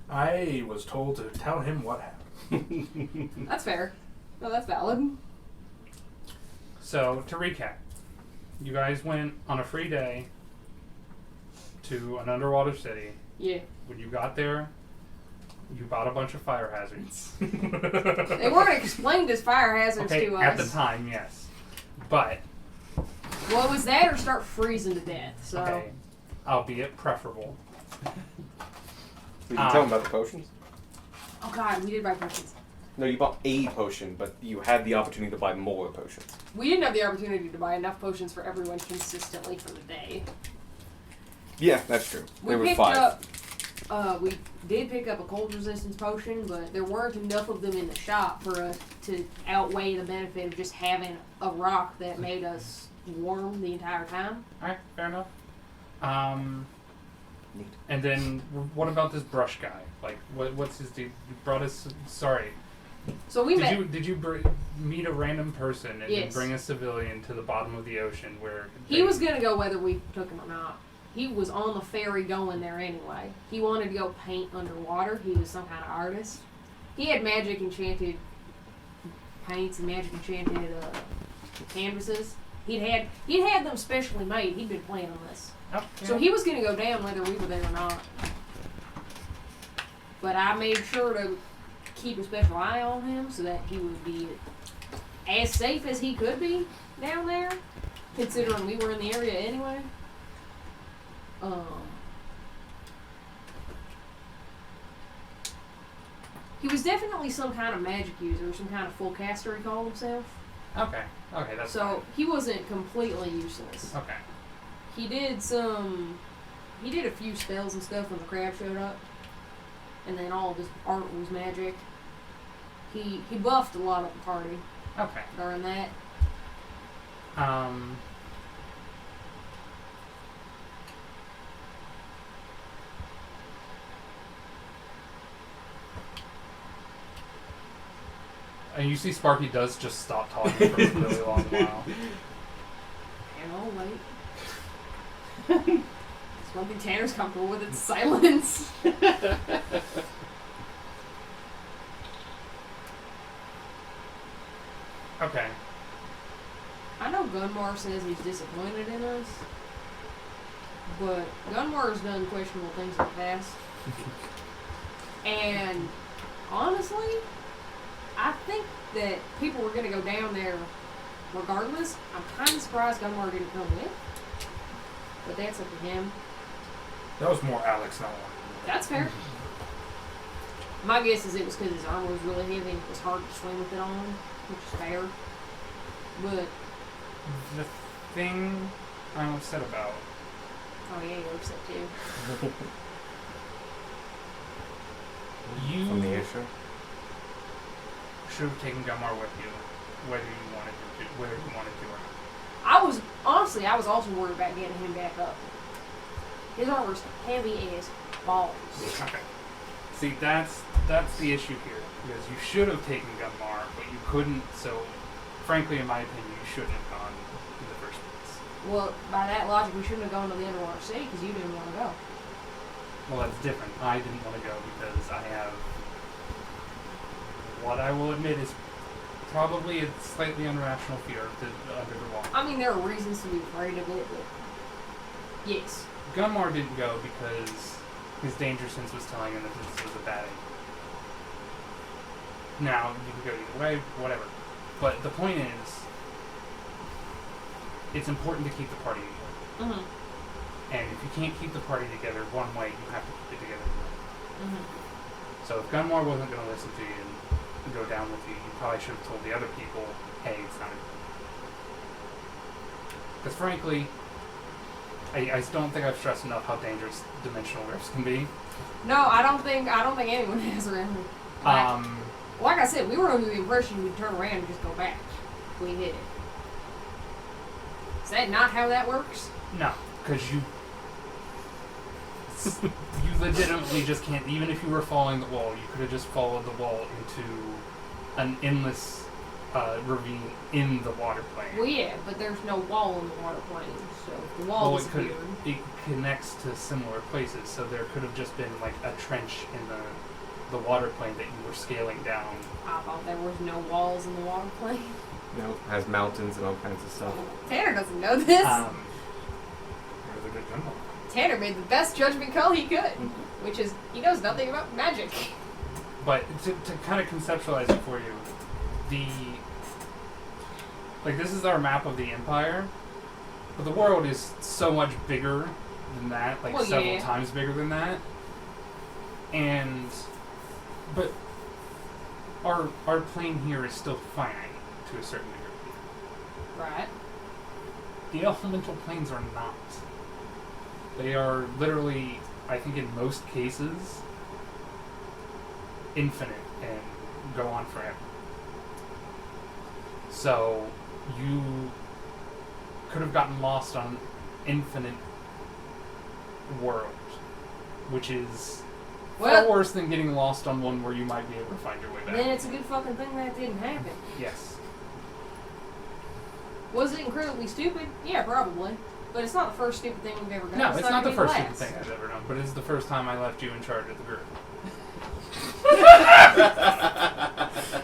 I was told to tell him what happened. That's fair. No, that's valid. So, to recap, you guys went on a free day to an underwater city. Yeah. When you got there, you bought a bunch of fire hazards. They weren't explained as fire hazards to us. At the time, yes. But, well, it was that or start freezing to death. So. okay, albeit preferable. You can tell them about the potions? Oh god, we did buy potions. No, you bought a potion, but you had the opportunity to buy more potions. We didn't have the opportunity to buy enough potions for everyone consistently for the day. Yeah, that's true. There were picked 5. up. We did pick up a cold resistance potion, but there weren't enough of them in the shop for us to outweigh the benefit of just having a rock that made us warm the entire time. Alright, fair enough. Neat. And then, what about this brush guy? Like, what's his deal? You brought us. Sorry. So we met. Did you meet a random person and then Yes. bring a civilian to the bottom of the ocean where He was gonna go whether we took him or not. He was on the ferry going there anyway. He wanted to go paint underwater. He was some kind of artist. He had magic enchanted paints and magic enchanted canvases. He'd had them specially made. He'd been playing on this. Oh, yeah. So he was going to go down whether we were there or not. But I made sure to keep a special eye on him so that he would be as safe as he could be down there, considering we were in the area anyway. He was definitely some kind of magic user, some kind of full caster he called himself. Okay. Okay, that's So he wasn't completely useless. fine. Okay. He did a few spells and stuff when the crab showed up. And then all of his art was magic. He buffed a lot of the party Okay. during that. And you see Sparky does just stop talking for a really long while. And I'll wait. It's one thing Tanner's comfortable with, it's silence. Okay. I know Gunmar says he's disappointed in us, but Gunmar's done questionable things in the past. And honestly, I think that people were going to go down there regardless. I'm kind of surprised Gunmar didn't come with, but that's up to him. That was more Alex, not one. That's fair. My guess is it was because his armor was really heavy and it was hard to swing with it on, which is fair. But, The thing I'm upset about. oh yeah, you're upset too. You From the air show? should have taken Gumar with you, whether you wanted to or not. I was also worried about getting him back up. His armor's heavy as balls. Okay. See, that's the issue here, because you should have taken Gunmar, but you couldn't. So, frankly, in my opinion, you shouldn't have gone in the first place. Well, by that logic, we shouldn't have gone to the underwater city because you didn't want to go. Well, that's different. I didn't want to go because I have what I will admit is probably a slightly irrational fear of the under the water. I mean, there are reasons to be afraid of it, but yes. Gunmar didn't go because his danger sense was telling him that this was a bad idea. Now, you can go either way, whatever. But the point is, it's important to keep the party together. Mm-hmm. And if you can't keep the party together one way, you have to keep it together another. Mm-hmm. So if Gunmar wasn't going to listen to you and go down with you, you probably should have told the other people, hey, it's not a good idea. Because frankly, I don't think I've stressed enough how dangerous dimensional rifts can be. No, I don't think anyone has around here. Like I said, we were under the impression we'd turn around and just go back if we hit it. Is that not how that works? No, because you legitimately just can't. Even if you were following the wall, you could have just followed the wall into an endless ravine in the water plane. Well, yeah, but there's no wall in the water plane, so if the wall disappeared. It connects to similar places, so there could have just been like a trench in the water plane that you were scaling down. I thought there was no walls in the water plane. No, it has mountains and all kinds of stuff. Tanner doesn't know this. Where's the good Gunmar? Tanner made the best judgment call he could, which is he knows nothing about magic. But to kind of conceptualize it for you, this is our map of the Empire, but the world is so much bigger than that, several times bigger than that. But our plane here is still finite to a certain degree. Right. The elemental planes are not. They are literally, I think in most cases, infinite and go on forever. So you could have gotten lost on infinite world, which is far worse than getting lost on one where you might be able to find your way back. Then it's a good fucking thing that didn't happen. Yes. Was it incredibly stupid? Yeah, probably. But it's not the first stupid thing we've ever done. No, it's not the gonna be first stupid last. thing I've ever done, but it's the first time I left you in charge of the group.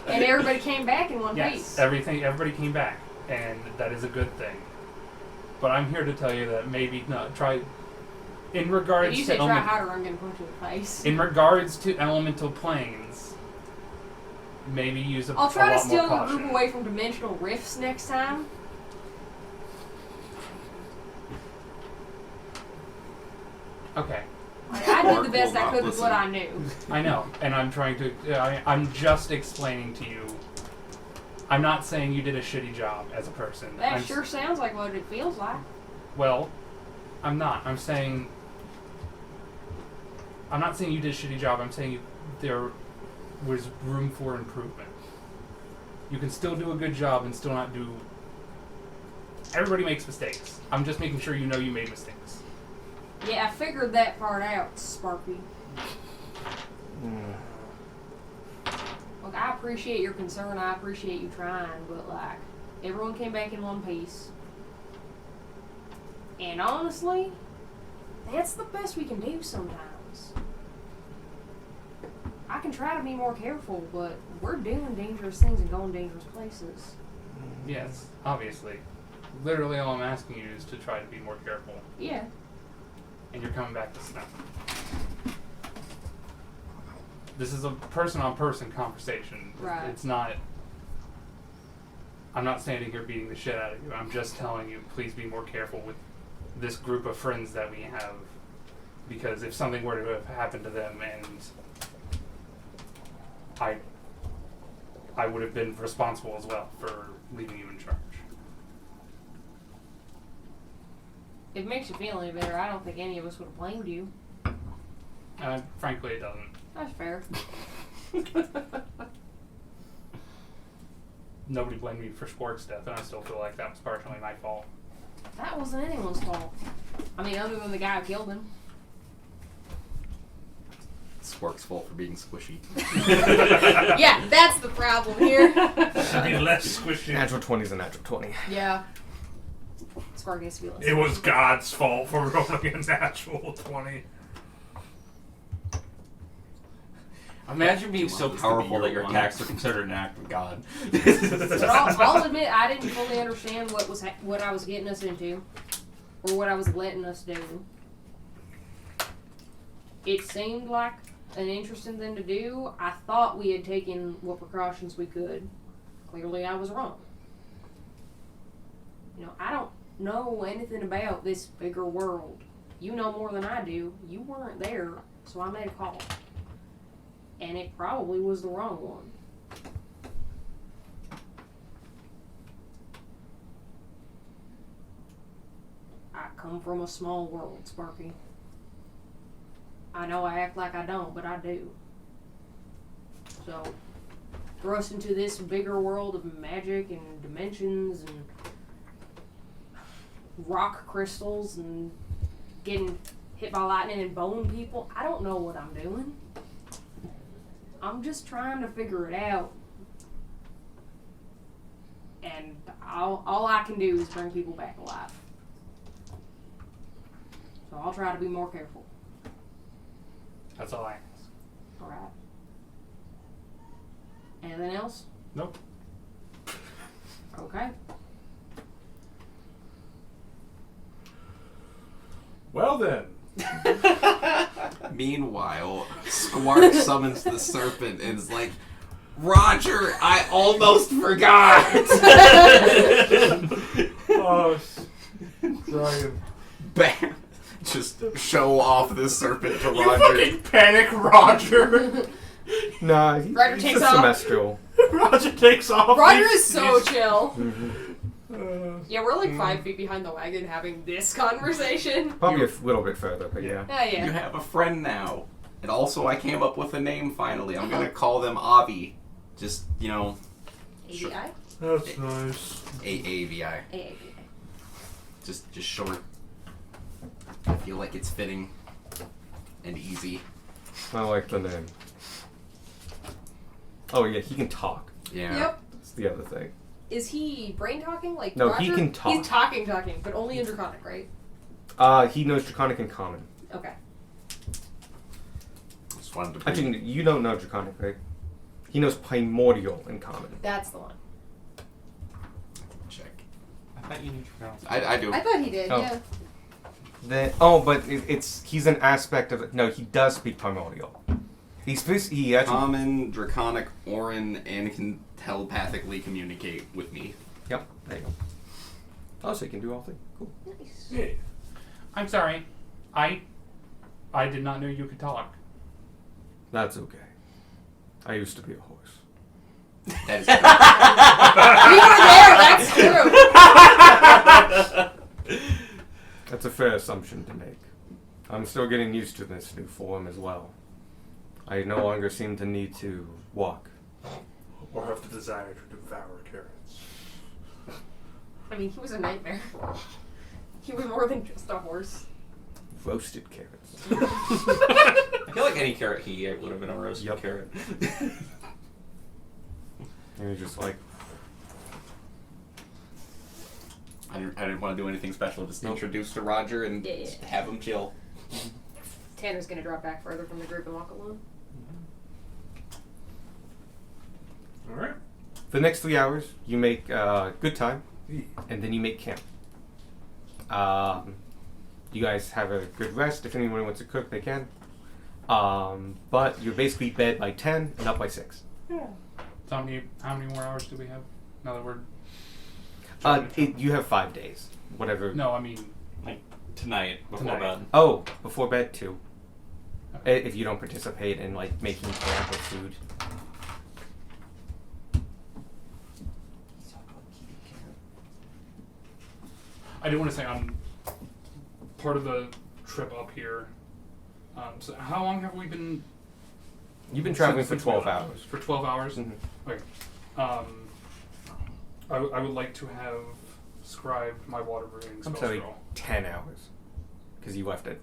And everybody came back in one Yes, piece. everybody came back, and that is a good thing. But I'm here to tell you that maybe not try. In regards If you to say try harder, I'm gonna punch you in the face. in regards to elemental planes, maybe use a, I'll try a to lot steer more the caution. group away from dimensional rifts next time. Okay, I did the best I Mark could will with not what I knew. I know, and I'm trying to. I'm just explaining to you. I'm not saying you did a shitty job as a person. That I'm sure sounds like what it feels like. Well, I'm not. I'm saying. I'm not saying you did a shitty job. I'm saying there was room for improvement. You can still do a good job and still not do. Everybody makes mistakes. I'm just making sure you know you made mistakes. Yeah, I figured that part out, Sparky. Look, I appreciate your concern. I appreciate you trying, but like, everyone came back in one piece. And honestly, that's the best we can do sometimes. I can try to be more careful, but we're doing dangerous things and going dangerous places. Yes, obviously. Literally, all I'm asking you is to try to be more careful. Yeah. And you're coming back to snow. This is a person-on-person conversation. Right. It's not. I'm not standing here beating the shit out of you. I'm just telling you, please be more careful with this group of friends that we have, because if something were to have happened to them, and I would have been responsible as well for leaving you in charge. If it makes you feel any better, I don't think any of us would have blamed you. Frankly, it doesn't. That's fair. Nobody blamed me for Spork's death, and I still feel like that was partially my fault. That wasn't anyone's fault. I mean, other than the guy who killed him. It's Spork's fault for being squishy. Yeah, that's the problem here. Should be less squishy. Natural 20 is a natural 20. Yeah. Sparky has to be less. It was God's fault for rolling a natural 20. Imagine being so want this to be powerful your that your one. attacks are considered an act of God. But I'll admit, I didn't fully understand what I was getting us into, or what I was letting us do. It seemed like an interesting thing to do. I thought we had taken what precautions we could. Clearly, I was wrong. You know, I don't know anything about this bigger world. You know more than I do. You weren't there, so I made a call. And it probably was the wrong one. I come from a small world, Sparky. I know I act like I don't, but I do. So, throw us into this bigger world of magic and dimensions and rock crystals and getting hit by lightning and bone people. I don't know what I'm doing. I'm just trying to figure it out. And all I can do is bring people back alive. So I'll try to be more careful. That's all I ask. Alright. Anything else? Nope. Okay. Well then. Meanwhile, Squark summons the serpent and is like, Roger, I almost forgot! Oh, sorry. Bam! Just show off this serpent to You Roger. fucking panic, Roger. Nah, Roger he's takes a off. semestral. Roger takes off. Roger He's- is so chill. Uh, Yeah, we're like 5 feet behind the wagon having this conversation. Probably a little bit further, but yeah. Oh, yeah. You have a friend now. And also, I came up with a name finally. I'm gonna call them Avi. Just, you know, ABI? that's nice. AAVI. AABI. Just short. I feel like it's fitting and easy. I like the name. Oh yeah, he can talk. Yeah. Yep. That's the other thing. Is he brain talking like No, Roger? he can talk. He's talking, but only in Draconic, right? He knows Draconic and Common. Okay. Just wanted to Actually, you don't know Draconic, right? He knows Primordial and Common. That's the one. check. I thought you knew pronounced. I do. I thought he did, Oh. yeah. But he's an aspect of it. No, he does speak Primordial. He actually. Common, Draconic, Orin, and can telepathically communicate with me. Yep. There you go. Oh, so you can do all three. Cool. Nice. Yeah. I'm sorry. I did not know you could talk. That's okay. I used to be a horse. That is We were there. That's true. That's a fair assumption to make. I'm still getting used to this new form as well. I no longer seem to need to walk. Or have the desire to devour carrots. I mean, he was a nightmare. He was more than just a horse. Roasted carrots. I feel like any carrot he ate would have been a roasted Yep. carrot. And you're just like, I didn't want to do anything special. Just Nope. introduce to Roger and Yeah, yeah. just have him chill. Tanner's gonna drop back further from the group and walk alone. Alright. for the next 3 hours, you make good time, and then you make camp. You guys have a good rest. If anyone wants to cook, they can. But you're basically bed by 10 and up by 6. So how many more hours do we have? Now that we're You have 5 days. Whatever. no, I mean Like tonight before Tonight. bed. Oh, before bed, 2. Okay. If you don't participate in like making camp or food. I do want to say I'm part of the trip up here. So how long have we been? You've been traveling for since we 12 got- hours. For 12 hours. Mhm. Okay. I would like to have scribed my water breathing I'm spell sorry, scroll. 10 hours. Because you left at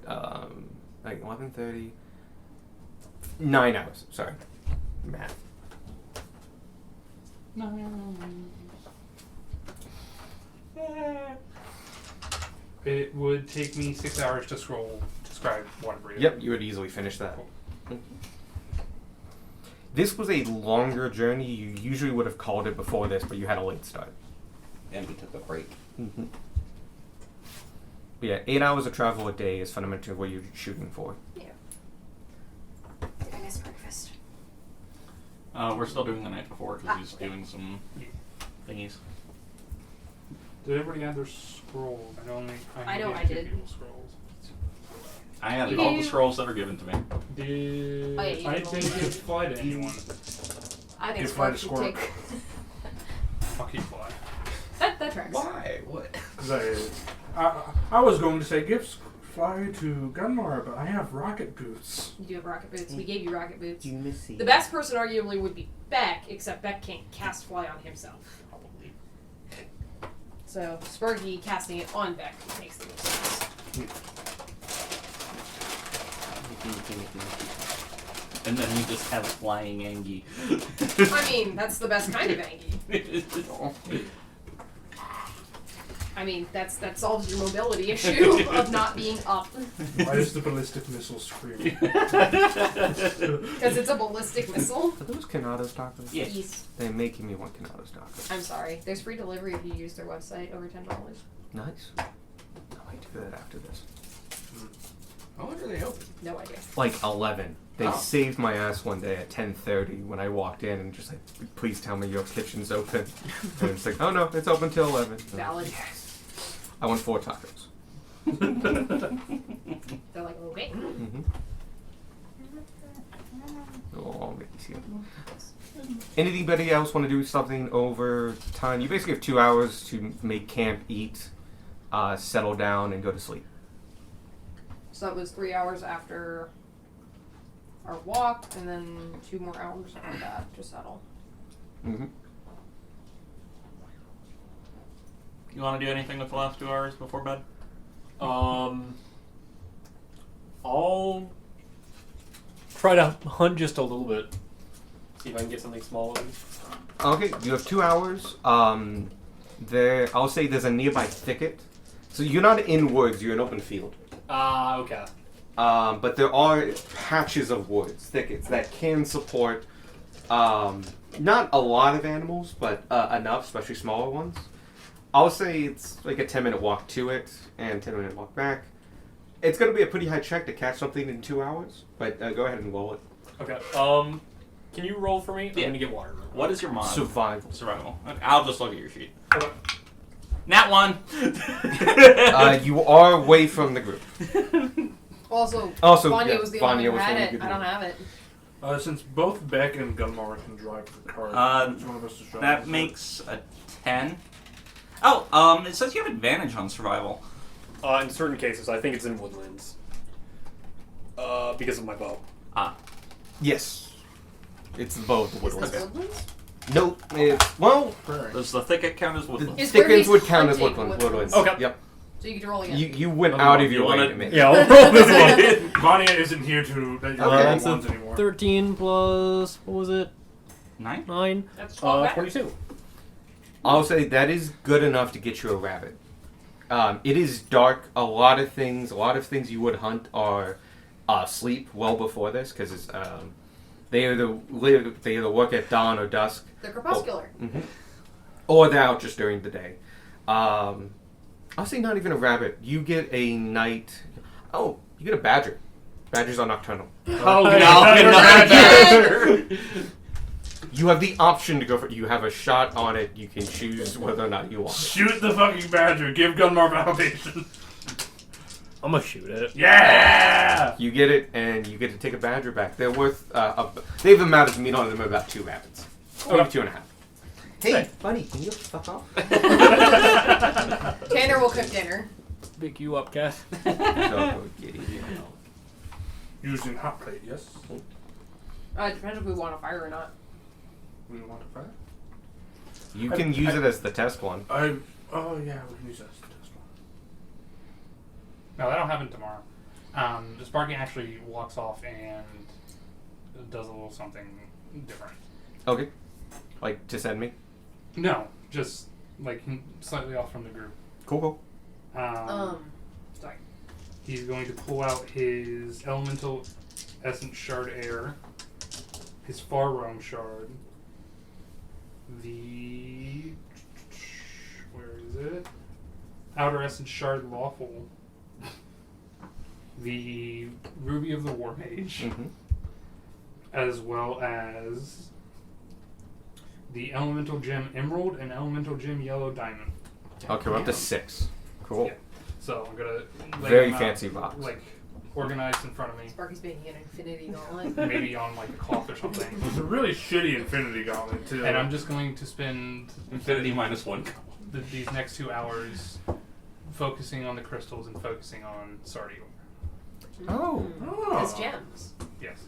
like 11:30. 9 hours. Sorry. Math. It would take me 6 hours to scribe water breathing. Yep, you would easily finish that. This was a longer journey. You usually would have called it before this, but you had a late start. And we took a break. Mm-hmm. Yeah, 8 hours of travel a day is fundamentally what you're shooting for. Yeah. Did I miss breakfast? We're still doing the night before because he's doing some thingies. Did everybody add their scrolls? I know gave I two did. people scrolls. I added all the scrolls that are given to me. Did Oh, yeah, you I did didn't all- give fly to anyone? I think Give Fly to Spark should Squirrel. take. Fuck you, fly. That tracks. Why? What? 'Cause I was going to say gifts fly to Gunmar, but I have rocket boots. You do have rocket boots. We gave you rocket boots. missy. The best person arguably would be Beck, except Beck can't cast fly on himself. Probably. So Spurgy casting it on Beck makes the most sense. And then we just have flying Angie. I mean, that's the best kind of Angie. I mean, that solves your mobility issue of not being up. Why does the ballistic missile scream? Because it's a ballistic missile. Are those Kanadas tacos? Yes. They're making me want Kanadas tacos. I'm sorry. There's free delivery if you use their website, over $10. Nice. I might do that after this. How long are they open? No idea. Like 11. They Oh. saved my ass one day at 10:30 when I walked in and just like, please tell me your kitchen's open. And it's like, oh no, it's open till 11. Valid. Yes. I want 4 tacos. They're like, okay. Mm-hmm. Oh, anybody else want to do something over time? You basically have 2 hours to make camp, eat, settle down, and go to sleep. So that was 3 hours after our walk, and then 2 more hours after that to settle. Mm-hmm. You want to do anything with the last 2 hours before bed? I'll try to hunt just a little bit. See if I can get something small. Okay, you have 2 hours. I'll say there's a nearby thicket. So you're not in woods, you're in open field. Okay. But there are patches of woods, thickets, that can support not a lot of animals, but enough, especially smaller ones. I'll say it's like a 10-minute walk to it and 10-minute walk back. It's going to be a pretty high check to catch something in 2 hours, but go ahead and roll it. Okay. Can you roll for me? Yeah. I'm gonna get water. What is your mod? Survival. Survival. Okay, I'll just look at your sheet. Nat 1! You are away from the group. Also, yeah, Vanya was the only Vanya one who was had the it. one I who don't have it. Since both Beck and Gunmar can drive the car, which one of us is driving? That makes a 10. Oh, it says you have advantage on survival. In certain cases, I think it's in woodlands. Because of my bow. Yes. It's both Is woodlands. this Woodlands? Nope. Well, Does the thicket count as the woodland? Is where thickets he's would count as hunting woodlands. Okay. Yep. So you get to roll again. You went Another out one. of your You way wanna- to make Yeah, I'll roll this one. Vanya isn't here to Okay. roll So ones anymore. 13 plus, what was it? 9? 9? That's 12 back. 22. I'll say that is good enough to get you a rabbit. It is dark. A lot of things you would hunt are asleep well before this because they either work at dawn or dusk, They're crepuscular. or they're out just during the day. I'll say not even a rabbit. You get a night. Oh, you get a badger. Badgers are nocturnal. Oh, Again! You have the option to go for. You have a shot on it. You can choose whether or not you want it. Shoot the fucking badger. Give Gunmar validation. I'm gonna shoot it. Yeah! You get it, and you get to take a badger back. They're worth. They've amounted to meat on them about 2 rabbits. Maybe 2.5. Hey, buddy, can you fuck off? Tanner will cook dinner. Pick you up, cat. So, giddy. Using hot plate, yes? It depends if we want a fire or not. We want to fire? You can use it as the test one. Oh yeah, we can use that as the test one. No, that'll happen tomorrow. Sparky actually walks off and does a little something different. Okay. Like, to send me? No, just like slightly off from the group. Cool. Sorry. He's going to pull out his Elemental Essence Shard Air, his Far Roam Shard, the... where is it? Outer Essence Shard Lawful, the Ruby of the War Mage, as well as the Elemental Gem Emerald and Elemental Gem Yellow Diamond. Okay, we're up to 6. Cool. Yeah. So I'm gonna lay Very them out, fancy box. like organized in front of me, Sparky's making an infinity gauntlet. maybe on like a cloth or something. It's a really shitty Infinity Gauntlet, too. And I'm just going to spend Infinity -1. these next 2 hours focusing on the crystals and focusing on Sardior. Oh. As gems. Yes.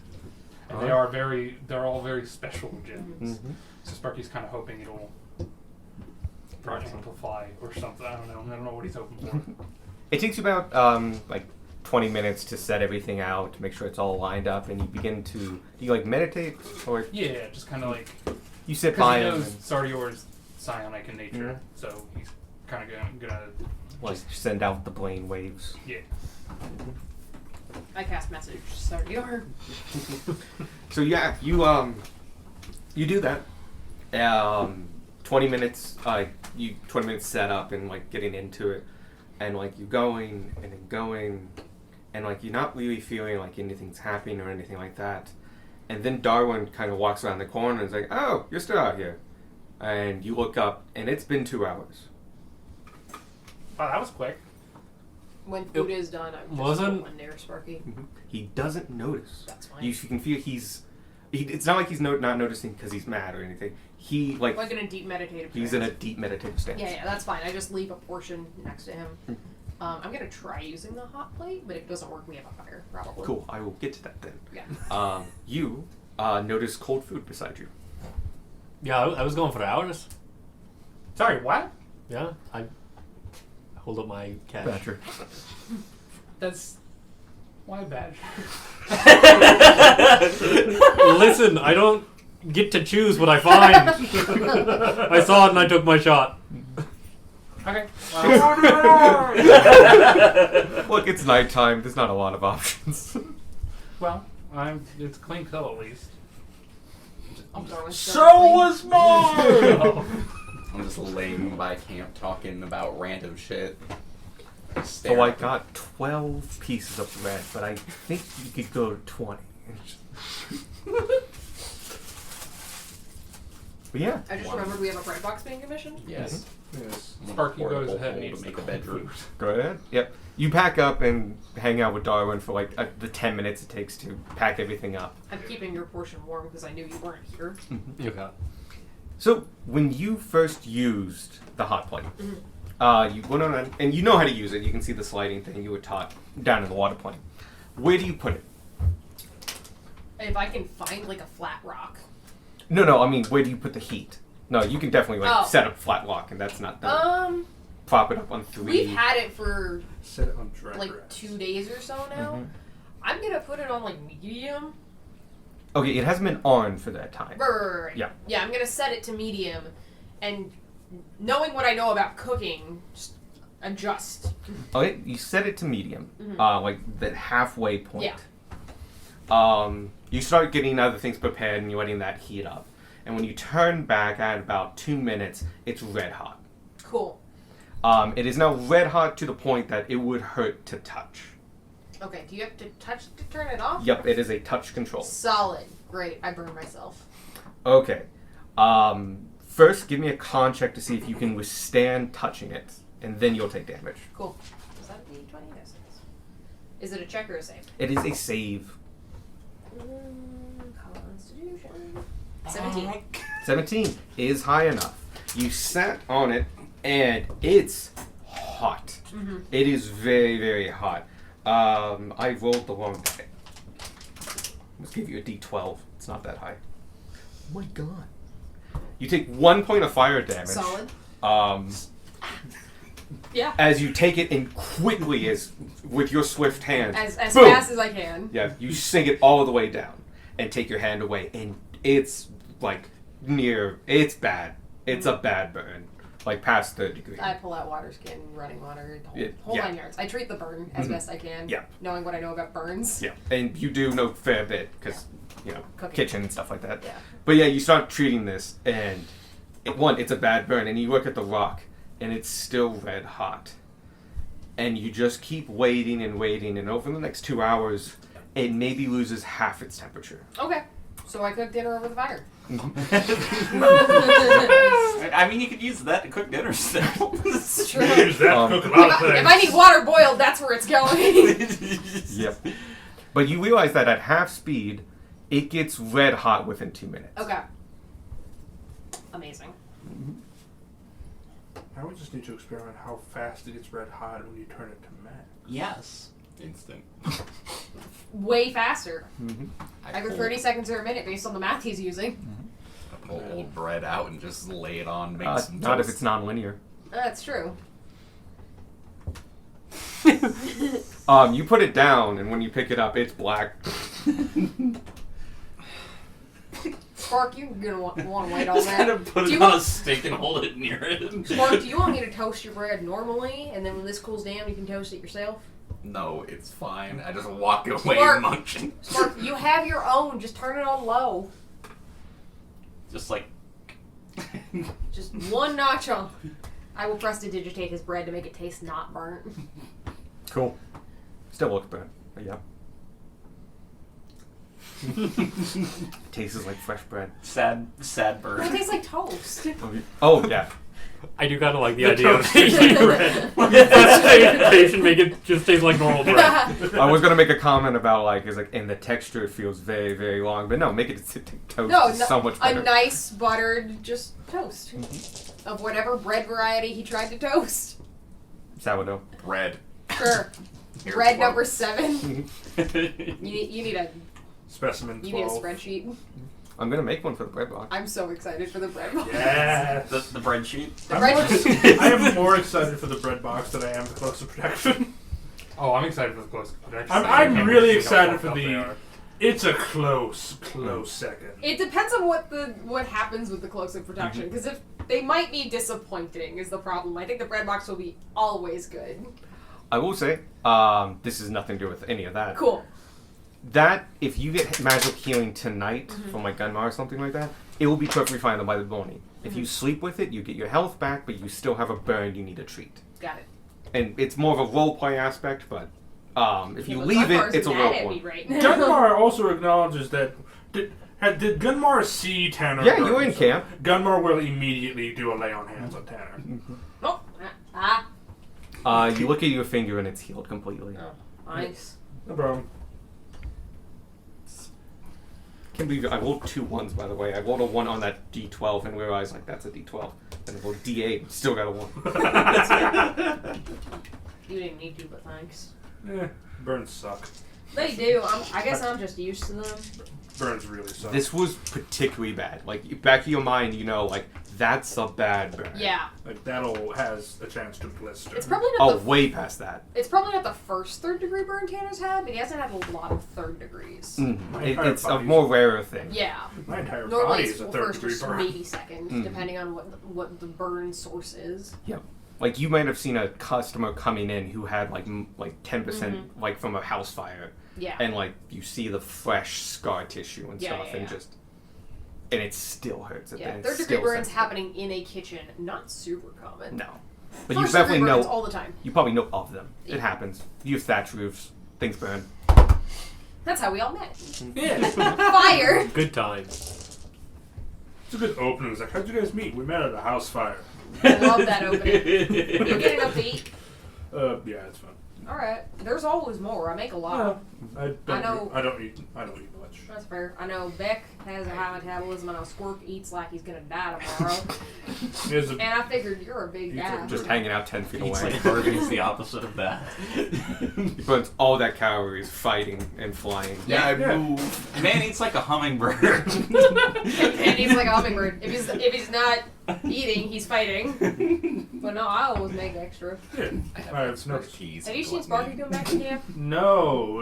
And Alright. they're all very special gems. Mm-hmm. So Sparky's kind of hoping it'll amplify or something. I don't know what he's hoping for. It takes you about, 20 minutes to set everything out, to make sure it's all lined up, and you begin to... Do you, meditate? Or Yeah, just kind of like... you sit Because by he him knows and, psionic in nature, Mhm. so he's kind of gonna send out the brain waves? yeah. I cast message. Sardior. So yeah, you do that. 20 minutes, 20 minutes set up and getting into it, and you're going and then going, and you're not really feeling like anything's happening or anything like that. And then Darwin kind of walks around the corner and is like, "Oh, you're still out here," and you look up and it's been 2 hours. Wow, that was quick. When food is done, I'm just wasn't- one there, Sparky. He doesn't notice. That's fine. You can feel it's not like he's not noticing because he's mad or anything. He Like in a deep meditative he's in trance. a deep meditative stance. Yeah, that's fine. I just leave a portion next to him. I'm gonna try using the hot plate, but if it doesn't work, we have a fire, probably. Cool. I will get to that then. Yeah. You notice cold food beside you. Yeah, I was going for hours. Sorry, what? Yeah, I hold up my cash. Badger. That's why badge. Listen, I don't get to choose what I find. I saw it and I took my shot. Okay. Look, it's nighttime. There's not a lot of options. Well, it's clean kill at least. I'm throwing was mine! I'm just laying by camp talking about random shit. Just So staring I at them. got 12 pieces of bread, but I think you could go to 20. But yeah. I just remembered we have a bread box being commissioned. Yes. Yes. Sparky goes Portable ahead and hole eats to make the a bedroom. Go ahead. Yep. You pack up and hang out with Darwin for like the 10 minutes it takes to pack everything up. I'm keeping your portion warm because I knew you weren't here. Okay. So when you first used the hot plate, you went on and you know how to use it. You can see the sliding thing you were taught down in the water plane. Where do you put it? If I can find like a flat rock. No. I mean, where do you put the heat? No, you can definitely like Oh. set up flat rock, and that's not done. Prop it up on 3. We've had it for Set it on dry like grass. 2 days or so now. Mhm. I'm gonna put it on like medium. Okay, it hasn't been on for that time. Right. Yeah. Yeah, I'm gonna set it to medium, and knowing what I know about cooking, just adjust. Okay, you set it to medium, like that halfway point. Yeah. You start getting other things prepared, and you're letting that heat up. And when you turn back at about 2 minutes, it's red hot. Cool. It is now red hot to the point that it would hurt to touch. Okay, do you have to touch to turn it off? Yep, it is a touch control. Solid. Great. I burned myself. Okay. First, give me a con check to see if you can withstand touching it, and then you'll take damage. Cool. Is that a D20? Yes, it is. Is it a check or a save? It is a save. Constitution. 17. 17 is high enough. You sat on it, and it's hot. It is very, very hot. I rolled the wrong die. Let's give you a D12. It's not that high. Oh my god. You take 1 point of fire damage. Solid. Yeah. As you take it and quickly, as with your swift hand, As boom! fast as I can. Yeah, you sink it all the way down and take your hand away, and it's like it's bad. It's a bad burn, like past 3rd degree. I pull out water skin, running water, the whole, Yeah, whole yeah. 9 yards. I treat the burn as best I can. Yeah. Knowing what I know about burns. Yeah, and you do know a fair bit because Cooking. kitchen and stuff like that. Yeah. But yeah, you start treating this, and it's a bad burn, and you look at the rock, and it's still red hot, and you just keep waiting and waiting, and over the next 2 hours, it maybe loses half its temperature. Okay. So I cook dinner over the fire. I mean, you could use that to cook dinner still. It's true. Use that Um, to cook a lot of things. If I need water boiled, that's where it's going. Yep. But you realize that at half speed, it gets red hot within 2 minutes. Okay. Amazing. I would just need to experiment how fast it gets red hot when you turn it to max. Yes. Instant. Way faster. Mm-hmm. Either 30 seconds or a minute based on the math he's using. I pull old bread out and just lay it on. Make some Not if toast. it's non-linear. That's true. You put it down, and when you pick it up, it's black. Spark, you're gonna want to wait on Just kind that. of put Do it you on a want- stick and hold it near it. Spark, do you want me to toast your bread normally, and then when this cools down, you can toast it yourself? No, it's fine. I just walk away Mark. munching. Spark, you have your own. Just turn it on low. Just like. Just one notch on. I will press to digitate his bread to make it taste not burnt. Cool. Still looks bad, but yeah. Tastes like fresh bread. Sad Well, it bird. tastes like toast. Oh, yeah. I do kind of like the The idea of toasted taking bread. presentation, make it just taste like normal bread. I was gonna make a comment about and the texture feels very, very long, but no, make it toast No, is so much a better. nice buttered just toast of whatever bread variety he tried to toast. Sourdough. Bread. Sure. Here Bread it number floats. 7. You need a Specimen 12. spreadsheet. I'm gonna make one for the bread box. I'm so excited for the bread box. Yes. the bread sheet. The I'm bread more- sheet. I am more excited for the bread box than I am for close protection. Oh, I'm excited for the close protection. I'm really See how excited fucked for up they the. are. It's a close second. It depends on what happens with the close-up production, because if they might be disappointing is the problem. I think the bread box will be always good. I will say, this is nothing to do with any of that. Cool. That, if you get magic healing tonight from like Gunmar or something like that, it will be perfectly fine by the morning. If you sleep with it, you get your health back, but you still have a burn you need to treat. Got it. And it's more of a roleplay aspect, but if you Yeah, but leave Gunmar's it's a mad at roleplay. me right now. Dunbar also acknowledges that Did Gunmar see Tanner? Yeah, you were in So camp. Gunmar will immediately do a lay on hands on Tanner. Oh, ah, You look at your finger and it's healed completely. nice. No problem. Can't believe I rolled 2 1s, by the way. I rolled a 1 on that D12 and realized like that's a D12. Then I rolled D8, still got a 1. You didn't need to, but thanks. Burns suck. They do. I guess I'm just used to them. Burns really suck. This was particularly bad. Like back of your mind, you know, like that's a bad burn. Yeah. Like that'll has a chance to blister. It's probably not Oh, the way past that. It's probably not the first 3rd degree burn Tanner's had, but he hasn't had a lot of 3rd degrees. My It's entire a body's- more rarer thing. Yeah. My entire Normally body it's is a well, 3rd first degree or burn. maybe 2nd, depending on what the burn source is. Yep. Like you might have seen a customer coming in who had like 10% like from a house fire, Yeah. and like you see the fresh scar tissue and Yeah, stuff, yeah, and yeah. just and it still hurts. Yeah. And 3rd it's degree still burns sensitive. happening in a kitchen, not super common. No, but First you definitely degree burns know. all the time. You probably know of them. It Yeah. happens. You have thatch roofs. Things burn. That's how we all met. Yeah. Fire. Good times. It's a good opening. It's like, how'd you guys meet? We met at a house fire. I love that opening. You're getting enough to eat. Yeah, it's fun. All right. There's always more. I make a lot. I know. don't eat much. That's fair. I know Beck has a high metabolism. I know Squirk eats like he's gonna die tomorrow. There's a, And I figured you're a big guy. Just hanging out 10 feet It's away. like Harvey's the opposite of that. He burns all that calories fighting and flying. Yeah, I Yeah. move. Man eats like a hummingbird. And he's like a hummingbird. If he's not eating, he's fighting. But no, I always make extra. yeah. I have Alright, expert no. keys. Have you for seen what Sparky meat. come back to camp? No,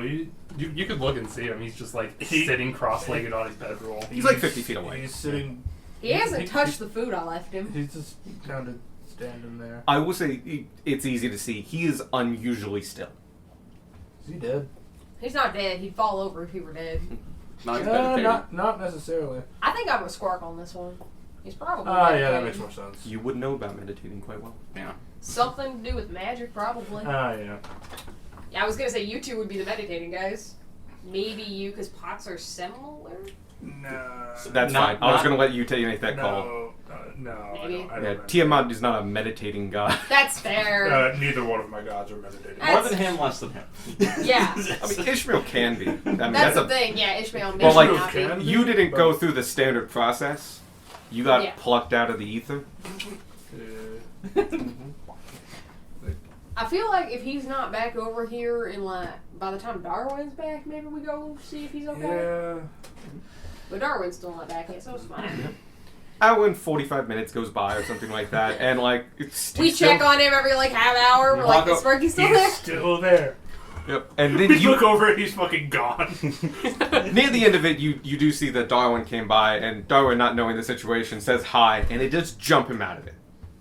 You could look and see him. He's just like He- sitting cross-legged on his bedroll. He's like 50 feet away. He's sitting. He hasn't touched the food I left him. He's just kind of standing there. I will say it's easy to see. He is unusually still. Is he dead? He's not dead. He'd fall over if he were dead. Not meditating. Not necessarily. I think I'm a Squark on this one. He's probably Ah, yeah, that meditating. makes more sense. You would know about meditating quite well. Yeah. Something to do with magic, probably. Ah, yeah. Yeah, I was gonna say you two would be the meditating guys. Maybe you, because pots are similar. No. That's fine. I was going to let you take that call. No, Maybe. I don't Yeah, meditate. Tiamat is not a meditating god. That's fair. Neither one of my gods are meditating. More than him, less than him. Yeah. I mean, Ishmael can be. I mean, That's the a thing. Yeah, Ishmael may Well, like, not be. can- you didn't go through the standard process. You got Yeah. plucked out of the ether. I feel like if he's not back over here in like by the time Darwin's back, maybe we go see if he's okay. Yeah. But Darwin's still not back yet, so it's fine. Hour and 45 minutes goes by or something like that, and like it's We still- check on him every like half hour. We're like, Walk is Sparky still He's there? still there. Yep. And then We you look over and he's fucking gone. near the end of it, you do see that Darwin came by, and Darwin, not knowing the situation, says hi, and it does jump him out of it.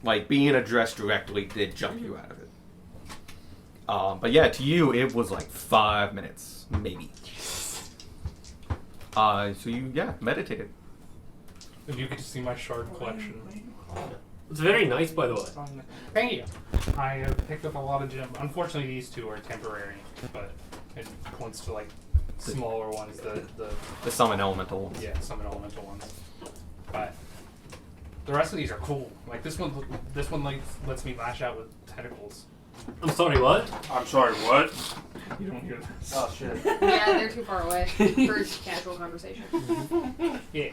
Like being addressed directly did jump you out of it. But yeah, to you it was like 5 minutes, maybe. So you meditated. And you get to see my shard collection. It's very nice, by the way. Thank you. I have picked up a lot of gems. Unfortunately, these two are temporary, but it points to like smaller ones. The summon elemental ones. Yeah, summon elemental ones. But the rest of these are cool. Like this one like lets me lash out with tentacles. I'm sorry, what? I'm sorry, what? You don't hear this. Oh shit. Yeah, they're too far away for casual conversation. Yeah.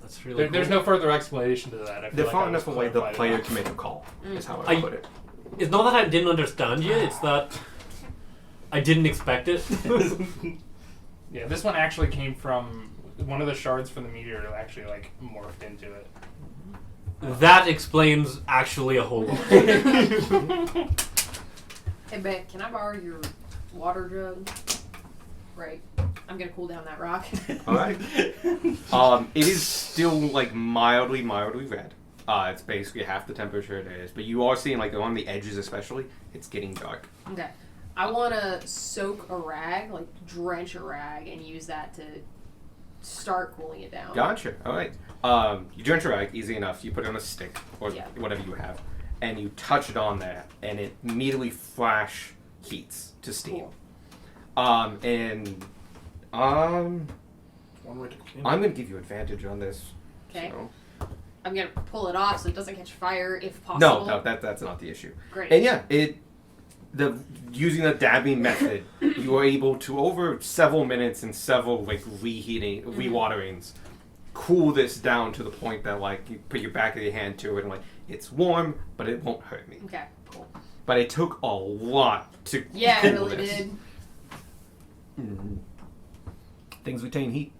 That's really There's cool. no further explanation to that. I feel They're like far I was enough away the clarified player enough. can make a call, is how I I- would put it. It's not that I didn't understand you, it's that I didn't expect it. Yeah, this one actually came from one of the shards from the meteor. Actually, like morphed into it. That explains actually a whole lot. Hey, Beck, can I borrow your water jug? Right. I'm gonna cool down that rock. Alright. It is still like mildly red. It's basically half the temperature it is, but you are seeing like on the edges especially, it's getting dark. Okay. I want to soak a rag, like drench a rag, and use that to start cooling it down. Gotcha. Alright. You drench a rag, easy enough. You put it on a stick or Yeah. whatever you have, and you touch it on there, and it immediately flash heats to steam. Cool. One way to clean I'm going to give you advantage on this. Okay. So. I'm gonna pull it off so it doesn't catch fire if possible. No, that's not the issue. Great. And yeah, using the dabbing method, you were able to, over several minutes and several rewaterings, cool this down to the point that like you put your back of your hand to it and like it's warm, but it won't hurt me. Okay, cool. But it took a lot to Yeah, cool it really this. did. Mhm. Things retain heat.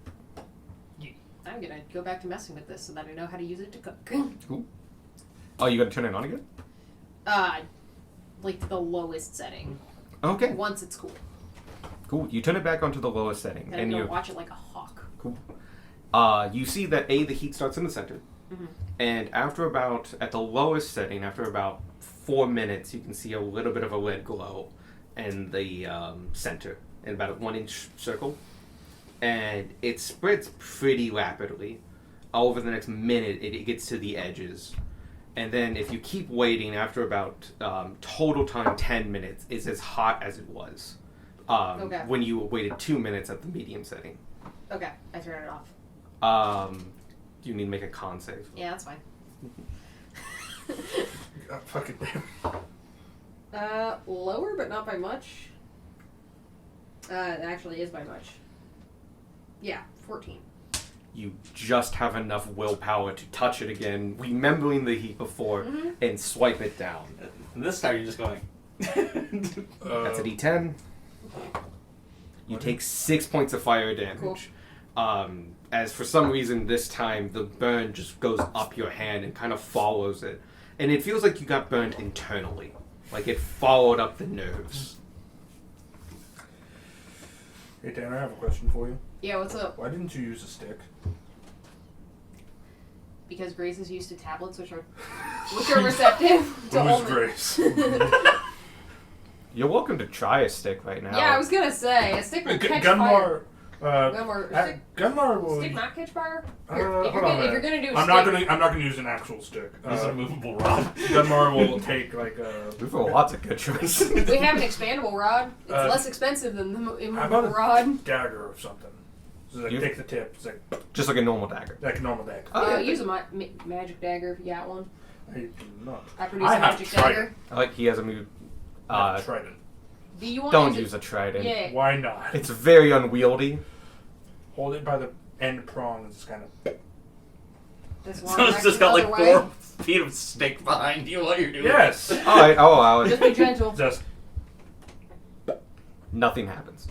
I'm gonna go back to messing with this so that I know how to use it to cook. Cool. Oh, you got to turn it on again? Like the lowest setting. Okay. Once it's cool. Cool. You turn it back onto the lowest setting, Then and I'm you gonna watch it like a hawk. Cool. You see that the heat starts in the center, and after about, at the lowest setting, after about 4 minutes, you can see a little bit of a red glow in the center, in about a 1-inch circle, and it spreads pretty rapidly. Over the next minute, it gets to the edges, and then if you keep waiting, after about total time 10 minutes, it's as hot as it was when you waited 2 minutes at the medium setting. Okay, I turn it off. You need to make a con save. Yeah, that's fine. God, fucking damn. Lower, but not by much. It actually is by much. Yeah, 14. You just have enough willpower to touch it again, remembering the heat before, and swipe it down. And this time you're just going. That's a D10. You take 6 points of fire damage. As for some reason this time the burn just goes up your hand and kind of follows it. And it feels like you got burned internally. Like it followed up the nerves. Hey, Dan, I have a question for you. Yeah, what's up? Why didn't you use a stick? Because Grace is used to tablets, which are receptive to Who's only. Grace? You're welcome to try a stick right now. Yeah, I was gonna say a stick will catch Gunmar. fire. Gunmar, Gunmar will. stick not catch fire. Hold If on a you're minute. gonna do a I'm stick, not gonna use an actual stick. Use a movable rod. Gunmar will take like a. We've got lots of good choices. we have an expandable rod. It's Uh, less expensive than the How about immovable a rod. dagger or something? So like You- take the tip. It's like Just like a normal dagger. a normal dagger. Oh, yeah. Use a magic dagger if you got one. I do not. I produce I a have magic tried dagger. I like he has a move. I've tried it. Do you want Don't to use a trident. Yeah. Why not? It's very unwieldy. Hold it by the end prong and just kind of. This So one it's just got like way. 4 feet of stick behind you while you're doing Yes. it. Alright, I'll allow Just it. be gentle. Just. Nothing happens.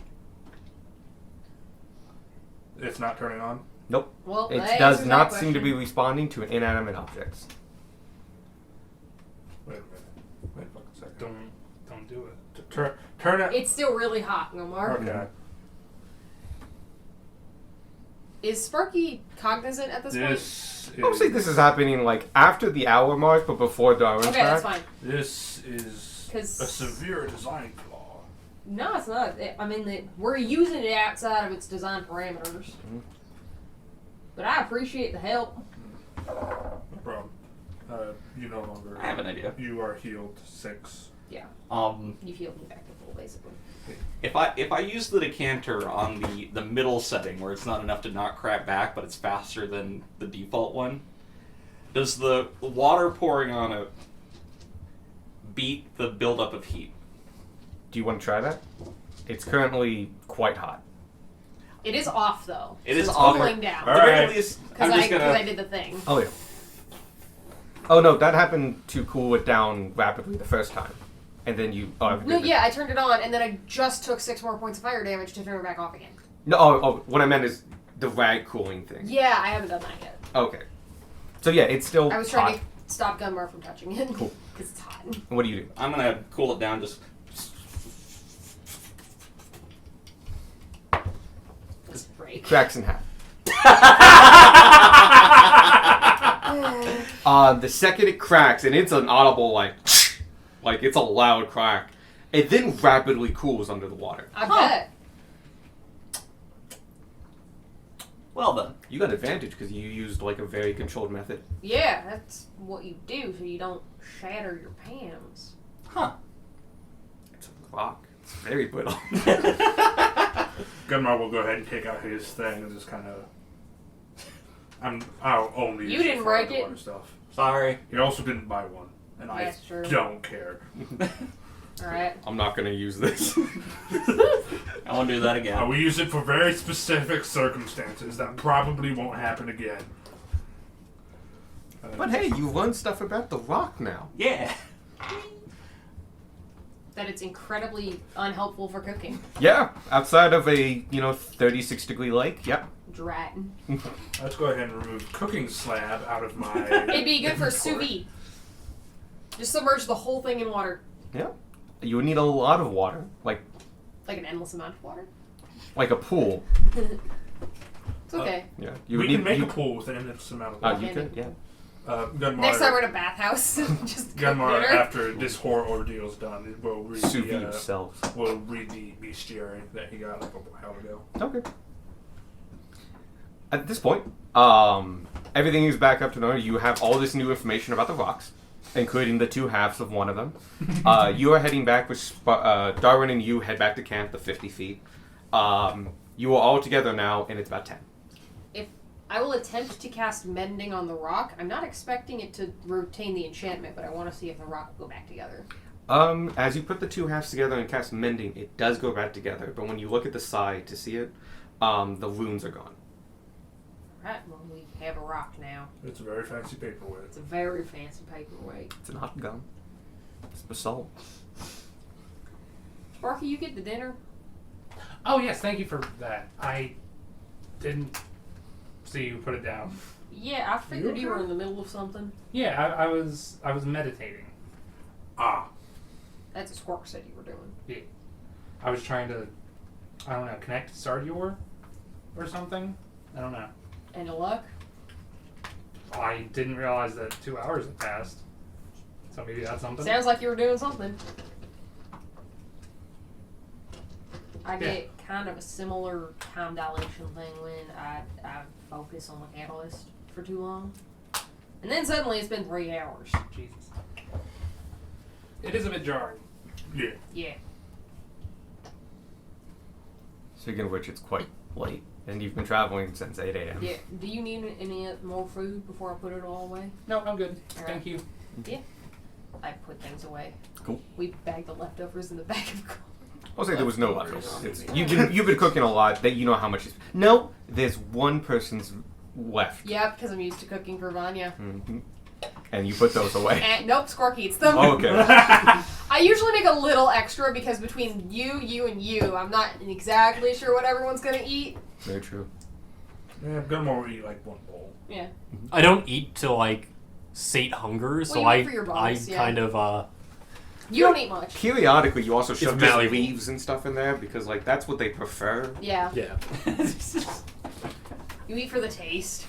It's not turning on. Nope. Well, It that does answers not that seem to be question. responding to inanimate objects. Wait a minute. Wait a fucking second. Don't do it. Turn it. It's still really hot, Nomar. Okay. Is Sparky cognizant at this point? This is. Obviously, this is happening like after the hour mark, but before Darwin's Okay, that's track. fine. This is 'Cause- a severe design flaw. No, it's not. I mean, we're using it outside of its design parameters. But I appreciate the help. No problem. You no longer. I have an idea. You are healed 6. You've healed me back to full, basically. If I use the decanter on the middle setting where it's not enough to knock crap back, but it's faster than the default one, does the water pouring on it beat the buildup of heat? Do you want to try that? It's currently quite hot. It is off, though. It so is it's off. cooling down. All At the right. very least, Because I'm just I gonna. did the thing. Oh yeah. Oh no, that happened to cool it down rapidly the first time, and then you. Oh, No, yeah, I turned it on, and then I just took 6 more points of fire damage to turn it back off again. No, oh, what I meant is the rag cooling thing. Yeah, I haven't done that yet. Okay. So yeah, it's still I was hot. trying to stop Gunmar from touching it. Cool. Because it's hot. What do you do? I'm gonna cool it down. Just Let's break. Cracks in half. The second it cracks, and it's an audible like it's a loud crack, it then rapidly cools under the water. I bet. well then. You got advantage because you used like a very controlled method. Yeah, that's what you do so you don't shatter your pans. Huh. It's a clock. It's very brittle. Gunmar will go ahead and take out his thing and just kind of. I'll only. You use didn't for break underwater it. Stuff. Sorry. He also didn't buy one, and That's I true. don't care. Alright. I'm not gonna use this. I won't do that again. We use it for very specific circumstances that probably won't happen again. But hey, you learned stuff about the rock now. Yeah. That it's incredibly unhelpful for cooking. Yeah, outside of a 36-degree lake. Yep. Drat. Let's go ahead and remove cooking slab out of my. It'd be good for sous vide. Just submerge the whole thing in water. Yeah. You would need a lot of water, like Like an endless amount of water. a pool. It's okay. Yeah. We can make a pool with an endless amount of Oh, water. you could. Yeah. Gunmar, Next time we're in a bathhouse. Just cook Gunmar, dinner. after this horror ordeal's done, will read Sous vide the yourselves. will read the bestiary that he got like a while ago. Okay. At this point, everything is back up to normal. You have all this new information about the rocks, including the two halves of one of them. You are heading back with Darwin and you head back to camp, the 50 feet. You are all together now, and it's about 10. I will attempt to cast Mending on the rock. I'm not expecting it to retain the enchantment, but I want to see if the rock will go back together. As you put the two halves together and cast Mending, it does go back together. But when you look at the side to see it, the runes are gone. Right, well, we have a rock now. It's a very fancy paperweight. It's a very fancy paperweight. It's not gum. It's basalt. Sparky, you get the dinner? Oh yes, thank you for that. I didn't see you put it down. Yeah, I figured you were in the middle of something. Yeah, I was meditating. Ah, That's what Squawk said you were doing. Yeah. I was trying to, I don't know, connect to Sardior or something. I don't know. Any luck? I didn't realize that 2 hours had passed. So maybe that's something. Sounds like you were doing something. I Yeah. get kind of a similar time dilation thing when I focus on the catalyst for too long. And then suddenly it's been 3 hours. Jesus. It is a bit jarring. yeah. Yeah. Speaking of which, it's quite late, and you've been traveling since 8 a.m. Yeah. Do you need any more food before I put it all away? No, I'm good. Alright. Thank you. Yeah. I put things away. Cool. We bagged the leftovers in the bag of corn. I'll say there was no leftovers. You've been cooking a lot. That you know how much is. No, there's one person's left. Yeah, because I'm used to cooking for Vanya. Hmm. And you put those away. And nope, Squark eats them. Oh, okay. I usually make a little extra because between you, and you, I'm not exactly sure what everyone's gonna eat. Very true. Yeah, Gunmar will eat like one bowl. Yeah. I don't eat to like sate hunger, so you I eat for your bonus, yeah. kind of You don't eat much. Periodically, you also shove just malleable. leaves and stuff in there because, like, that's what they prefer. Yeah. yeah. You eat for the taste.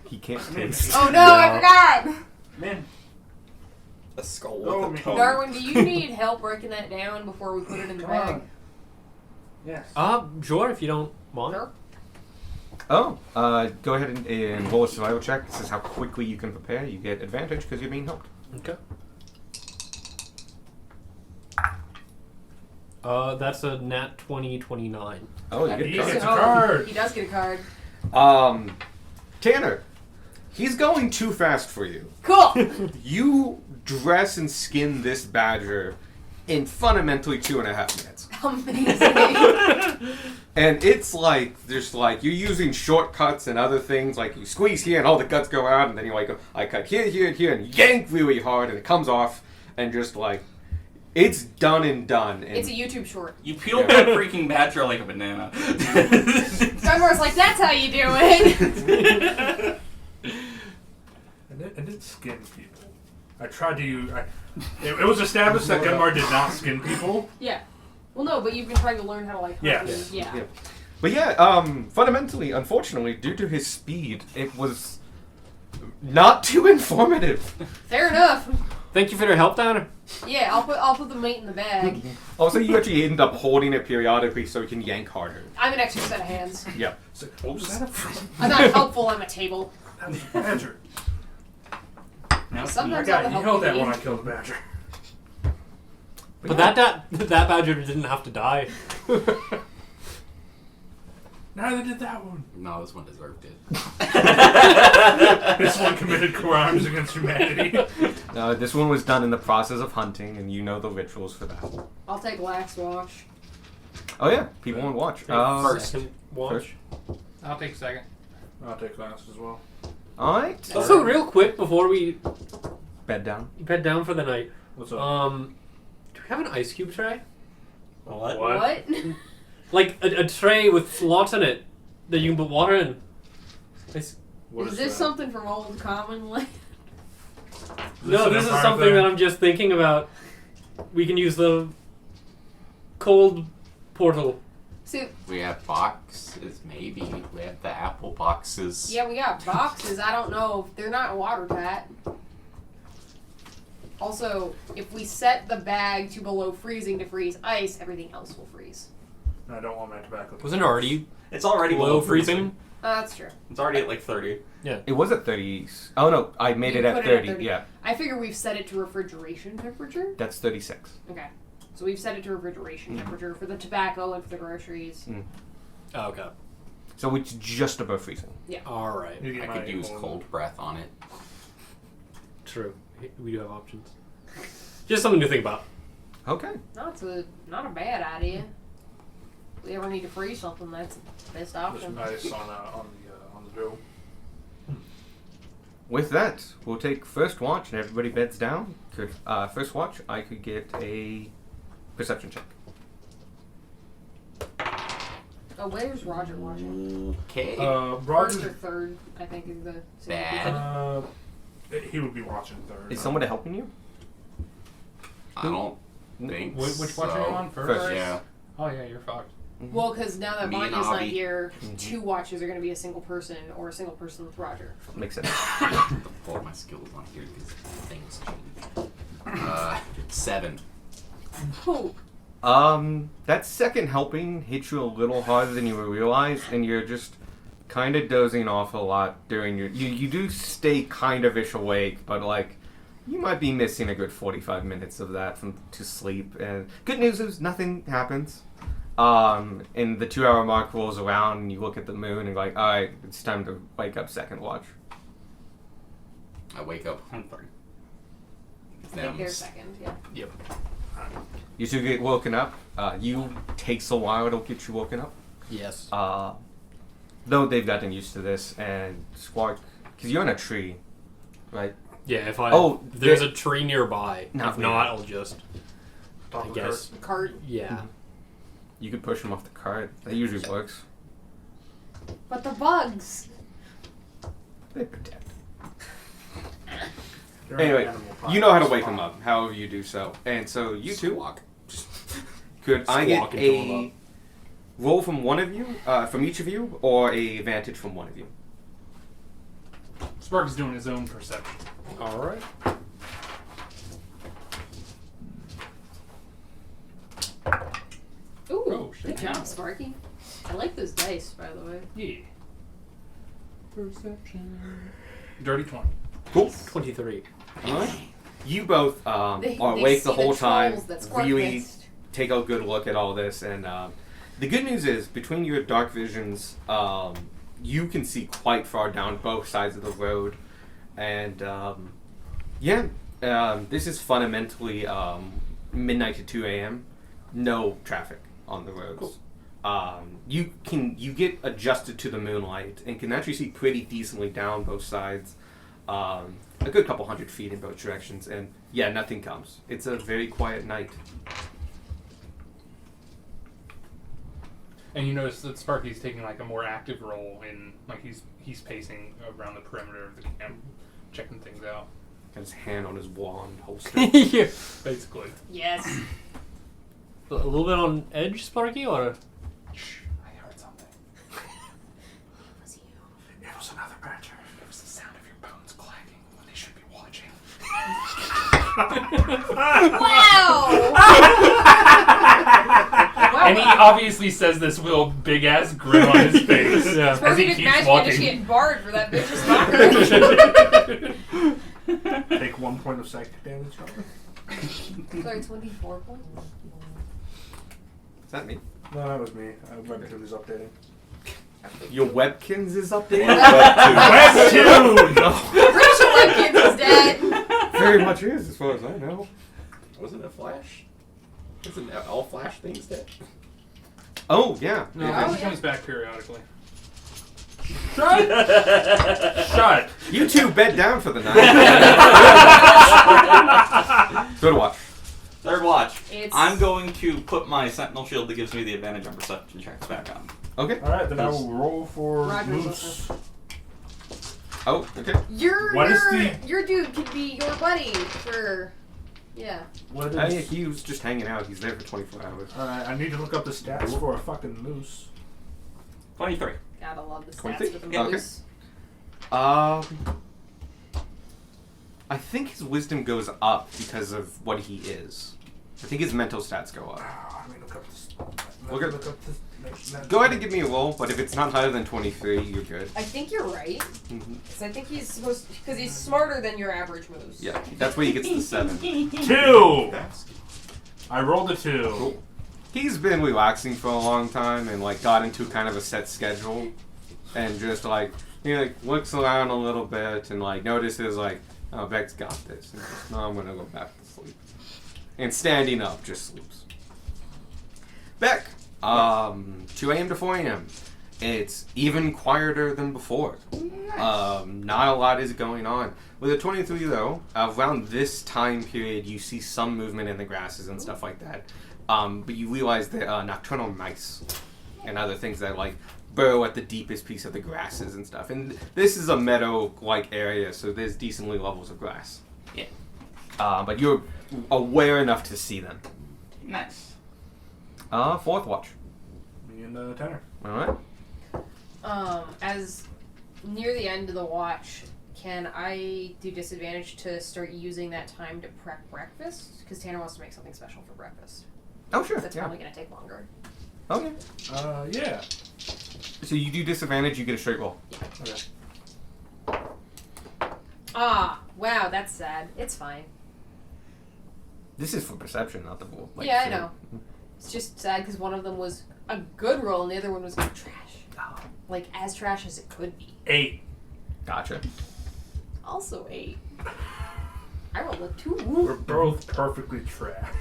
He can't taste. Oh no, I forgot! Man, A skull with Oh, a man. tongue. Darwin, do you need help breaking that down before we put it in the bag? yes. Sure, if you don't mind. Sure. Oh, go ahead and roll a survival check. This is how quickly you can prepare. You get advantage because you're being helped. Okay. That's a nat 20-29. Oh, you get He a gets card. a card. He does get a card. Tanner, he's going too fast for you. Cool! You dress and skin this badger in fundamentally 2.5 minutes. Amazing. And it's like, just like, you're using shortcuts and other things, like you squeeze here and all the guts go out, and then you're like, I cut here, here, and here, and yank really hard, and it comes off, and just like, it's done and done. And It's a YouTube short. You peeled that freaking badger like a banana. Gunmar's like, that's how you do it! And it skins people. I tried to. It was established that Gunmar did not skin people. Yeah. Well, no, but you've been trying to learn how to, like, Yeah. hunt these. Yeah. Yeah. But yeah, fundamentally, unfortunately, due to his speed, it was not too informative. Fair enough. Thank you for your help, Tanner. Yeah, I'll put the meat in the bag. Also, you actually end up holding it periodically so you can yank harder. I'm an extra set of hands. Yeah. So, what was that from? I'm not helpful, I'm a table. That was a badger. Now, Sometimes I all the got help yelled you at when I need. killed the badger. But that badger didn't have to die. Neither did that one. No, this one deserved it. This one committed crimes against humanity. This one was done in the process of hunting, and you know the rituals for that. I'll take last watch. Oh yeah, people want to watch. Second watch. first. I'll take second. I'll take last as well. All right. Also, real quick before we Bed down. bed down for the night, What's up? do we have an ice cube tray? What? What? Like a tray with slots in it that you can put water in. What is this that? something from Old Common Land? No, an this is Empire something thing? that I'm just thinking about. We can use the cold portal. See, We have boxes, maybe. We have the apple boxes. yeah, we got boxes. I don't know. They're not watertight. Also, if we set the bag to below freezing to freeze ice, everything else will freeze. I don't want my tobacco. Wasn't it already It's already below freezing? That's true. It's already at like 30. It was at 30. Oh no, I made You it at put it at 30. 30. Yeah, I figure we've set it to refrigeration temperature. that's 36. Okay. So we've set it to refrigeration temperature for the tobacco and for the groceries. Oh, okay. So it's just above freezing. All right. You get I my could use old- cold breath on it. True. We do have options. Just something to think about. Okay. No, it's not a bad idea. If we ever need to freeze something, that's the best Just option. ice on the dough. With that, we'll take first watch and everybody beds down. Could first watch, I could get a perception check. Oh, where's Roger watching? Okay. First or Roger. third, I think, is the Bad. He would be watching third. Is someone helping you? I don't think Which watch are you on? First. Yeah. Oh yeah, you're fucked. Well, because now that Me and Vanya's not Avi. here, 2 watches are going to be a single person or a single person with Roger. Makes sense. Pull my skills on here because things change. 7. Oh, That second helping hits you a little harder than you realize, and you're just kind of dozing off a lot during your. You do stay kind of ish awake, but like you might be missing a good 45 minutes of that to sleep. And good news is nothing happens. And the 2-hour mark rolls around, and you look at the moon, and like, all right, it's time to wake up. Second watch. I wake up. I'm 30. I think they're second, yeah. You two get woken up. You takes a while to get you woken up. Yes. Though they've gotten used to this, and Squark, because you're in a tree, right? Yeah, if I there's a tree nearby. Not if really. not, I'll just Top I of guess. Cart. yeah. You could push them off the cart. That usually works. But the bugs. They protect. You're an Anyway, animal you know how to podcast. wake them up, however you do so. And so you two, Squawk. could I get Squawk until I'm a up. roll from one of you, from each of you, or a advantage from one of you? Spark's doing his own perception. All right. Ooh, Oh, shit. good job, Sparky. I like those dice, by the way. Yeah. Dirty 20. Cool. 23. Alright. You both are They awake see the whole time, trolls that Spark really missed. take a good look at all this, and the good news is, between your dark visions, you can see quite far down both sides of the road, and this is fundamentally midnight to 2 a.m. No traffic on the roads. You get adjusted to the moonlight and can actually see pretty decently down both sides. A good couple 100 feet in both directions, and yeah, nothing comes. It's a very quiet night. And you notice that Sparky's taking like a more active role in like he's pacing around the perimeter of the camp, checking things out. Got his hand on his wand holster. Yeah. Basically. Yes. A little bit on edge, Sparky, or Shh, I heard something. Was you? It was another badger. It was the sound of your bones clacking when they should be watching. Wow! And he obviously says this with a big ass grin on his face Yeah. as Sparky he didn't keeps imagine walking. just getting barred for that vicious mockery. Take 1 point of psychic damage. Sorry, 24 points? Is that me? No, that was me. Webtoon is updating. Your Webkins is updated? Webtoon! Pretty sure Webkins is dead. Very much is, as far as I know. Wasn't it Flash? Isn't all Flash things dead? Oh, yeah. No, Yeah. he comes back periodically. Shut! You two bed down for the night. Third watch. Third watch. It's- I'm going to put my Sentinel Shield that gives me the advantage on perception checks back on. Okay. Alright, then I will roll for Roger's Moose. Oh, okay. What is Your dude could be your buddy for. Yeah. What Yeah, is... he was just hanging out. He's there for 24 hours. Alright, I need to look up the stats for a fucking moose. 23. Gotta love the stats 23? with the Okay. moose. I think his wisdom goes up because of what he is. I think his mental stats go up. Let me look up this. Look at- look up this. Go ahead and give me a roll, but if it's not higher than 23, you're good. I think you're right. Mhm. Because I think he's supposed because he's smarter than your average moose. Yeah, that's where he gets the 7. 2! I rolled a 2. Cool. He's been relaxing for a long time and like got into kind of a set schedule, and just like he like looks around a little bit and like notices like, oh, Beck's got this. And just, no, I'm gonna go back to sleep. And standing up, just sleeps. Beck, 2 a.m. to 4 a.m. It's even quieter than before. Not a lot is going on. With a 23 though, around this time period, you see some movement in the grasses and stuff like that. But you realize that nocturnal mice and other things that like burrow at the deepest piece of the grasses and stuff. And this is a meadow-like area, so there's decently levels of grass. Yeah. But you're aware enough to see them. Nice. Fourth watch. Me and Tanner. All right. As near the end of the watch, can I do disadvantage to start using that time to prep breakfast? Because Tanner wants to make something special for breakfast. Oh sure. That's Yeah. probably gonna take longer. Okay. Yeah. So you do disadvantage, you get a straight roll. Okay. Ah, wow, that's sad. It's fine. This is for perception, not the roll. Yeah, I know. It's just sad because one of them was a good roll and the other one was like trash. Oh, Like as trash as it could be. 8. gotcha. Also 8. I rolled a 2. We're both perfectly trash.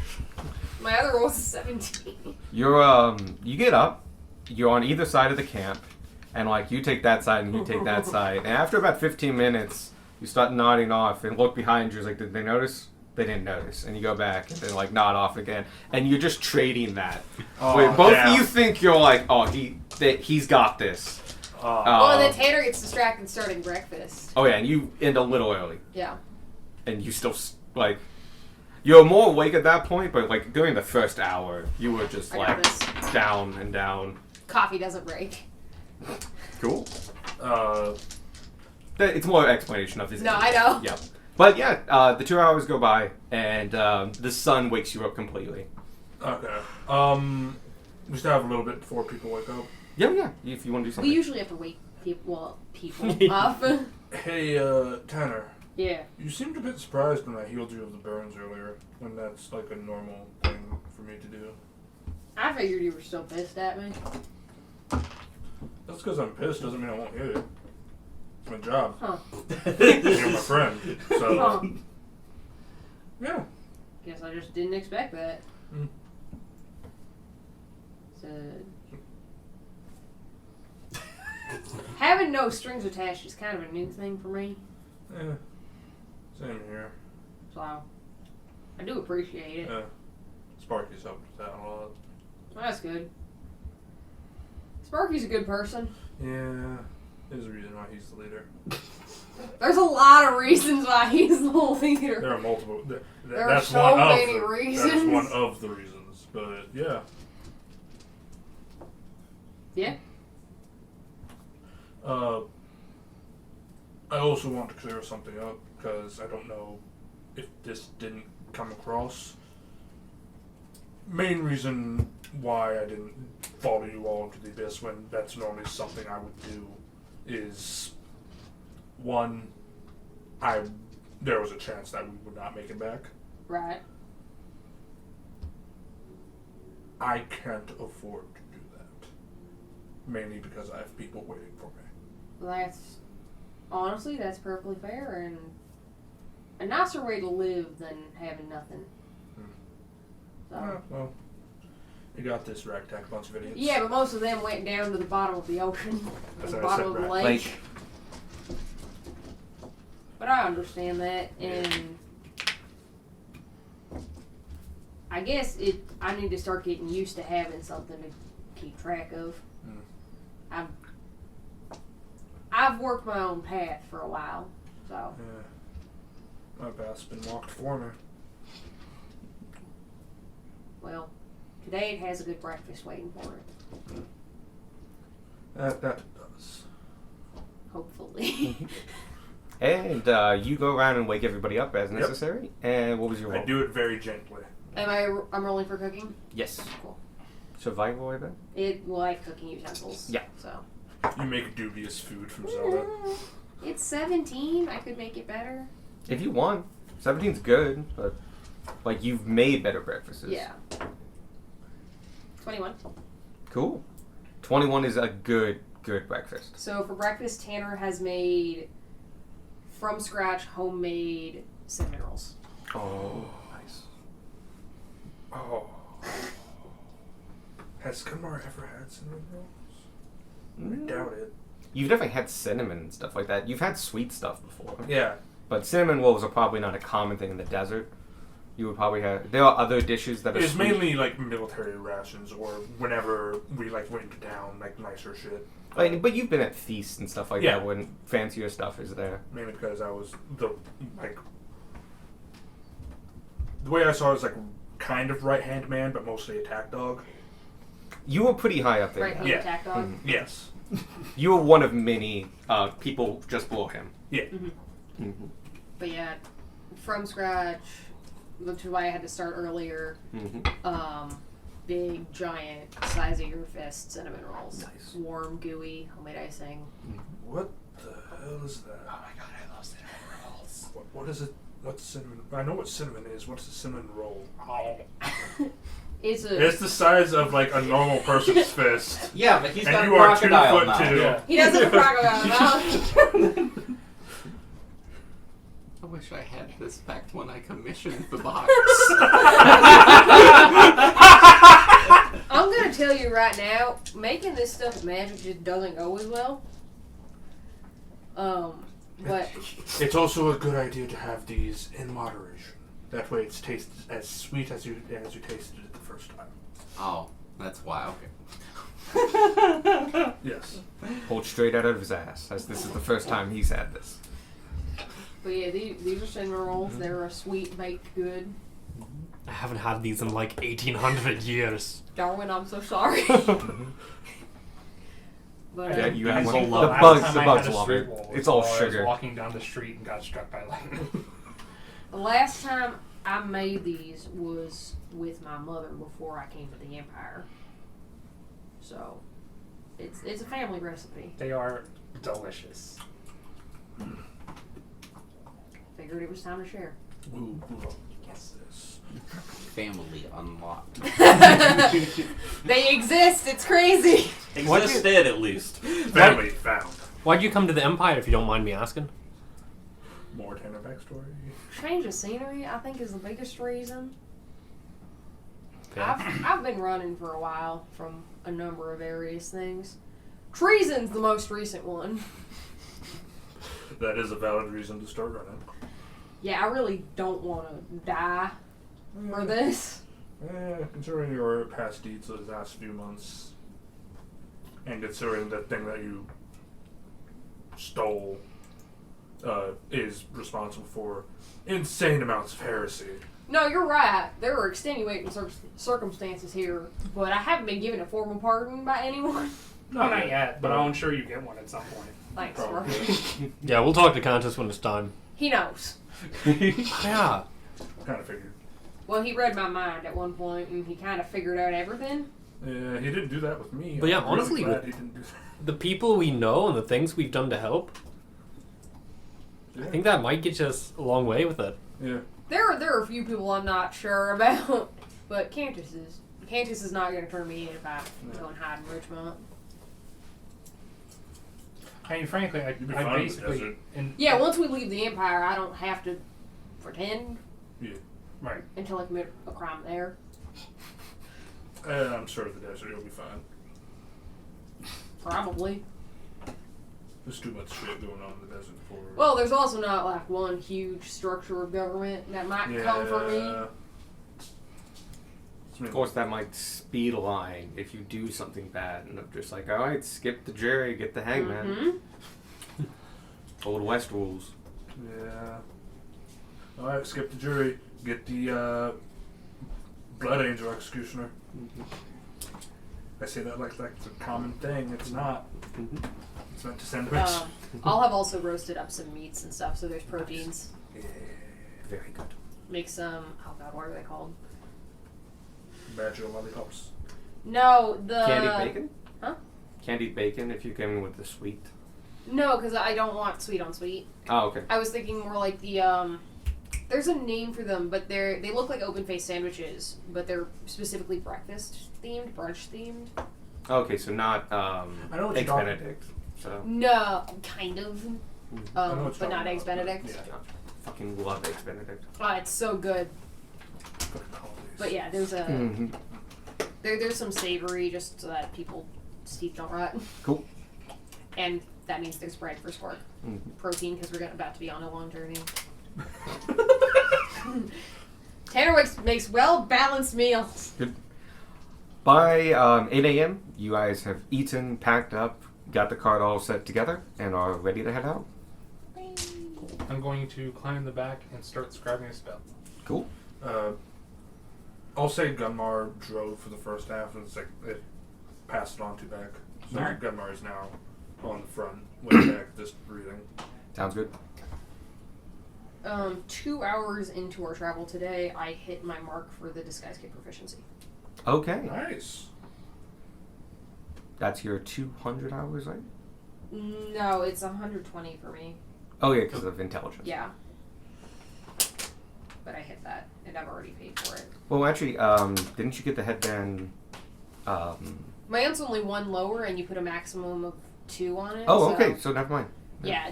My other roll was a 17. You're you get up, you're on either side of the camp, and like you take that side and you take that side. And after about 15 minutes, you start nodding off and look behind you. It's like, did they notice? They didn't notice. And you go back and then like nod off again, and you're just trading that. Oh, Wait, both damn. of you think you're like, oh, he's got this. Oh, and then Tanner gets distracted starting breakfast. Oh yeah, and you end a little early, Yeah. and you still like. You're more awake at that point, but like during the first hour, you were just I got like this. down and down. Coffee doesn't break. Cool. Uh, It's more explanation of his. No, I know. Yeah, but yeah, the 2 hours go by, and the sun wakes you up completely. okay. We still have a little bit before people wake up. Yeah. If you want to do something. We usually have to wake people up. Hey, Tanner. Yeah. You seemed a bit surprised when I healed you of the burns earlier, when that's like a normal thing for me to do. I figured you were still pissed at me. That's because I'm pissed doesn't mean I won't hit it. It's my job. Huh. You're my friend. So, Huh. yeah. Guess I just didn't expect that. Mm. So... Having no strings attached is kind of a new thing for me, Yeah. Same here. so I do appreciate it. Yeah. Sparky's helped with that a lot. That's good. Sparky's a good person. Yeah. There's a reason why he's the leader. There's a lot of reasons why he's the leader. There are multiple. There are That's so one of many the, reasons. That's one of the reasons. But yeah. Yeah. I also want to clear something up because I don't know if this didn't come across. Main reason why I didn't follow you all into the abyss when that's normally something I would do is one, there was a chance that we would not make it back. Right. I can't afford to do that. mainly because I have people waiting for me. That's honestly, that's perfectly fair and a nicer way to live than having nothing. So. Well, you got this, ragtag bunch of idiots. Yeah, but most of them went down to the bottom of the ocean, That's the what I bottom said, of the right. lake. But I understand that, and I guess I need to start getting used to having something to keep track of. I've worked my own path for a while, so. Yeah. My path's been walked for me. Well, today it has a good breakfast waiting for it. That does. Hopefully. And you go around and wake everybody up as necessary. And what was your roll? I do it very gently. I'm rolling for cooking? Yes. Cool. Survival, I bet? Well, I have cooking utensils. Yeah. So. You make dubious food from Zelda. It's 17. I could make it better. If you want. 17's good, but like you've made better breakfasts. Yeah. 21. Cool. 21 is a good breakfast. So for breakfast, Tanner has made from scratch homemade cinnamon rolls. Oh, nice. Oh. Has Kumar ever had cinnamon rolls? I doubt it. You've definitely had cinnamon and stuff like that. You've had sweet stuff before. Yeah. But cinnamon rolls are probably not a common thing in the desert. You would probably have... There are other dishes that are It's sweet. mainly like military rations or whenever we like went down, like nicer shit. But you've been at feasts and stuff like Yeah. that when fancier stuff is there. Mainly because I was the way I saw it was like kind of right-hand man, but mostly attack dog. You were pretty high up there. Right hand Yeah. attack dog. Mhm. Yes. You were one of many people just below him. Yeah. Mm-hmm. But yeah, from scratch, which is why I had to start earlier. Mm-hmm. Big, giant, size of your fist cinnamon rolls. Nice. Warm, gooey, homemade icing. What the hell is that? Oh my god, I love cinnamon rolls. What is it? What's cinnamon? I know what cinnamon is. What's a cinnamon roll? It's a. It's the size of like a normal person's fist. Yeah, but he's And got a you are 2 crocodile foot mouth. 2. Yeah. He doesn't have a crocodile mouth. I wish I had this back when I commissioned the box. I'm gonna tell you right now, making this stuff with magic just doesn't go as well. But It's also a good idea to have these in moderation. That way, it's tasted as sweet as you tasted it the first time. Oh, that's why. Okay. Yes. Pulled straight out of his ass, as this is the first time he's had this. yeah, these are cinnamon rolls. They're a sweet baked good. I haven't had these in like 1800 years. Darwin, I'm so sorry. But Yeah, you have He's one. a The love- bugs I love had a street it. wall It's all while I was sugar. walking down the street and got struck by lightning. the last time I made these was with my mother before I came to the Empire. So it's a family recipe. They are delicious. Figured it was time to share. Ooh, what's this? Family unlocked. They exist. It's crazy. Existed, at least. Family found. Why'd you come to the Empire, if you don't mind me asking? More Tanner backstory. Change of scenery, I think, is the biggest reason. Yeah. I've been running for a while from a number of various things. Treason's the most recent one. That is a valid reason to start running. Yeah, I really don't want to die for this. Considering your past deeds of the last few months, and considering the thing that you stole is responsible for insane amounts of heresy. No, you're right. There were extenuating circumstances here, but I haven't been given a formal pardon by anyone. No, not yet, but I'm sure you get one at some point. Thanks, Probably. bro. Yeah, we'll talk to Countess when it's time. He knows. Yeah. Kind of figured. Well, he read my mind at one point, and he kind of figured out everything. Yeah, he didn't do that with me. But yeah, I'm really honestly, glad with- he didn't do that. The people we know and the things we've done to help, Yeah. I think that might get us a long way with it. Yeah. There are a few people I'm not sure about, but Cantus is not going to turn me in if I go and hide in Richmond. I mean, frankly, You'd be I fine with the basically desert. Yeah, once we leave the Empire, I don't have to pretend right. until I commit a crime there. I'm sure the desert you'll be fine. Probably. There's too much shit going on in the desert for. Well, there's also not like one huge structure of government that might come for me. Of course, that might speed a line if you do something bad, and I'm just like, all right, skip the jury, get the hangman. Mm-hmm. Old West rules. Yeah. All right, skip the jury. Get the blood angel executioner. I say that like it's a common thing. It's not. It's meant to send rich. I'll have also roasted up some meats and stuff, so there's proteins. Yeah. Very good. Make some. Oh God, what are they called? Badger lollipops. No, the Candied bacon? Huh? Candied bacon if you're going with the sweet. No, because I don't want sweet on sweet. Oh, okay. I was thinking more like the There's a name for them, but they look like open faced sandwiches, but they're specifically breakfast themed, brunch themed. Okay, so not I know what Eggs you're talking- Benedict. So No, kind of, I know what you're but not talking Eggs about, but Benedict. yeah. fucking love Eggs Benedict. It's so good. Fucking holidays. But yeah, there's a Mm-hmm. there's some savory just so that people's teeth don't rot. Cool. And that means there's bread for Squark. Mhm. Protein because we're about to be on a long journey. Tanner makes well balanced meals. Good. By 8 a.m., you guys have eaten, packed up, got the cart all set together, and are ready to head out. I'm going to climb in the back and start scribing a spell. Cool. I'll say Gunmar drove for the first half, and it's like it passed it on to back. So Alright. Gunmar is now on the front, way back, just breathing. Sounds good. 2 hours into our travel today, I hit my mark for the disguise kit proficiency. Okay. Nice. That's your 200 hours, right? No, it's 120 for me. Oh, yeah, because of intelligence. Yeah. But I hit that, and I've already paid for it. Well, actually, didn't you get the headband? My aunt's only one lower, and you put a maximum of 2 on it. Oh, so- okay, so never mind. Yeah,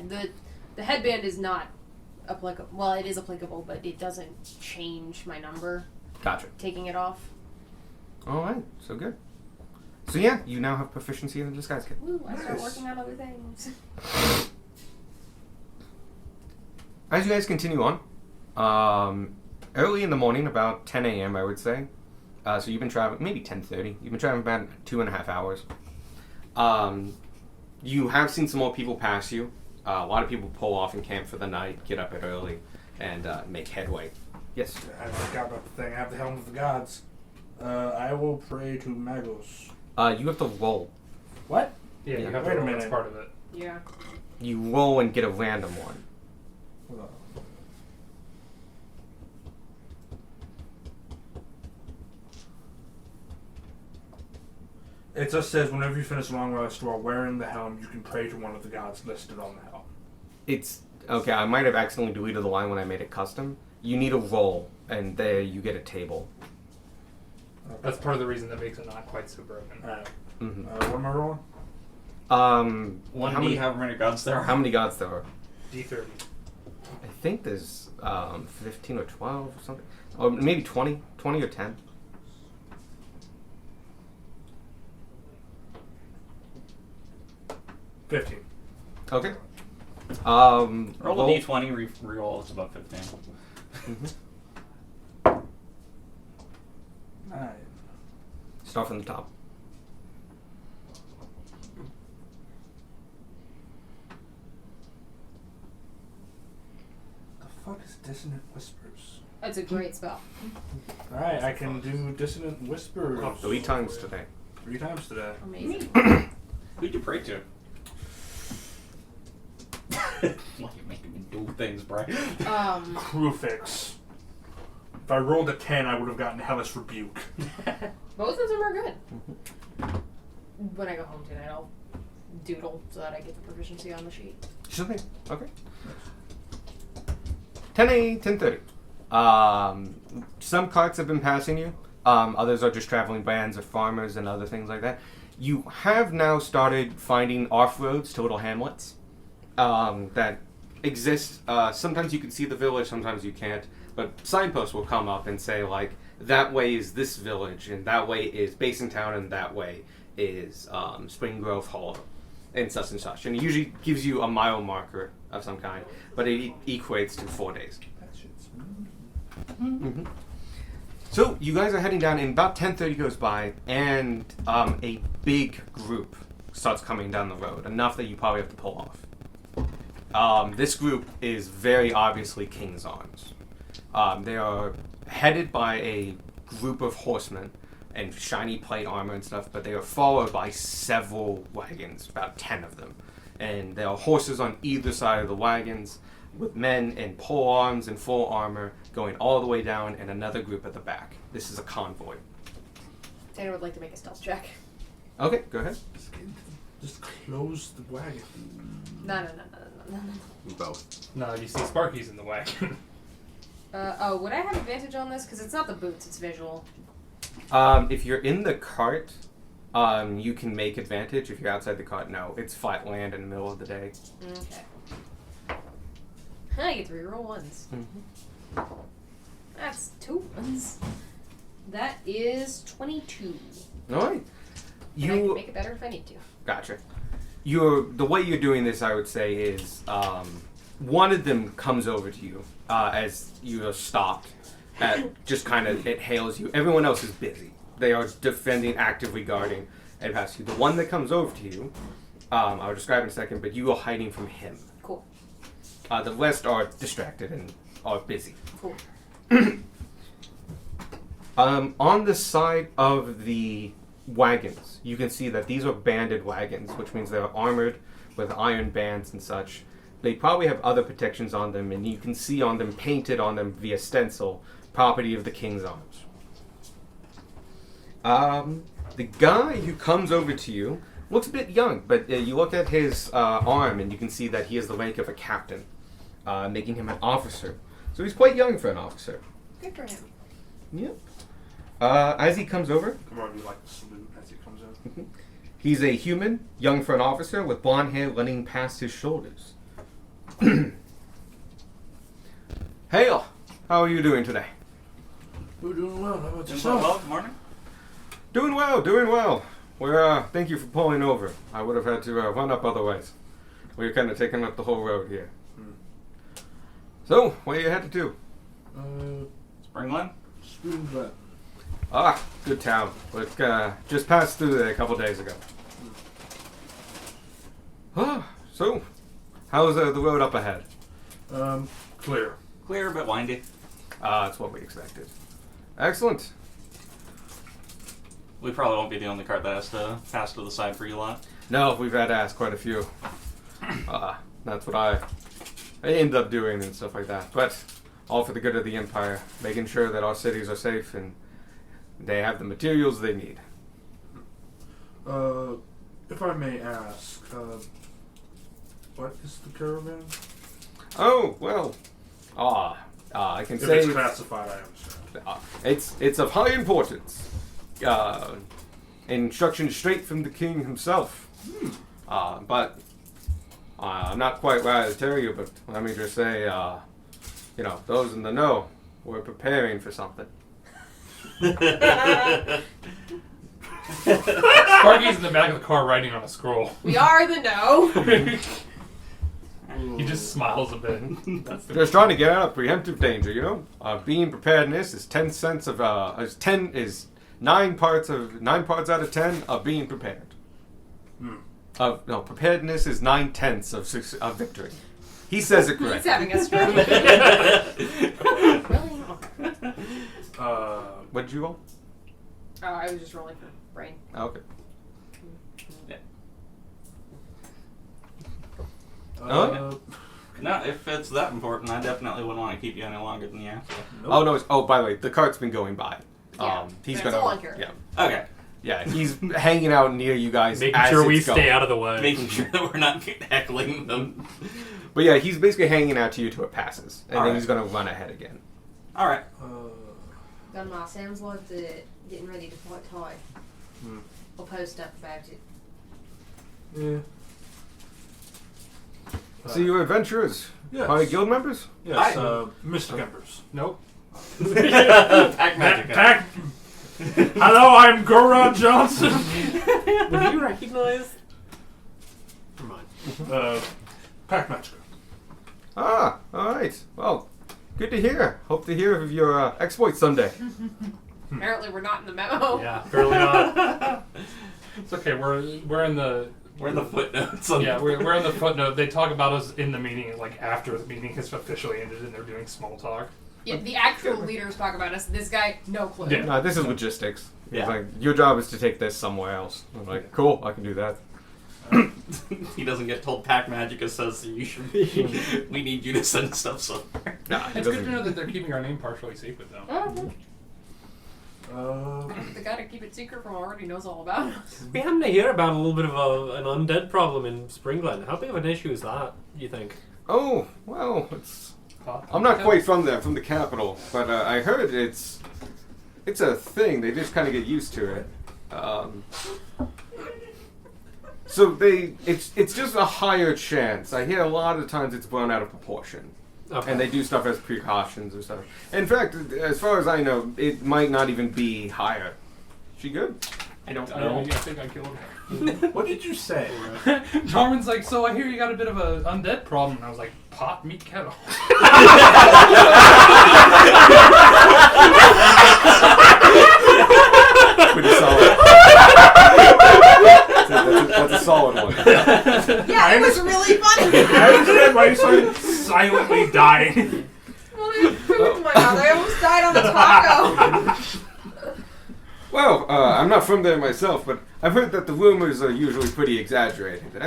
the headband is not applicable. Well, it is applicable, but it doesn't change my number Gotcha. taking it off. All right, so good. So yeah, you now have proficiency in the disguise kit. Woo, I start Nice. working on other things. As you guys continue on, early in the morning, about 10 a.m., I would say. So you've been traveling, maybe 10:30. You've been traveling about 2.5 hours. You have seen some more people pass you. A lot of people pull off and camp for the night, get up early, and make headway. Yes. I forgot about the thing. I have the helm of the gods. I will pray to Magos. You have to roll. What? Yeah, you Yeah. have Wait to a roll. minute. That's part of it. Yeah. You roll and get a random one. Hold on. It just says whenever you finish a long rest while wearing the helm, you can pray to one of the gods listed on the helm. It's okay. I might have accidentally deleted the line when I made it custom. You need a roll, and there you get a table. That's part of the reason that makes it not quite so broken. Alright. Mm-hmm. What am I rolling? One how D, many, however many gods there are. how many gods there are? D30. I think there's 15 or 12 or something. Or maybe 20 or 10. $15. Okay. Roll a D20, re-roll, it's about 15. Mhm. 9. Start from the top. The fuck is Dissonant Whispers? That's a great spell. Alright, I can do Dissonant Whispers. 3 times today. 3 times today. Amazing. Who'd you pray to? Why you making me do things, Brian? Crewfix. If I rolled a 10, I would have gotten Hellish Rebuke. Both of them are good. When I go home tonight, I'll doodle so that I get the proficiency on the sheet. Sure thing. Okay. 10:30. Some carts have been passing you. Others are just traveling bands of farmers and other things like that. You have now started finding off roads to little hamlets that exist. Sometimes you can see the village, sometimes you can't. But signposts will come up and say, like, that way is this village, and that way is Basin Town, and that way is Spring Grove Hollow, and such. And it usually gives you a mile marker of some kind, but it equates to 4 days. Mm-hmm. So you guys are heading down, and about 10:30 goes by, and a big group starts coming down the road, enough that you probably have to pull off. This group is very obviously King's Arms. They are headed by a group of horsemen and shiny plate armor and stuff, but they are followed by several wagons, about 10 of them. And there are horses on either side of the wagons, with men in pole arms and full armor going all the way down, and another group at the back. This is a convoy. Tanner would like to make a stealth check. Okay, go ahead. Just close the wagon. No. Both. No, you see Sparky's in the wagon. Would I have advantage on this? Because it's not the boots, it's visual. If you're in the cart, you can make advantage. If you're outside the cart, no. It's flat land in the middle of the day. Okay. I get to reroll ones. Mm-hmm. That's 2 ones. That is 22. All right. And I can make it better if I need to. Gotcha. The way you're doing this, I would say, is one of them comes over to you as you are stopped. Just kind of, it hails you. Everyone else is busy. They are defending, actively guarding, and past you. The one that comes over to you, I'll describe in a second, but you are hiding from him. Cool. The rest are distracted and are busy. Cool. On the side of the wagons, you can see that these are banded wagons, which means they're armored with iron bands and such. They probably have other protections on them, and you can see on them, painted on them via stencil, property of the King's Arms. The guy who comes over to you looks a bit young, but you look at his arm and you can see that he has the rank of a captain, making him an officer. So he's quite young for an officer. Good for him. Yep. As he comes over, Come on, you like to salute as he comes out. he's a human, young for an officer, with blonde hair running past his shoulders. Hail! How are you doing today? We're doing well. How about Doing yourself? well, good morning. Doing well. We're, thank you for pulling over. I would have had to run up otherwise. We're kind of taking up the whole road here. So, what are you headed to? Springland? Spoon Glen. Ah, good town. We just passed through there a couple days ago. So, how's the road up ahead? Clear. Clear, but windy. That's what we expected. Excellent. We probably won't be the only cart that has to pass to the side for you lot. No, we've had to ask quite a few. That's what I ended up doing and stuff like that. But all for the good of the Empire, making sure that our cities are safe and they have the materials they need. If I may ask, what is the caravan? Oh, well, I can If say it's classified, I understand. it's of high importance. Instructions straight from the king himself. But I'm not quite ready to tell you, but let me just say, those in the know, we're preparing for something. Sparky's in the back of the car writing on a scroll. We are the no. He just smiles a bit. That's the Just trying to get out of preemptive danger, being preparedness is 9 parts out of 10 of being prepared. Preparedness is 9/10 of victory. He says it He's correctly. having a stroke. Really? What did you roll? Oh, I was just rolling for brain. Okay. No, if it's that important, I definitely wouldn't want to keep you any longer than you have to. Oh no! By the way, the cart's been going by. Yeah, He's but it's gonna. all on Kara. Yeah, Okay. yeah. He's hanging out near you guys, Making as sure we it's stay going. out of the way. Making sure that we're not heckling them. But yeah, he's basically hanging out to you till it passes, and then Alright. he's gonna run ahead again. Alright. Gunma sounds like the getting ready to fight Ty. We'll post stuff about it. Yeah. So you adventurers, Yes. are you guild members? Yes, Mr. Embers. Nope. Pack magic. Pack. Hello, I'm Goran Johnson. Would you recognize? Never mind. Pack Magic. Ah, all right. Well, good to hear. Hope to hear of your exploits someday. Apparently, we're not in the memo. Yeah, fairly not. It's okay. We're in the We're in the footnotes. On yeah we're in the footnote. They talk about us in the meeting, like after the meeting has officially ended, and they're doing small talk. Yeah, the actual leaders talk about us. This guy, no clue. Yeah. No, this is logistics. It's Yeah. like, your job is to take this somewhere else. I'm like, cool, I can do that. He doesn't get told Pack Magica says you should we need you to send stuff somewhere. Nah, he It's good doesn't. to know that they're keeping our name partially secret, though. The guy to keep it secret from already knows all about us. We happen to hear about a little bit of an undead problem in Springland. How big of an issue is that, do you think? Oh, well, I'm not quite from there, from the capital, but I heard it's a thing. They just kind of get used to it. So it's just a higher chance. I hear a lot of times it's blown out of proportion, Okay. and they do stuff as precautions or stuff. In fact, as far as I know, it might not even be higher. She good? I don't I know. think I killed her. What did you say? Norman's like, so I hear you got a bit of a undead problem. And I was like, pot, meat, kettle. Pretty solid. That's a solid one. Yeah, it was really funny. I understand why you started silently dying. Oh my god, I almost died on a taco. Well, I'm not from there myself, but I've heard that the rumors are usually pretty exaggerated.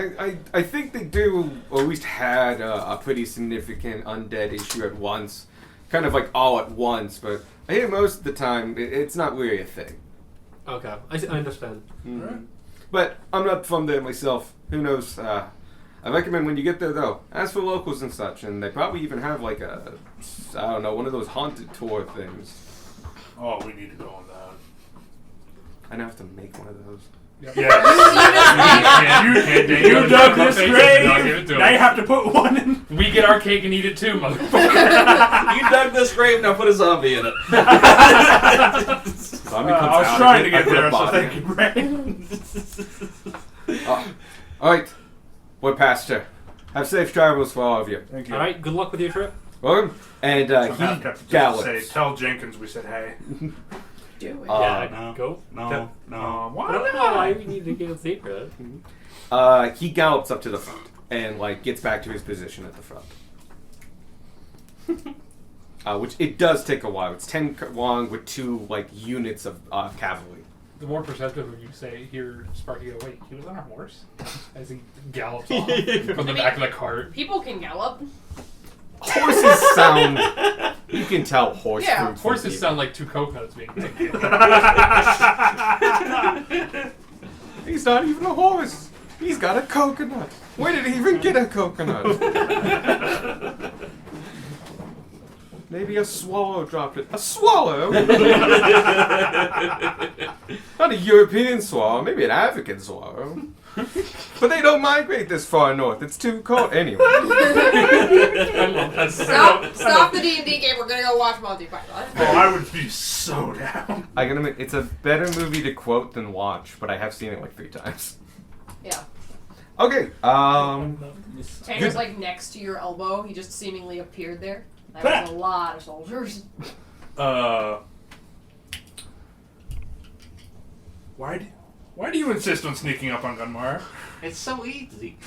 I think they do, or at least had, a pretty significant undead issue at once. Kind of like all at once, but I hear most of the time it's not really a thing. Okay, I understand. Mhm. But I'm not from there myself. Who knows? I recommend when you get there, though, ask for locals and such, and they probably even have like a, I don't know, one of those haunted tour things. Oh, we need to go on that. I'd have to make one of those. Yes. You dug this grave. Now you have to put one in. We get our cake and eat it too, motherfucker. You dug this grave, now put a zombie in it. Zombie comes I was out trying of to it, get I put a there, so body thank in. you, Ray. Alright, Boy Pastor. Have safe travels for all of you. Thank you. Alright, good luck with your trip. Welcome. And Somehow he kept just to gallops. say, tell Jenkins we said hey. Do it. Yeah, no. go. No, no. Why I don't know not? why we need to get a secret. He gallops up to the front and like gets back to his position at the front. Which it does take a while. It's 10 long with 2 like units of cavalry. The more perceptive of you say, hear Sparky go, wait, he was on a horse? As he gallops off from the back of the cart. People can gallop. Horses sound. You can tell horse Yeah. food. from Horses people. sound like 2 coconuts being picked. He's not even a horse. He's got a coconut. Where did he even get a coconut? Maybe a swallow dropped it. A swallow? Not a European swallow, maybe an African swallow. But they don't migrate this far north. It's too cold. Anyway. I love that. Stop the D&D game. We're gonna go watch Monty Python. Oh, I would be so down. I gotta admit, it's a better movie to quote than watch, but I have seen it like 3 times. Yeah. Okay, Tanner's like next to your elbow. He just seemingly appeared there. That was a lot of soldiers. Why do you insist on sneaking up on Gunmar? It's so easy.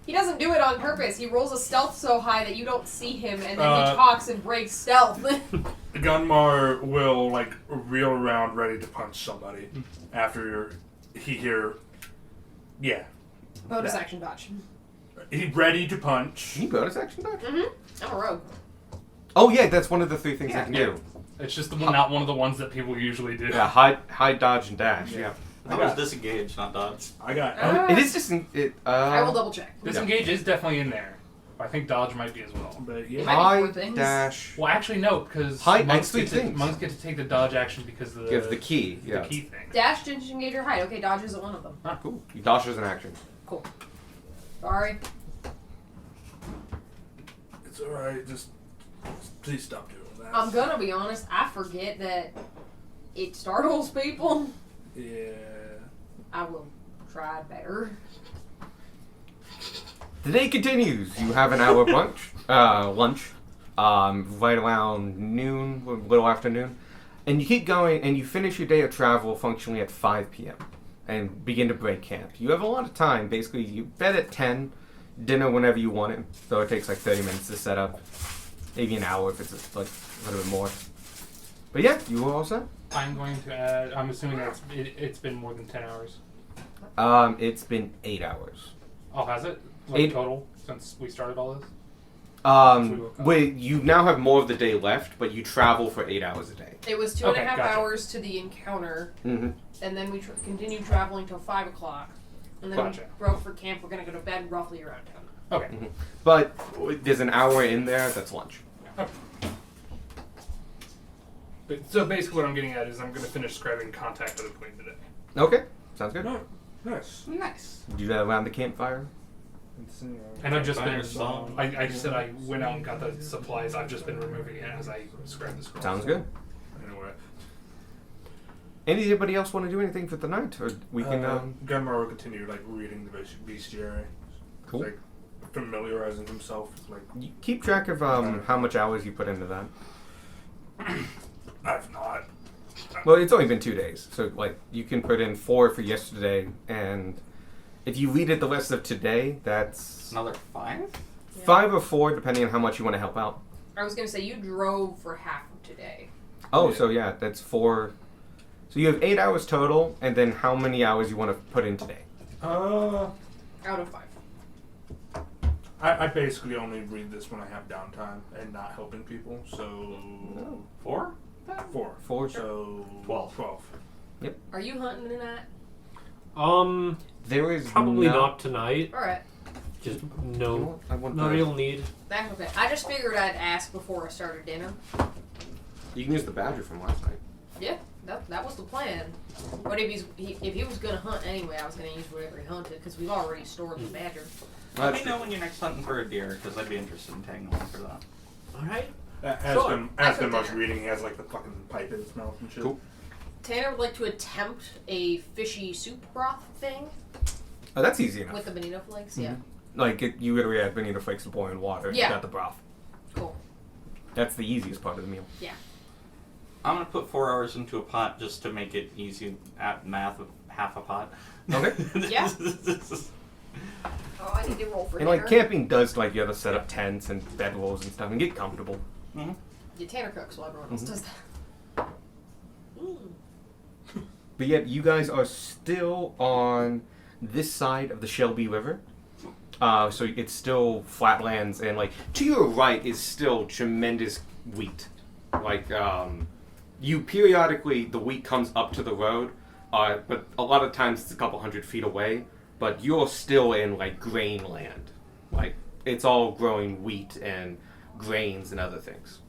He doesn't do it on purpose. He rolls a stealth so high that you don't see him, and then he Uh, talks and breaks stealth. Gunmar will like reel around ready to punch somebody after he hear. Yeah. Bonus That. action dodge. He ready to punch. can you bonus action dodge? I'm a rogue. Oh yeah, that's one of the 3 things I can Yeah. do. It's just the one, not one of the ones that people usually do. Yeah, hide, dodge, and dash. Yeah. I was disengaged, not dodge. I got. It is just it. I will double check. Disengage is definitely in there. I think dodge might be as well. But It yeah, might be High four things. dash. Well, actually, no, because Height, monks, and three things. monks get to take the dodge action because of Give the key. the Yeah. key thing. Dash, disengage, or hide. Okay, dodge isn't one of them. Cool. Dash is an action. Cool. Sorry. it's alright. Just please stop doing that. I'm gonna be honest, I forget that it startles people. Yeah. I will try better. The day continues. You have an hour lunch, right around noon, a little after noon, and you keep going, and you finish your day of travel functionally at 5 p.m. and begin to break camp. You have a lot of time. Basically, you bed at 10, dinner whenever you want it, so it takes like 30 minutes to set up, maybe an hour if it's like a little bit more. But yeah, you were all set. I'm going to add. I'm assuming it's been more than 10 hours. It's been 8 hours. Oh, has it? Like 8 total since we started all this? Wait, you now have more of the day left, but you travel for 8 hours a day. It was 2.5 Okay, gotcha. hours to the encounter, Mm-hmm. and then we continued traveling till 5 o'clock, and then Gotcha. we broke for camp. We're gonna go to bed roughly around 10. Okay. But there's an hour in there that's lunch. But, so basically, what I'm getting at is I'm going to finish scribing contact with the queen today. Okay, sounds good. No, nice. Nice. Do that around the campfire. And I've just been. Fire song. I said I went out and got the supplies. I've just been removing it as I scribe the scroll. Sounds good. Anyway. Anybody else want to do anything for the night, or we can? Gunmar will continue like reading the bestiary. Cool. Like familiarizing himself with like. You keep track of how much hours you put into that. I've not. Well, it's only been 2 days, so like you can put in 4 for yesterday, and if you read it the rest of today, that's Another 5? Yeah. 5 or 4, depending on how much you want to help out. I was gonna say you drove for half of today. Oh, Yeah. so yeah, that's 4. So you have 8 hours total, and then how many hours you want to put in today? Out of 5. I basically only read this when I have downtime and not helping people. So 4? 4. 4. So 12. 12. Are you hunting in that? There is Probably no- not tonight. All right. Just You know no, what? I want no the- real need. That's okay. I just figured I'd ask before I started dinner. You can use the badger from last night. Yeah, that was the plan. But if he was gonna hunt anyway, I was gonna use whatever he hunted because we've already stored the badger. Let me know when you're next hunting for a deer, because I'd be interested in tagging along for that. All right. As Sure. the That's most okay. reading, he has like the fucking pipe in his mouth and shit. Cool. Tanner would like to attempt a fishy soup broth thing Oh, that's easy enough. with the bonito flakes. Yeah, Like you literally add bonito flakes to boiling water. And Yeah. You got the broth. cool. That's the easiest part of the meal. I'm going to put 4 hours into a pot just to make it easy at math of half a pot. Okay. Yeah. Oh, I need to roll for And dinner. like camping does like you have to set up tents and bedrolls and stuff and get comfortable. Yeah, Tanner cooks while everyone else does that. But yet you guys are still on this side of the Shelby River. So it's still flatlands and like to your right is still tremendous wheat. Like you periodically the wheat comes up to the road, but a lot of times it's a couple 100 feet away. But you're still in like grain land. Like it's all growing wheat and grains and other things.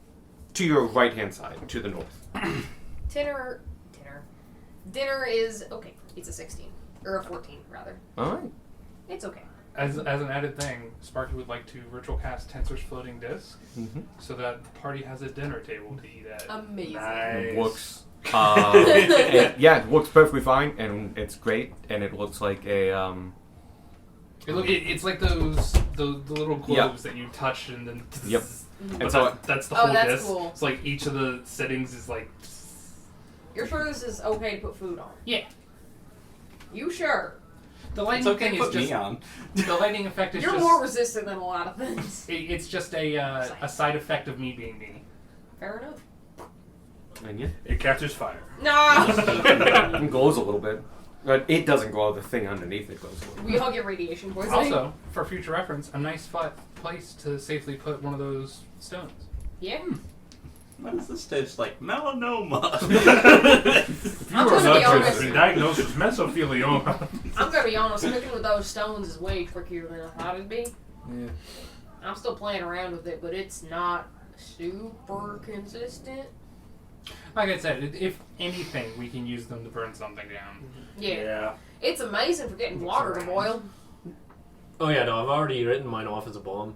To your right hand side, to the north. Dinner is okay. It's a 16 or a 14 rather. Alright. It's okay. As an added thing, Sparky would like to ritual cast Tensor's floating disc Mm-hmm. so that the party has a dinner table to eat at. Amazing. Nice. It works. It works perfectly fine, and it's great, and it looks like a It's like those the little globes that you touch and then. Yep. But And so that's the Oh, whole that's disc. cool. It's like each of the settings is like. You're sure this is okay to put food on? Yeah. You sure? The It's lightning okay thing to is put just me on. the lightning effect is You're just more resistant than a lot of things. it's just a side effect of me being me. Fair enough. and yeah, It catches fire. No. it glows a little bit, but it doesn't glow. The thing underneath it glows a little. We all get radiation poisoning. Also, for future reference, a nice flat place to safely put one of those stones. Yeah. What does this taste like? Melanoma. If you I'm were gonna be not honest. been diagnosed with mesothelioma. I'm gonna be honest. Cooking with those stones is way trickier than I thought it'd be. Yeah. I'm still playing around with it, but it's not super consistent. Like I said, if anything, we can use them to burn something down. Yeah. It's amazing for getting water to boil. Oh yeah, no, I've already written mine off as a bomb.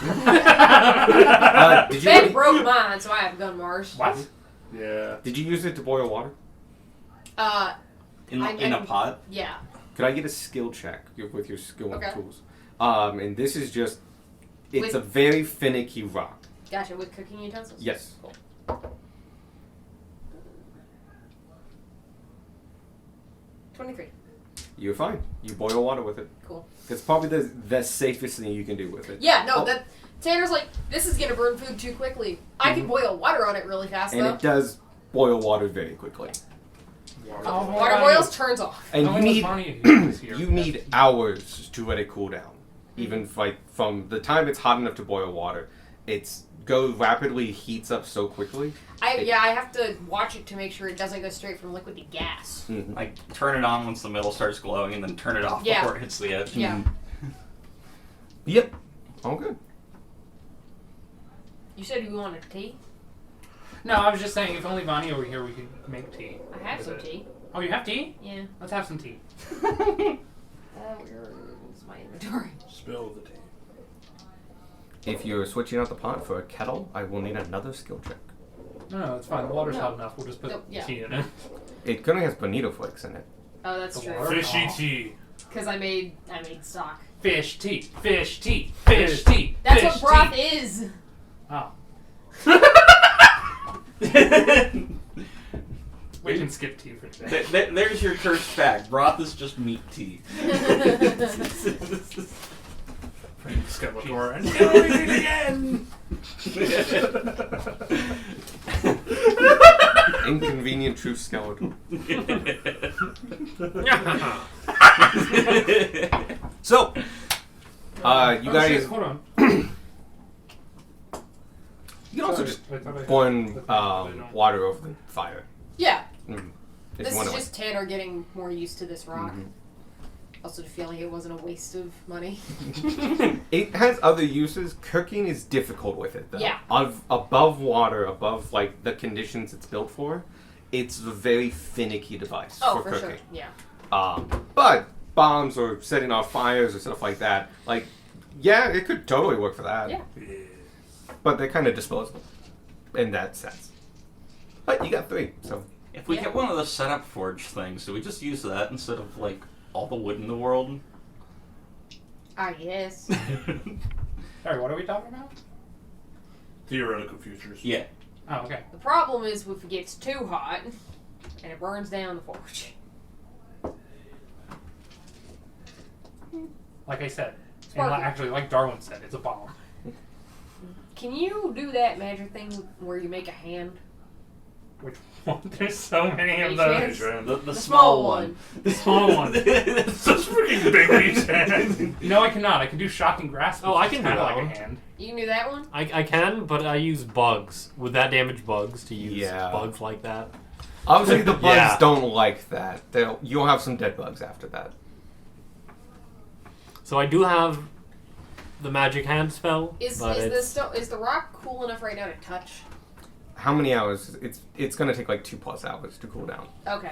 Did you Ben broke mine, so I have gun Mars. What? Yeah. Did you use it to boil water? In a pot? Yeah. Could I get a skill check with your skill Okay. tools? And this is just, it's With- a very finicky rock. Gotcha, with cooking utensils? Yes. Cool. 23. You're fine. You boil water with it. Cool. It's probably the safest thing you can do with it. Yeah, no, Oh. that Tanner's like, this is gonna burn food too quickly. I can boil water on it really fast And though. it does boil water very quickly. Water boils, turns off. And How you long was need Bonnie here? you need hours to let it cool down. Even like from the time it's hot enough to boil water, it's rapidly heats up so quickly. I have to watch it to make sure it doesn't go straight from liquid to gas. Mhm. Like, turn it on once the middle starts glowing, and then turn it off Yeah. before it hits the edge. Yeah. Yep. All good. You said you wanted tea? No, I was just saying, if only Bonnie were here, we could make tea. I have with some it. tea. Oh, you have tea? Yeah. Let's have some tea. Where's my inventory? Spill the tea. If you're switching out the pot for a kettle, I will need another skill check. No, it's fine. The water's No. hot enough. We'll just put No, yeah. tea in it. It currently has bonito flakes in it. Oh, that's The true. water? Fishy Oh. tea. Because I made stock. Fish tea. Fish tea. Fish tea. That's fish what broth tea. is. Oh. We can skip tea for today. There's your cursed fact. Broth is just meat tea. Skeletor. And doing it again! Inconvenient truth skeleton. So, you Oh, guys, shit, hold on. you can also Sorry, just I thought I had- boil I don't. water over the fire. Yeah. If This you is want to. just Tanner getting more used to this rock. Mhm. Also to feel like it wasn't a waste of money. It has other uses. Cooking is difficult with it, though. Yeah. Above water, above like the conditions it's built for, it's a very finicky device Oh, for for cooking. sure. Yeah. But bombs or setting off fires or stuff like that, like, yeah, it could totally work for that. Yeah. But they're kind of disposable in that sense. But you got 3, so. If we Yeah. get one of the setup forge things, do we just use that instead of, like, all the wood in the world? I guess. Sorry, what are we talking about? Theoretical futures. Yeah. Oh, okay. The problem is if it gets too hot and it burns down the forge. Like I said, and Sparky. actually, like Darwin said, it's a bomb. Can you do that magic thing where you make a hand? Which one? There's so many of Mage those. hands? The small one. The small one. Such freaking big meat hand. No, I cannot. I can do shocking grasp. Oh, which I is can do kinda that like one. a hand. You can do that one? I can, but I use bugs. Would that damage bugs to use Yeah. bugs like that? Obviously, the bugs Yeah. don't like that. You'll have some dead bugs after that. So I do have the magic hand spell. Is but it's, is the rock cool enough right now to touch? How many hours? It's going to take like 2+ hours to cool down. Okay.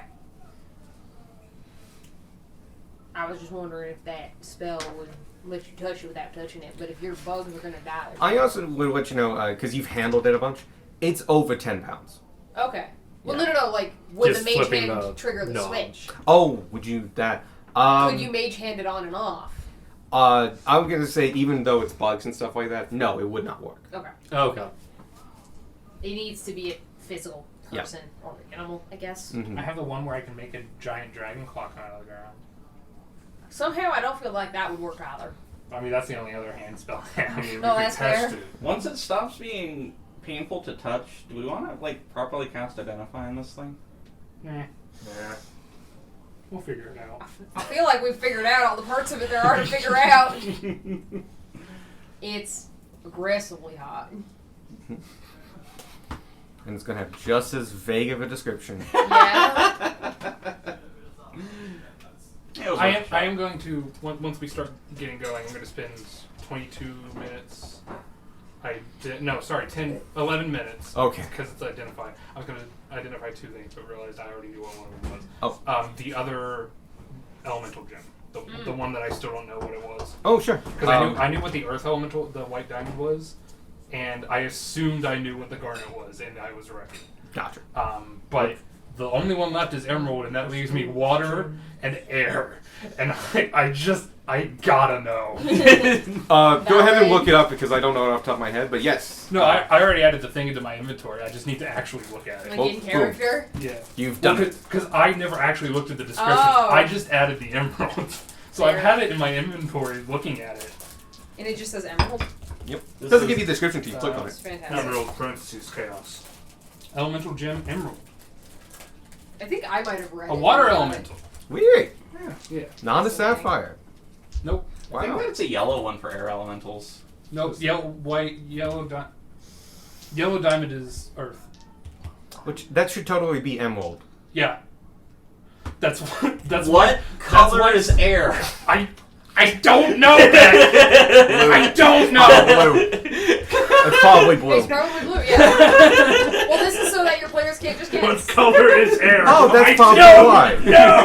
I was just wondering if that spell would let you touch it without touching it, but if your bugs are gonna die. I also would let you know, because you've handled it a bunch, it's over 10 pounds. Okay. Well, Yeah. no. Like, would Just the mage flipping hand the trigger the knob. switch? Oh, would you that? Could you mage hand it on and off? I'm going to say, even though it's bugs and stuff like that, no, it would not work. Okay. okay. It needs to be a physical Yeah. person or animal, I guess. Mhm. I have the one where I can make a giant dragon claw come out of the ground. Somehow, I don't feel like that would work either. I mean, that's the only other hand spell I have. We No, could that's test fair. it. Once it stops being painful to touch, do we want to, like, properly cast Identify on this thing? Nah, Yeah. we'll figure it out. I feel like we've figured out all the parts of it there are to figure out. It's aggressively hot. And it's going to have just as vague of a description. Yeah. It was I worth a am, shot. I am going to, once we start getting going, I'm going to spend 22 minutes. 11 minutes. Okay. Because it's identified. I was going to identify two things, but realized I already knew what one of them was. Oh. The other elemental gem. The one that I still don't know what it was. Oh, sure. Because I knew what the earth elemental, the white diamond was, and I assumed I knew what the garnet was, and I was right. Gotcha. But the only one left is emerald, and that leaves me water and air. And I gotta know. Go ahead and look it up because I don't know it off the top of my head, but yes. No, I already added the thing into my inventory. I just need to actually look at it. Like Well, in character? Yeah. You've done it. Because I never actually looked at the description. Oh. I just added the emerald. So I've had it in my inventory looking at it. And it just says emerald. Yep. This Doesn't is- give you the description until you click on It's it. fantastic. Emerald parentheses chaos. Elemental gem, emerald. I think I might have read A it. water elemental. Weird. Yeah. Not a sapphire. Nope. I think Wow. that's a yellow one for air elementals. Nope. Yellow diamond is earth. Which that should totally be emerald. Yeah. That's What why color is air? I don't know that. I don't know. Blue. It's probably blue. It's probably blue, yeah. Well, this is so that your players can't just What guess. color is air? Oh, that's I probably don't why. know.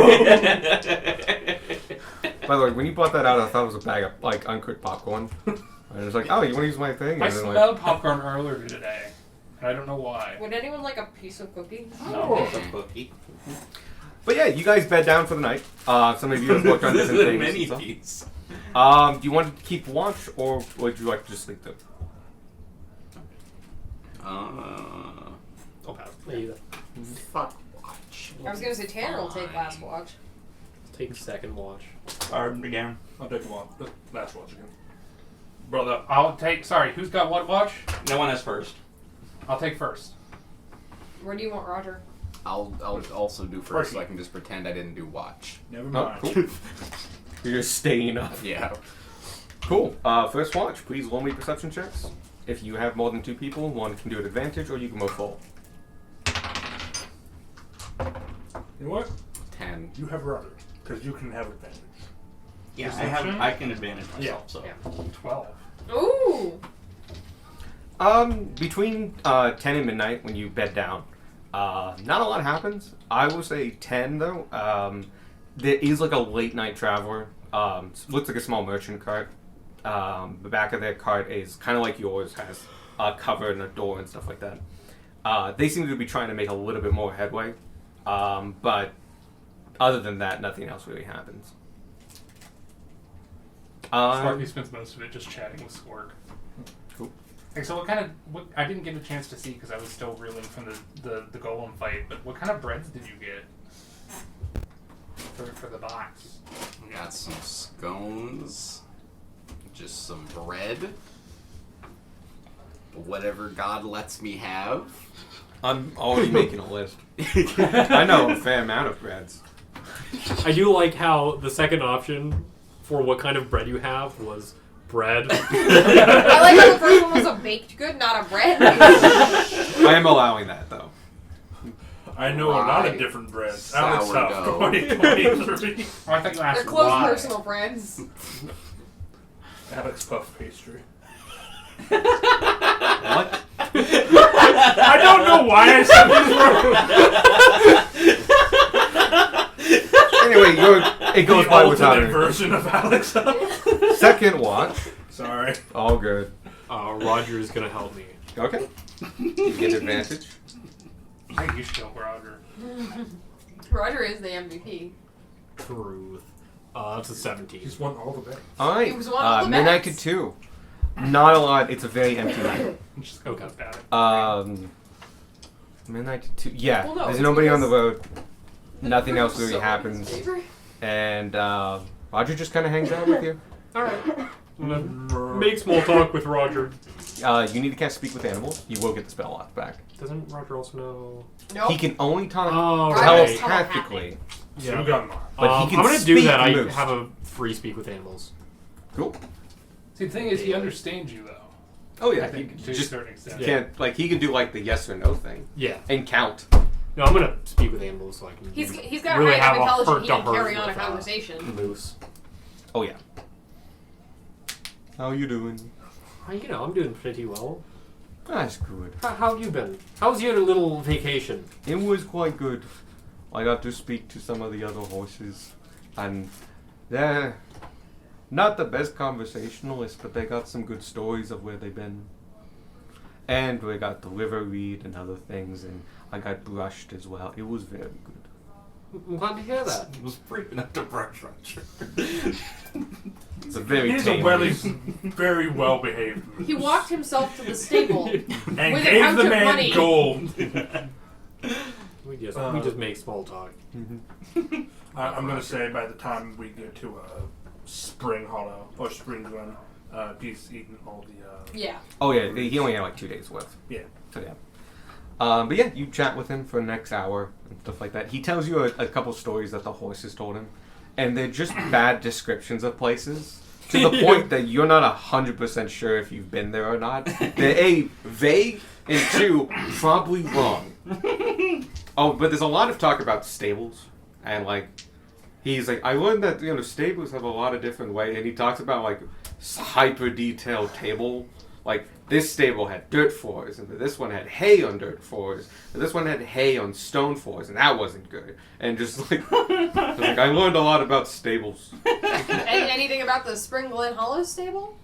By the way, when you brought that out, I thought it was a bag of like uncooked popcorn. And it was like, oh, you want to use my thing? I And then smelled popcorn earlier today, and I don't know why. Would anyone like a piece of cookie? No. It's a cookie. But yeah, you guys bed down for the night. Some of you have worked on This is different a things. mini and stuff. piece. Do you want to keep watch, or would you like to just sleep there? I'll pass. Either. Fuck watch. I was gonna say Tanner will take last watch. Take second watch. Alright, again. I'll take the last watch again. Brother. I'll take. Sorry, who's got what watch? No one has first. I'll take first. Where do you want Roger? I'll also do first, so I can just pretend I didn't do watch. Never Oh, mind. cool. You're just staying up. Yeah. Cool. First watch. Please roll me perception checks. If you have more than 2 people, one can do an advantage, or you can move full. You know what? 10. You have rudder, because you can have advantage. Yeah, Perception? I can advantage myself, so. Yeah. 12. Ooh! Between 10 and midnight, when you bed down, not a lot happens. I will say 10 though. There is like a late night traveler. Looks like a small merchant cart. The back of their cart is kind of like yours, has a cover and a door and stuff like that. They seem to be trying to make a little bit more headway, but other than that, nothing else really happens. Sparky spends most of it just chatting with Squirk. Cool. Hey, so what I didn't get a chance to see because I was still reeling from the golem fight, but what kind of breads did you get for the box? We got some scones, just some bread, whatever God lets me have. I'm already making a list. I know a fair amount of breads. I do like how the second option for what kind of bread you have was bread. I like how the first one was a baked good, not a bread. I am allowing that though. I know a lot of Rye. different breads. Alex Huff, Sourdough. 2023. Oh, I thought you asked They're close why. personal friends. Alex Puff pastry. What? I don't know why I said this wrong. Anyway, it goes The by without alternate it. version of Alex Huff. Second watch. Sorry. All good. Roger is gonna help me. Okay. You get advantage. I used to know Roger. Roger is the MVP. Truth. That's a 17. He's won all the bets. All right. It was one of the midnight to best. 2. Not a lot. It's a very empty night. Just go cut at it. Midnight to 2. Yeah. Well, no, there's it's nobody on the because- road. Nothing else really So in his happens. favor. And Roger just kind of hangs out with you. Alright. Make small talk with Roger. You need to cast Speak with Animals. You will get the spell locked back. Doesn't Roger also know? Nope. He can only talk Oh, Roger's right. telepathically. Yeah. Suganmar. But he can I'm gonna do speak that. moose. I have a free speak with animals. Cool. See, the thing is, he understands you, though. Oh yeah. I think to a just certain extent. can't he can do like the yes or no thing Yeah. and count. No, I'm gonna speak with animals so I can. He's got really a high have enough a intelligence he can heart-to-heart carry on a with, conversation. Moose. Oh yeah. How you doing? You know, I'm doing pretty well. That's good. How have you been? How's your little vacation? It was quite good. I got to speak to some of the other horses, and they're not the best conversationalists, but they got some good stories of where they've been. And we got the liver read and other things, and I got brushed as well. It was very good. I'm glad to hear that. It was brave enough to brush Roger. It's a very He's a tame very well behaved. He walked himself to the stable. And With a gave pouch the of man money. gold. We just make small talk. I'm gonna say by the time we get to Spring Hollow or Spring Run, he's eaten all the. Yeah. Oh yeah, he only had like 2 days worth. Yeah. So yeah. But yeah, you chat with him for the next hour and stuff like that. He tells you a couple stories that the horses told him, and they're just bad descriptions of places to the point that you're not 100% sure if you've been there or not. They're A, vague, and 2, probably wrong. Oh, but there's a lot of talk about stables, and like he's like, I learned that stables have a lot of different ways, and he talks about like hyper detailed table. Like, this stable had dirt floors, and this one had hay on dirt floors, and this one had hay on stone floors, and that wasn't good. And just like, I learned a lot about stables. Anything about the Spring Glen Hollow stable?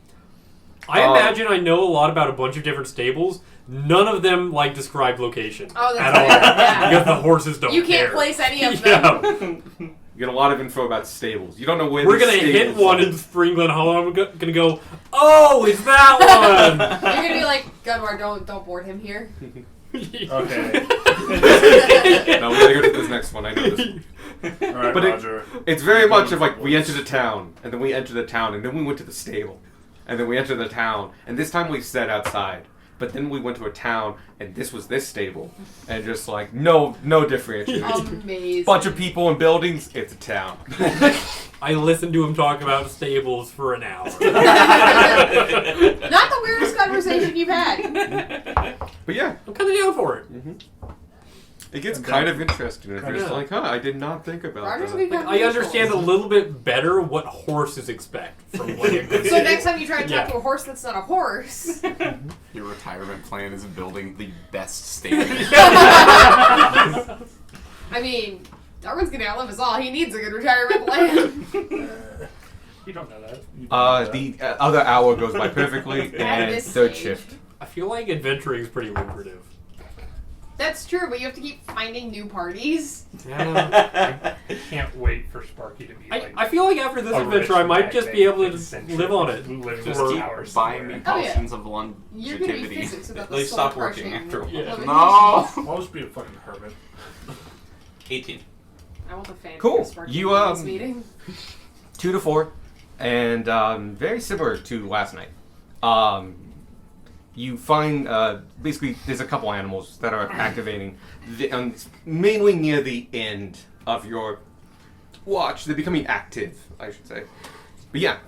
I imagine I know a lot about a bunch of different stables. None of them like describe location Oh, at that's all fair. Yeah. because the horses don't. You can't care. place any of them. Yeah. You get a lot of info about stables. You don't know where We're the gonna hit stables one are. in Spring Glen Hollow. I'm gonna go. Oh, it's that one. You're gonna be like, Gunwar, don't board him here. Okay. No, we're gonna go to this next one. I know this. All right, But Roger. It's very much of like, we entered the town, and then we entered the town, and then we went to the stable, and then we entered the town, and this time we sat outside. But then we went to a town, and this was this stable, and just like no differentiation. Amazing. Bunch of people and buildings. It's a town. I listened to him talk about stables for an hour. Not the weirdest conversation you've had. But yeah, I'm kind of down for it. it gets kind of interesting. If you're just Yeah. like, I did not think about Roger's that. big Like, I understand a little bit better what horses expect from like a good So next time you try to talk Yeah. to a horse that's not a horse. Your retirement plan is building the best stable. I mean, Darwin's gonna outlive us all. He needs a good retirement plan. You don't know that. The other hour goes by perfectly, At and this third stage. shift. I feel like adventuring is pretty lucrative. That's true, but you have to keep finding new parties. Yeah. Can't wait for Sparky to be like. I feel like after this a adventure, I rich might just be able to eccentric live on it. who lives Just in a keep tower buying me somewhere. Oh, yeah. potions of You're gonna be longevity. physics without the They soul stop working crushing after a while. limitations. No! I'll just be a fucking hermit. 18. I want the fan. Cool. Sparky You, in this meeting. 2 to 4, and very similar to last night. You find basically there's a couple animals that are activating, mainly near the end of your watch. They're becoming active, I should say. But yeah,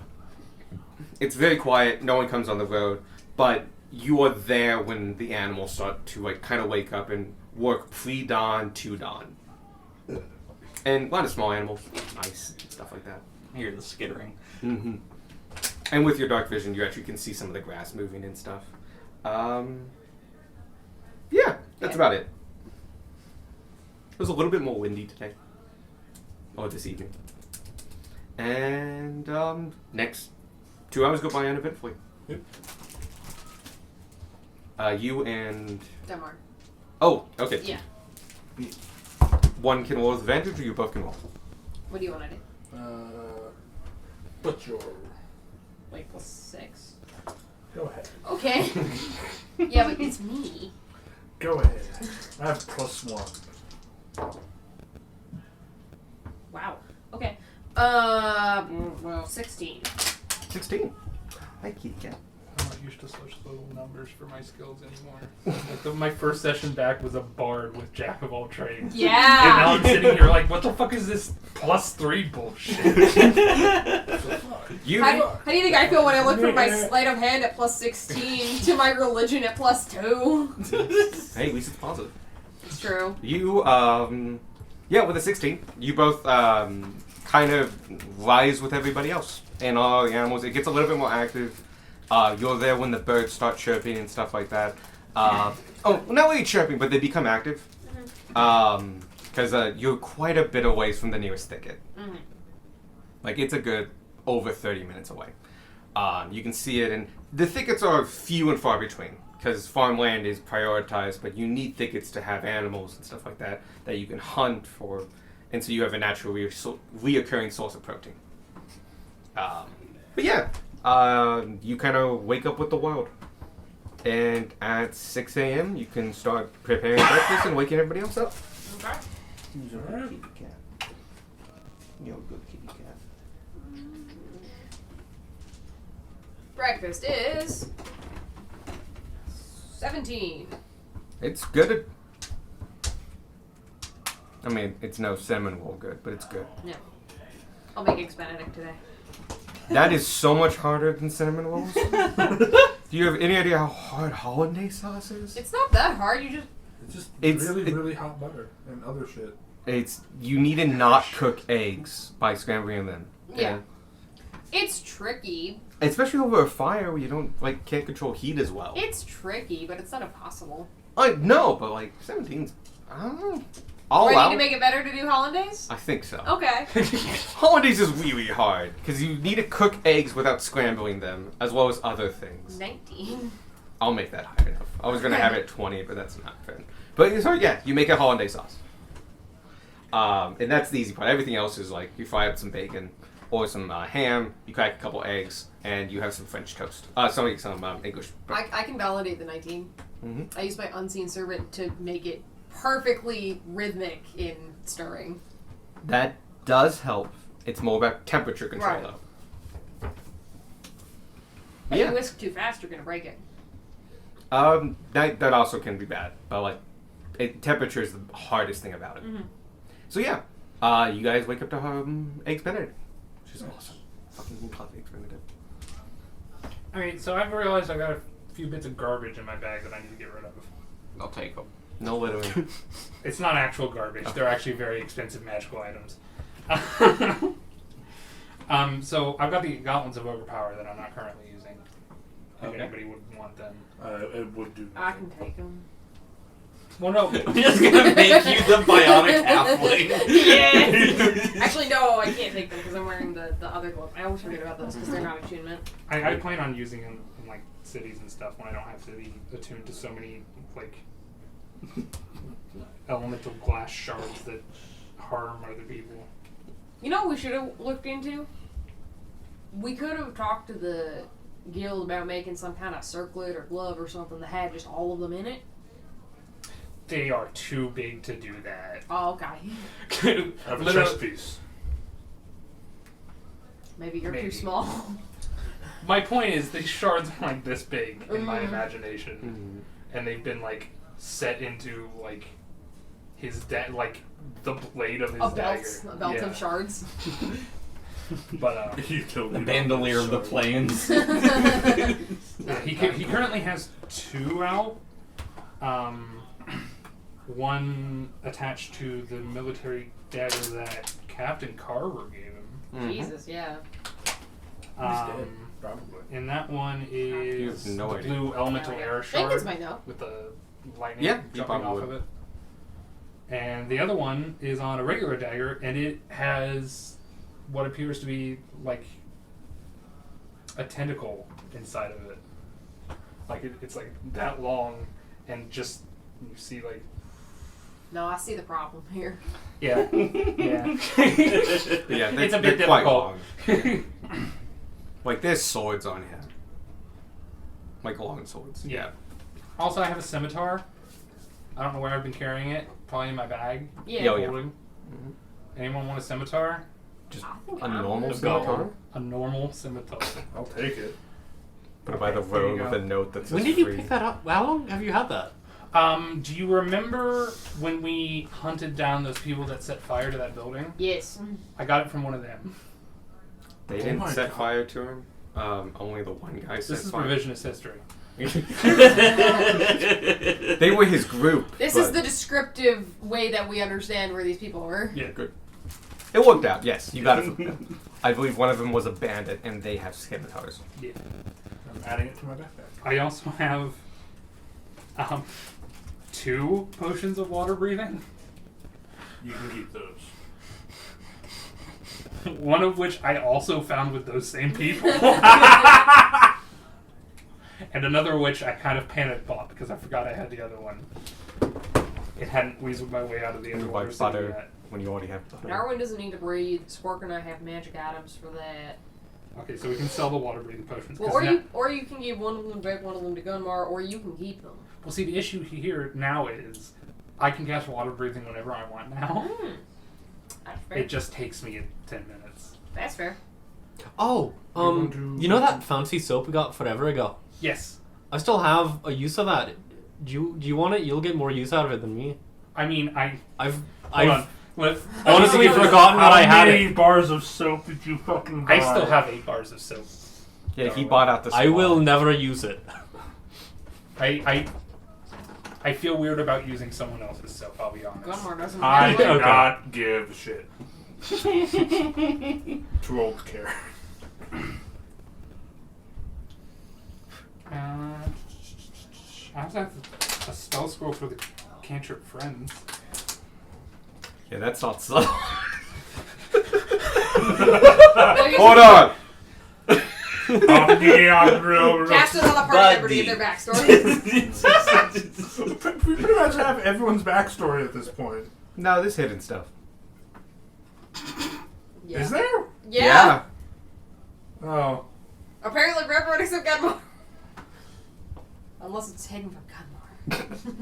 it's very quiet. No one comes on the road, but you are there when the animals start to like kind of wake up and work pre-dawn to dawn. And a lot of small animals, mice, stuff like that. I hear the skittering. Mm-hmm. And with your dark vision, you actually can see some of the grass moving and stuff. Yeah, that's about it. It was a little bit more windy today. Or this evening. And, next 2 hours go by uneventfully. Yep. You and... Denmark. Oh, okay. Yeah. One can roll with advantage, or you both can roll? What do you want to do? What's your... Like +6. Go ahead. Okay. Yeah, but it's me. Go ahead. I have +1. Wow. Okay. 16. 16. Thank you, Ken. I'm not used to such little numbers for my skills anymore. My first session back was a bard with Jack of all trades. And now Yeah. I'm sitting here like, what the fuck is this +3 bullshit? You... How do you think I feel when I look from my sleight of hand at +16 to my religion at +2? Hey, at least it's positive. It's true. You, yeah, with a 16, you both, kind of rise with everybody else. And all the animals, it gets a little bit more active. You're there when the birds start chirping and stuff like that. Not really chirping, but they become active. Because you're quite a bit away from the nearest thicket. Mm-hmm. Like, it's a good over 30 minutes away. You can see it, and the thickets are few and far between, because farmland is prioritized, but you need thickets to have animals and stuff like that you can hunt for, and so you have a natural reoccurring source of protein. But yeah, you kind of wake up with the world. And at 6 a.m., you can start preparing breakfast and waking everybody else up. Okay. Who's a good kitty cat? You're a good kitty cat. Breakfast is 17. It's good. I mean, it's no cinnamon roll good, but it's good. No. I'll make eggs Benedict today. That is so much harder than cinnamon rolls. Do you have any idea how hard hollandaise sauce is? It's not that hard. You just It's just It's- really, it- really hot butter and other shit. You need to not cook eggs by scrambling them. Yeah. It's tricky. Especially over a fire where you can't control heat as well. It's tricky, but it's not impossible. No, but 17's, I don't know. Ready All to out. make it better to do hollandaise? I think so. Okay. Hollandaise is really hard because you need to cook eggs without scrambling them, as well as other things. 19. I'll make that high enough. I was gonna have it at 20, but that's not fair. But so yeah, you make a hollandaise sauce, and that's the easy part. Everything else is like you fry up some bacon or some ham, you crack a couple eggs, and you have some French toast. Some English bread. I can validate the 19. Mhm. I use my unseen servant to make it perfectly rhythmic in stirring. That does help. It's more about temperature control, Right. though. If Yeah. you whisk too fast, you're gonna break it. That also can be bad, but temperature is the hardest thing about it. Mhm. So yeah, you guys wake up to eggs Benedict, which is awesome. Fucking love eggs Benedict. Alright, so I've realized I got a few bits of garbage in my bag that I need to get rid of. I'll take them. No littering. It's not actual garbage. They're actually very expensive magical items. So I've got the Gauntlets of Overpower that I'm not currently using. If Okay. anybody would want them. It would do. I can take them. Well, no. I'm just gonna make you the bionic halfling. Yeah. Actually, no, I can't take them because I'm wearing the other gloves. I always forget about those because they're not attunement. I plan on using them in like cities and stuff when I don't have to be attuned to so many like elemental glass shards that harm other people. You know what we should have looked into? We could have talked to the guild about making some kind of circlet or glove or something that had just all of them in it. They are too big to do that. Oh, okay. Have a Literally- chess piece. Maybe you're Maybe. too small. My point is, these shards are like this big in my Mhm. imagination, and they've been like set into like his like the blade of his dagger. A belt Yeah. of shards. But You killed The me. bandolier of the plains. yeah, he currently has 2 out. One attached to the military dagger that Captain Carver gave him. Mhm. Jesus, yeah. dead. Probably. And that one is have no the idea. blue elemental air shard Jenkins might know. with the lightning Yeah, you jumping off probably of would. it. And the other one is on a regular dagger, and it has what appears to be like a tentacle inside of it. Like it's like that long, and just you see like No, I see the problem here. yeah. But yeah, It's a they're bit quite difficult. long. There's swords on here. Long swords. Yeah. Also, I have a scimitar. I don't know where I've been carrying it. Probably in my bag. Yeah. Yo, yeah. Holding. Mhm. Anyone want a scimitar? Just I think a I'm normal gonna scimitar? go. A normal scimitar. I'll take it. Put it by the Okay, there you road go. with a note that says When did you free. pick that up? How long have you had that? Do you remember when we hunted down those people that set fire to that building? Yes. I got it from one of them. They Oh didn't my set God. fire to him. Only the one guy set This is fire. revisionist history. They were his group. This but is the descriptive way that we understand where these people were. Yeah. Good. It worked out. Yes, you got it from them. I believe one of them was a bandit, and they have scimitars. Yeah. I'm adding it to my backpack. I also have 2 potions of water breathing. You can keep those. One of which I also found with those same people. And another which I kind of panic bought because I forgot I had the other one. It hadn't weaseled my way out of the You underwater wipe city butter yet. when you already have butter. Darwin doesn't need to breathe. Squark and I have magic items for that. Okay, so we can sell the water breathing potions. Well, 'cause or you can give one of them back, one of them to Gunmar, or you can keep them. well, see, the issue here now is I can cast water breathing whenever I want now. That's fair. It just takes me 10 minutes. That's fair. Oh, you know that fancy soap we got forever ago? Yes. I still have a use of that. Do you want it? You'll get more use out of it than me. I mean, I've hold on. Let's- honestly forgotten that I had How many it. bars of soap did you fucking buy? I still have 8 bars of soap. Yeah, he bought out the I will never use it. I feel weird about using someone else's soap, I'll be honest. Gunmar doesn't I have do it. not give a shit. Too old to care. I also have a spell scroll for the cantrip friends. Yeah, that's not subtle. Hold on! Cast it on the party member to get their backstory. We pretty much have everyone's backstory at this point. No, there's hidden stuff. Yeah. Is there? Yeah. Oh. Apparently, for everyone except Gunmar. Unless it's hidden from Gunmar.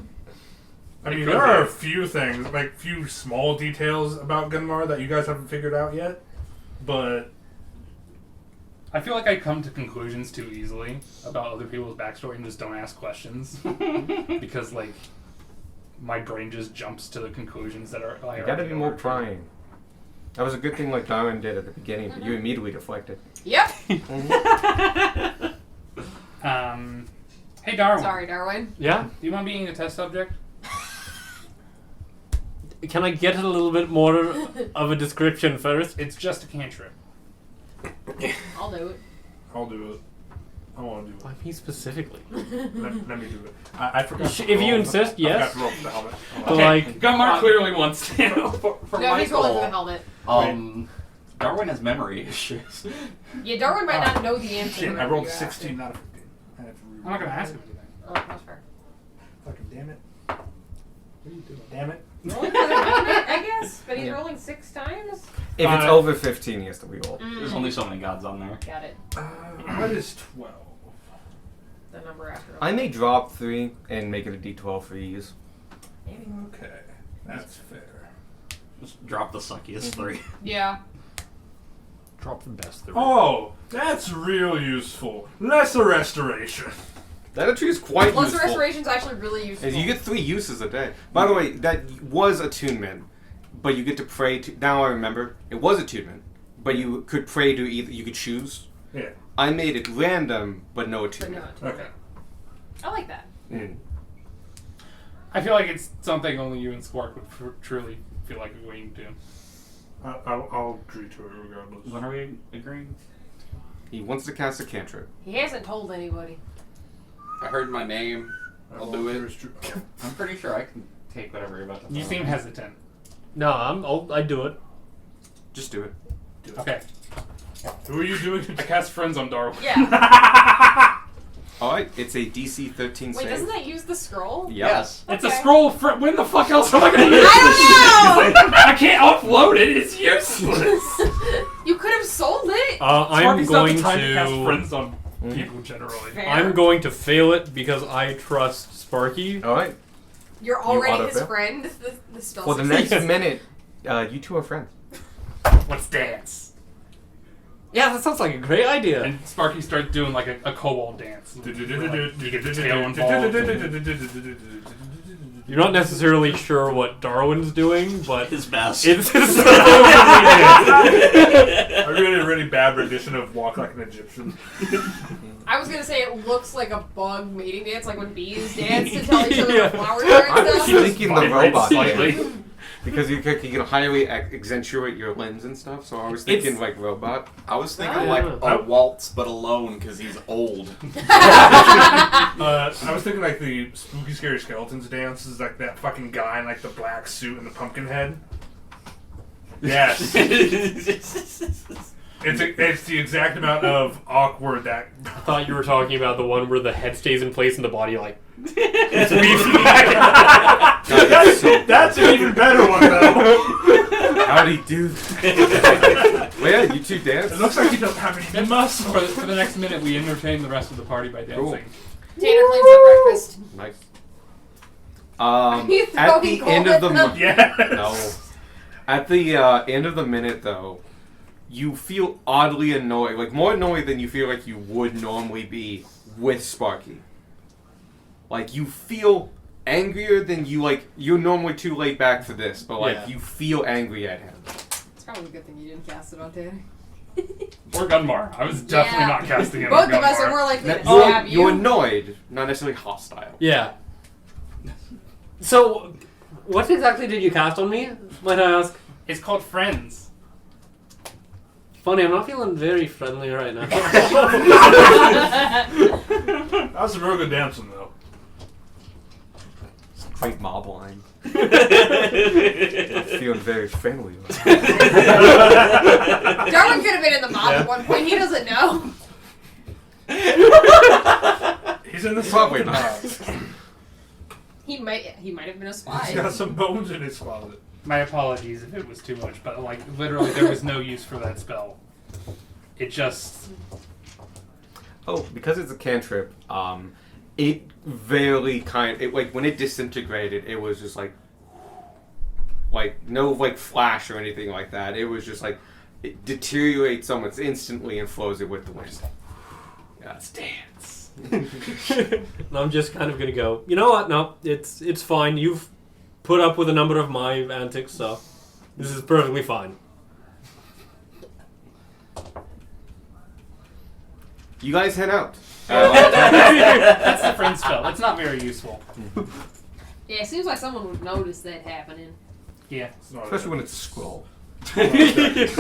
I mean, there are a few things, like few small details about Gunmar that you guys haven't figured out yet, but I feel like I come to conclusions too easily about other people's backstory and just don't ask questions. Because, like, my brain just jumps to the conclusions that are... You gotta be more prying. That was a good thing like Darwin did at the beginning, but you immediately deflected. Yep. Hey, Darwin. Sorry, Darwin. Yeah? Do you mind being a test subject? Can I get a little bit more of a description first? It's just a cantrip. I'll do it. I'll do it. I want to do Why me specifically? it. Let me do it. I forgot. to If you roll insist, the, I yes. forgot to roll for the helmet. But like, Gunmar clearly wants to. For No, he's rolling for the Michael, helmet. Darwin has memory issues. Yeah, Darwin might not know the answer. Shit, I whenever rolled you ask 16 it. out of 15. I have to I'm not going to ask him anything. Oh, that's fair. Fucking damn it. What are you doing? Damn it. Rolling for the helmet, I guess, but he's rolling 6 times. If it's over 15, he has to reroll. There's only so many gods on there. Got it. What is 12? The number after. I may drop 3 and make it a d12 for ease. Okay, that's fair. Just drop the suckiest 3. Yeah. drop the best 3. Oh, that's real useful. Lesser restoration. That actually is quite Lesser useful. restoration's actually really useful. You get 3 uses a day. By the way, that was attunement, but you get to pray to. Now I remember, it was attunement, but you could pray to either. You could choose. Yeah. I made it random, but no But attunement. no, Okay. I like that. Mm. I feel like it's something only you and Squark would truly feel like agreeing to. I'll agree to it regardless. When are we agreeing? He wants to cast a cantrip. He hasn't told anybody. I heard my name. I'll do it. it. I'm pretty sure I can take whatever you're about to You tell seem me. hesitant. No, I'd do it. Just do it. Okay. Who are you doing? I cast Friends on Darwin. Yeah. Alright, it's a DC 13 Wait, save. doesn't that use the scroll? Yep. Yes. It's a Okay. scroll. When the fuck else am I gonna use it? I don't know! I can't upload it. It's useless. You could have sold it. I'm Sparky's not going the time to cast to. Friends on people generally. Fair. I'm going to fail it because I trust Sparky. Alright. You're already his auto-fail? friend. The spell For the succeeds. next minute, you two are friends. Let's dance. Yeah, that sounds like a great idea. And Sparky starts doing like a kobold dance. You get the tail involved. You're not necessarily sure what Darwin's doing, but His best. it's I really, really bad rendition of Walk Like an Egyptian. I was gonna say it looks like a bug mating dance, like when bees dance to tell each other Yeah. what flowers are I'm and stuff. thinking the robot Slightly. dance. because you can highly accentuate your lens and stuff. So I was thinking It's- like robot. I was thinking Ah. like a waltz, but alone because he's old. I was thinking like the Spooky Scary Skeletons dance is like that fucking guy in like the black suit and the pumpkin head. Yes. It's the exact amount of awkward that. I thought you were talking about the one where the head stays in place and the body like weaves back. It's so That's an even better one though. How'd he do that? Well, yeah, you two dance. It looks like you don't have any muscle. For the next minute, we entertain the rest of the party by dancing. Cool. Tanner cleans up breakfast. Nice. Are you At the throwing end of the coal at them? Yes. no, at the end of the minute though, you feel oddly annoyed, like more annoyed than you feel like you would normally be with Sparky. Like you feel angrier than you like. You're normally too laid back for this, but like Yeah. you feel angry at him. It's probably a good thing you didn't cast it on Tanner. Or Gunmar. I was definitely Yeah. not casting it Both on of us are Gunmar. more likely to You're, stab you. you're annoyed, not necessarily hostile. Yeah. So, what exactly did you cast on me? Might I ask? It's called Friends. Funny, I'm not feeling very friendly right now. That was a real good dancing though. Great mob line. I'm feeling very friendly. Darwin could have been in the mob at one point. He doesn't know. He's in the Probably skeleton not. house. He might have been a He's spy. got some bones in his closet. My apologies if it was too much, but like literally there was no use for that spell. It just Oh, because it's a cantrip, it very like when it disintegrated, it was just like no like flash or anything like that. It was just like it deteriorates someone instantly and flows it with the wind. Yeah, it's dance. And I'm just kind of gonna go, you know what? No, it's fine. You've put up with a number of my antics, so this is perfectly fine. You guys head out. that's the friend spell. It's not very useful. Yeah, it seems like someone would notice that happening. Yeah. It's not Especially when it's a scroll.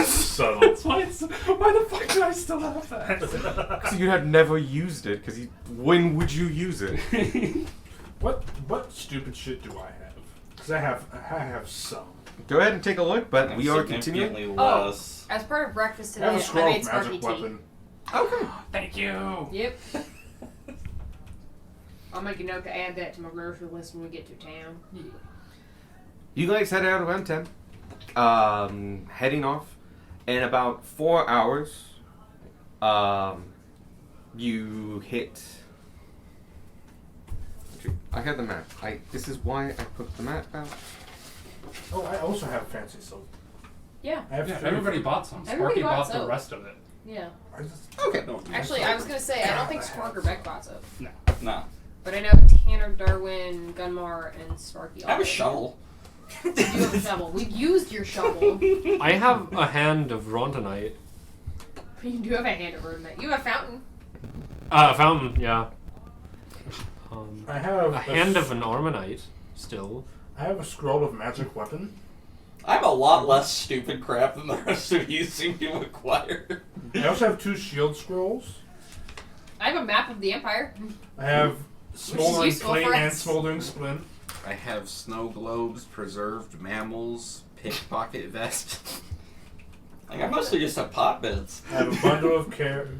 subtle. Why the fuck do I still have that? Because you had never used it. Because when would you use it? What stupid shit do I have? Because I have some. Go ahead and take a look. But we are continuing. Significantly Oh. less. As part of breakfast I have today, a I scroll made of Sparky magic tea. weapon. Okay. Thank you. Yep. I'll make a note to add that to my grocery list when we get to town. You guys head out around 10. Heading off. In about 4 hours, you hit... I had the map. This is why I put the map out. Oh, I also have fancy soap. Yeah. I have Yeah, three. everybody bought some. Everybody Sparky bought bought the soap. rest of it. Yeah. I just, Okay. Actually, I was gonna say I don't think Spark or Beck bought soap, Nah. but I know Tanner, Darwin, Gunmar, and Sparky. I have all a did. shovel. You have a shovel. We've used your shovel. I have a hand of Rontonite. You do have a hand of Rodent. You have a fountain. A fountain, yeah. I have A hand of an Ormanite, still. I have a scroll of magic weapon. I'm a lot less stupid crap than the rest of you seem to acquire. I also have 2 shield scrolls. I have a map of the Empire. I have smoldering useful plate for and us. smoldering splint. I have snow globes, preserved mammals, pickpocket vest. Like, I mostly just have pot beds. I have a bundle of carrots.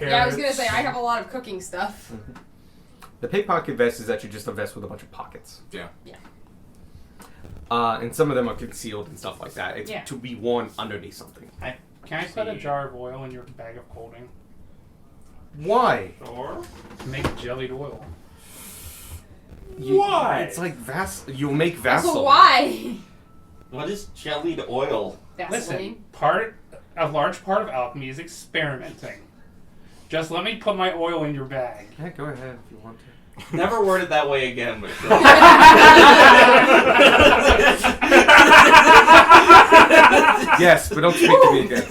Yeah, I was gonna say I have a lot of cooking stuff. The pickpocket vest is actually just a vest with a bunch of pockets. Yeah. And some of them are concealed and stuff like that. It's Yeah. to be worn underneath something. Can I put a jar of oil in your bag of clothing? Why? Or Make jellied oil. why? It's like you'll make Vaseline. So why? What is jellied oil? Vaseline. Listen, a large part of alchemy is experimenting. Just let me put my oil in your bag. Yeah, go ahead if you want to. Never worded that way again, but sure. Yes, but don't speak to me again.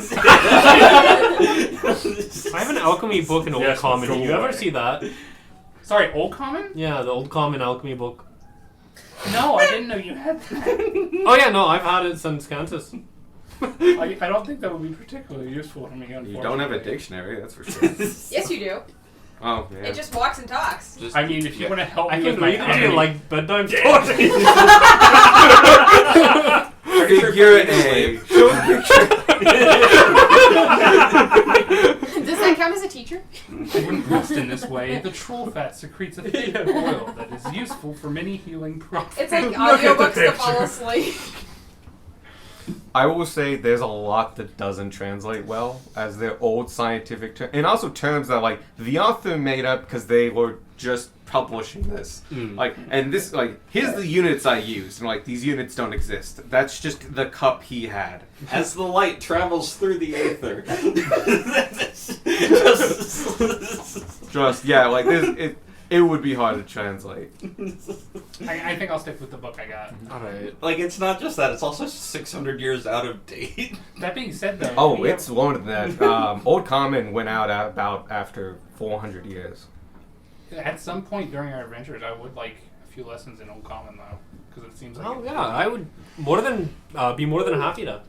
I have an alchemy book in Old Yes, Common. go Did you ever away. see that? Sorry, Old Common? Yeah, the Old Common alchemy book. No, I didn't know you had that. Oh yeah, no, I've had it since Kansas. I don't think that would be particularly useful for me. You don't have a dictionary, that's for sure. Yes, you do. Oh, yeah. It just walks and talks. Just I mean, if you want to help I me can with my read it to you enemy- like bedtime stories. Figure A. Show a picture. Does that count as a teacher? When pressed in this way, the troll fat secretes a thick oil that is useful for many healing processes. It's like Look at the audiobooks to picture. fall asleep. I will say there's a lot that doesn't translate well as they're old scientific terms, and also terms that like the author made up because they were just publishing this. Like, and this like here's the units I used, and like these units don't exist. That's just the cup he had. as the light travels through the aether. Just yeah, like this it would be hard to translate. I think I'll stick with the book I got. Alright. Like, it's not just that; it's also 600 years out of date. That being said, though, Oh, we it's longer than that. Old Common went out about after 400 years. at some point during our adventures, I would like a few lessons in Old Common, though, because it seems like Oh yeah, I would be more than happy to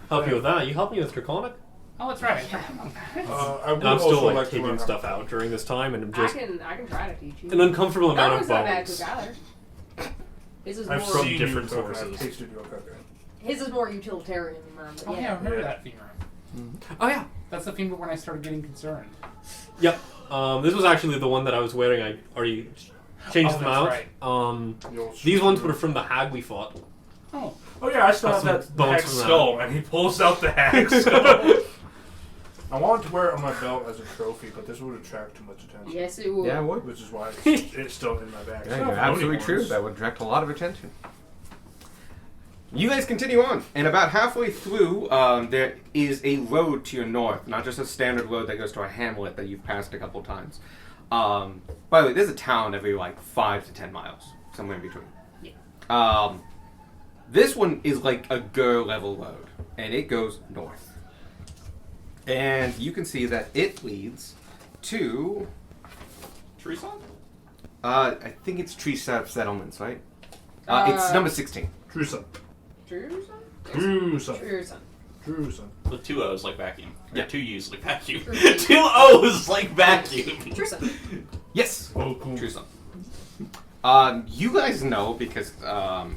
help you with that. You helped me with Draconic, Oh, that's right. I would and I'm also still like like to taking learn stuff how- out during this time, and I'm I just can try to teach you. an uncomfortable amount of Darwin's not a bad bones. cook either. His is I've more. from seen different you cook, and sources. I've tasted your cooking. His is more utilitarian than mine. But Oh yeah, I remember that theme room. Oh yeah, That's the theme when I started getting concerned. yep. This was actually the one that I was wearing. I already changed Oh, them that's out. right. You'll These ones were from the hag we fought. Oh, Oh yeah, I still Got have some that bones hag from that. skull, and he pulls out the hag skull. I wanted to wear it on my belt as a trophy, but this would attract too much attention. Yes, it will. Yeah, it would. Which is why it's still in my bag. Yeah, So you're I have absolutely only true. ones. That would attract a lot of attention. You guys continue on, and about halfway through, there is a road to your north, not just a standard road that goes to a hamlet that you've passed a couple times. By the way, there's a town every like 5 to 10 miles, somewhere in between. Yeah. This one is like a Gur level road, and it goes north. And you can see that it leads to, Treeson? I think it's Tree Settlements, right? It's number 16. True son. True son? True son. True son. True son. With 2 O's like vacuum. Or Yeah. 2 U's like vacuum. True. 2 O's like vacuum. True son. Yes! Oh, cool. True son. You guys know because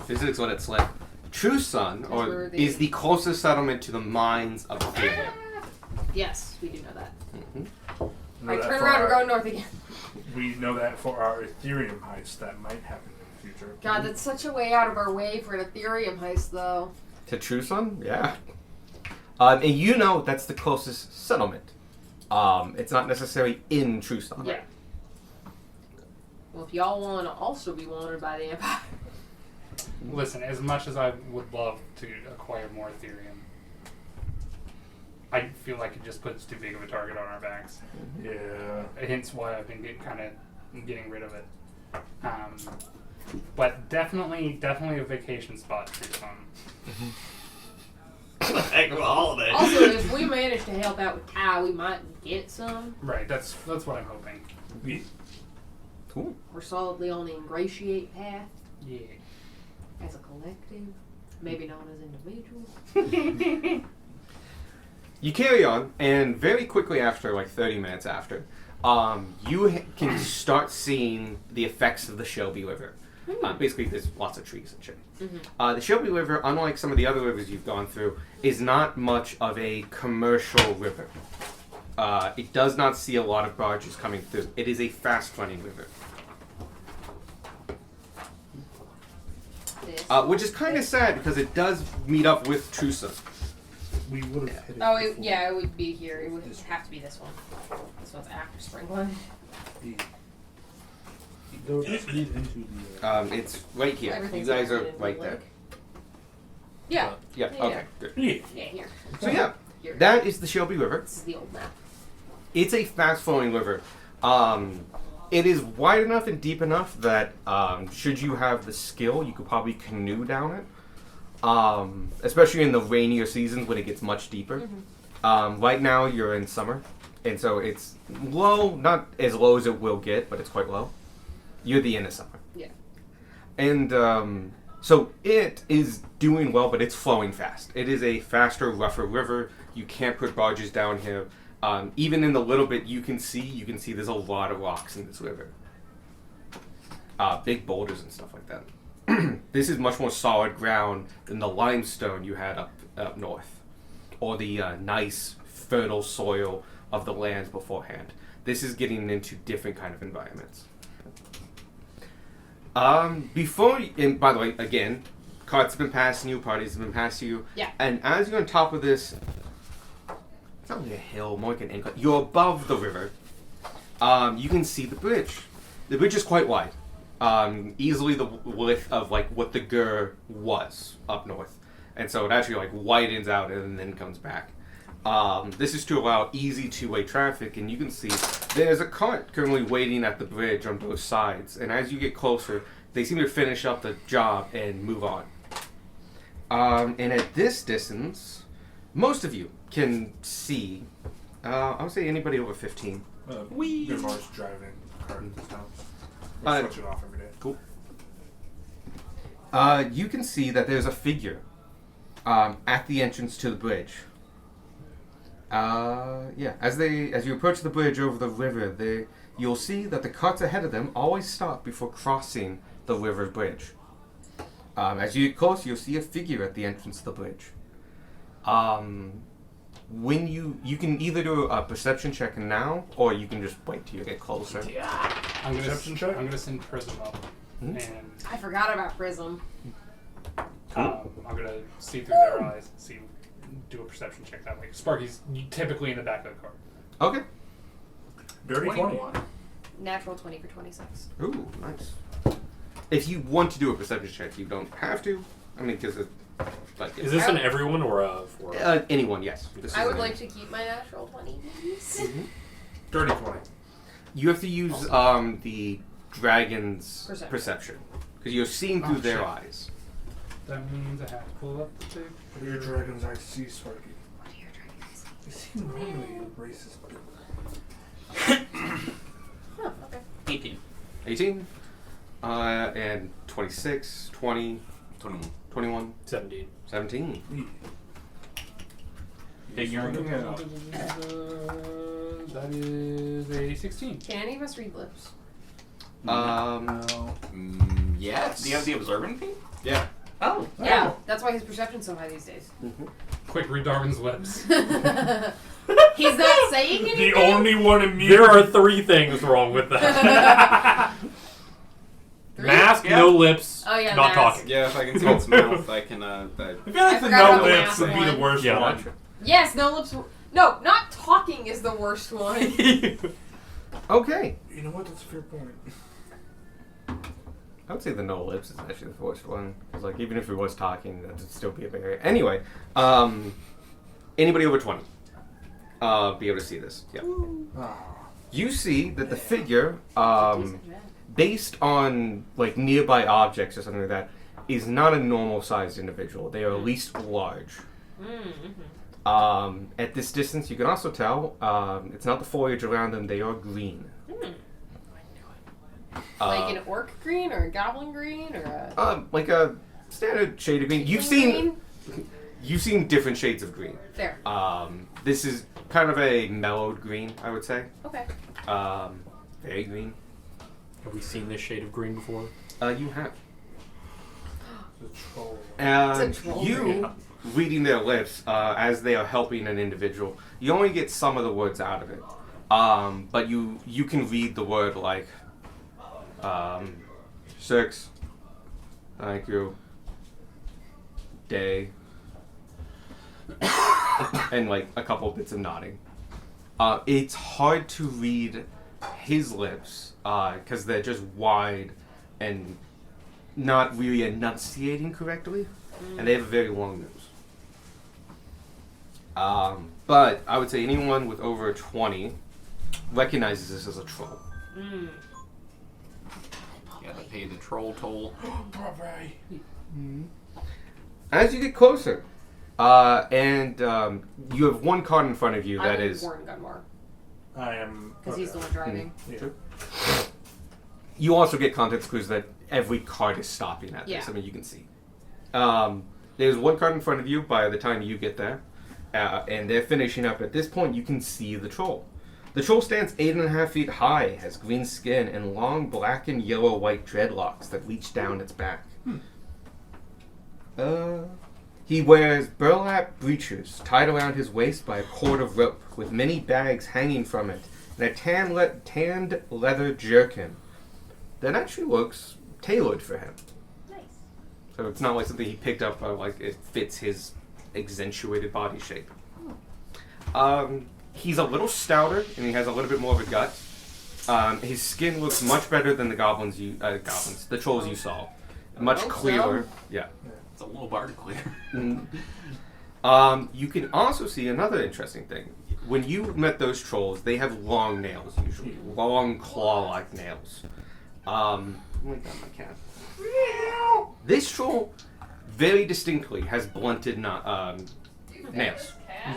physics what it's like. True Sun We're the- is the closest settlement to the mines of Ethereum. Yes, we do know that. Know Alright, that turn for around. We're our- going north again. We know that for our Ethereum heist that might happen in the future. God, that's such a way out of our way for an Ethereum heist, though. To True Sun? Yeah. And you know that's the closest settlement. It's not necessarily in True Sun. Yeah. Well, if y'all want to also be wanted by the Empire, listen. As much as I would love to acquire more Ethereum, I feel like it just puts too big of a target on our backs. Yeah. Hence why I've been getting rid of it. But definitely a vacation spot for some. Heck of a holiday. also if we manage to help out with Ty, we might get some. Right. That's what I'm hoping. Cool. We're solidly on the ingratiate path Yeah. as a collective, maybe known as individuals. You carry on, and very quickly after, like 30 minutes after, you can start seeing the effects of the Shelby River. Basically, there's lots of trees and shit. The Shelby River, unlike some of the other rivers you've gone through, is not much of a commercial river. It does not see a lot of barges coming through. It is a fast-running river. This. Which is kind of sad because it does meet up with Trusa. We would have hit it. Oh, before. yeah, it would be here. It would have to be this one. This one's after Springland. Though this leads into the. It's right here. Everything's You guys are located in right the there. lake. Yeah. Yeah, Yeah. okay, good. Yeah. Yeah, here. So yeah, Here. that is the Shelby River. This is the old map. It's a fast-flowing river. It is wide enough and deep enough that should you have the skill, you could probably canoe down it. Especially in the rainier seasons when it gets much deeper. Right now you're in summer, and so it's low, not as low as it will get, but it's quite low. You're the end of summer. Yeah. And so it is doing well, but it's flowing fast. It is a faster, rougher river. You can't put barges down here. Even in the little bit you can see there's a lot of rocks in this river. Big boulders and stuff like that. This is much more solid ground than the limestone you had up north, or the nice, fertile soil of the lands beforehand. This is getting into different kind of environments. And by the way, again, carts have been passing you, parties have been passing you. Yeah. And as you're on top of this, it's not really a hill, more like an incline. You're above the river. You can see the bridge. The bridge is quite wide. Easily the width of like what the Gur was up north. And so it actually like widens out and then comes back. This is to allow easy two-way traffic, and you can see there's a cart currently waiting at the bridge on both sides. And as you get closer, they seem to finish up the job and move on. And at this distance, most of you can see, I would say anybody over 15. Gumar's driving the car in this town. We switch it off every day. Cool. You can see that there's a figure at the entrance to the bridge. As you approach the bridge over the river, you'll see that the carts ahead of them always stop before crossing the river bridge. As you get close, you'll see a figure at the entrance to the bridge. When you can either do a perception check now, or you can just wait till you get closer. I'm Perception check? gonna send Prism up, Hmm? and I forgot about Prism. I'm gonna see through their eyes, do a perception check that way. Sparky's typically in the back of the car. Okay. Dirty 20. Natural 20 for 26. Ooh, nice. If you want to do a perception check, you don't have to. I mean, because it. Like, Is this an everyone or for anyone? Yes. This I is would an- like to keep my natural 20, please. Dirty 20. You have to use the dragon's Perception. perception because you're seeing through their shit. eyes. That means I have to pull up the thing. What are your dragons I see, Sparky? What are your dragons? They seem normally racist. Oh, okay. 18. 18, and 26, 20, 21. 21, 17? 17. Figuring it out. That is a 16. Can any of us read lips? Yes. Do you have the observant thing? Yeah. Oh. Yeah, that's why his perception's so high these days. Quick, read Darwin's lips. He's not saying anything? The only one immune. There are 3 things wrong with that. Three? Mask, Yeah. no lips, Oh, yeah, not mask. talking. Yeah, if I can see its mouth, I can. I feel like I the forgot no about the lips last would be the one. worst Yeah, one. Yes, no lips. No, not talking is the worst one. Okay. You know what? That's a fair point. I would say the no lips is actually the worst one. Because, like, even if he was talking, that would still be a barrier. Anyway, anybody over 20 be able to see this. Yeah. You see that the figure, based on, like, nearby objects or something like that, is not a normal-sized individual. They are at least large. At this distance, you can also tell it's not the foliage around them. They are green. Like an orc green or a goblin green or a... Like a standard shade of green. green? You've seen different shades of green. There. This is kind of a mellowed green, I would say. Okay. Very green. Have we seen this shade of green before? You have. The troll. And It's a troll you, green. reading their lips as they are helping an individual, you only get some of the words out of it. But you can read the word like 6, thank you, day, and like a couple bits of nodding. It's hard to read his lips because they're just wide and not really enunciating correctly, and they have a very long nose. But I would say anyone with over 20 recognizes this as a troll. Gotta pay the troll toll. As you get closer, and you have one card in front of you that I'm is... Warren Gunmar, I am. because he's the one driving. Yeah. Sure. you also get context clues that every cart is stopping at this. Yeah. I mean, you can see. There's one cart in front of you by the time you get there, and they're finishing up. At this point, you can see the troll. The troll stands 8.5 feet high, has green skin, and long black and yellow-white dreadlocks that reach down its back. He wears burlap breeches tied around his waist by a cord of rope, with many bags hanging from it, and a tanned leather jerkin that actually looks tailored for him. Nice. So it's not like something he picked up, like it fits his accentuated body shape. He's a little stouter, and he has a little bit more of a gut. His skin looks much better than the the trolls you saw. Much hope clearer. so. Yeah. It's a little bar to clear. You can also see another interesting thing. When you met those trolls, they have long nails, usually. Long claw-like nails. Oh my god, my cat. This troll very distinctly has blunted nails. He's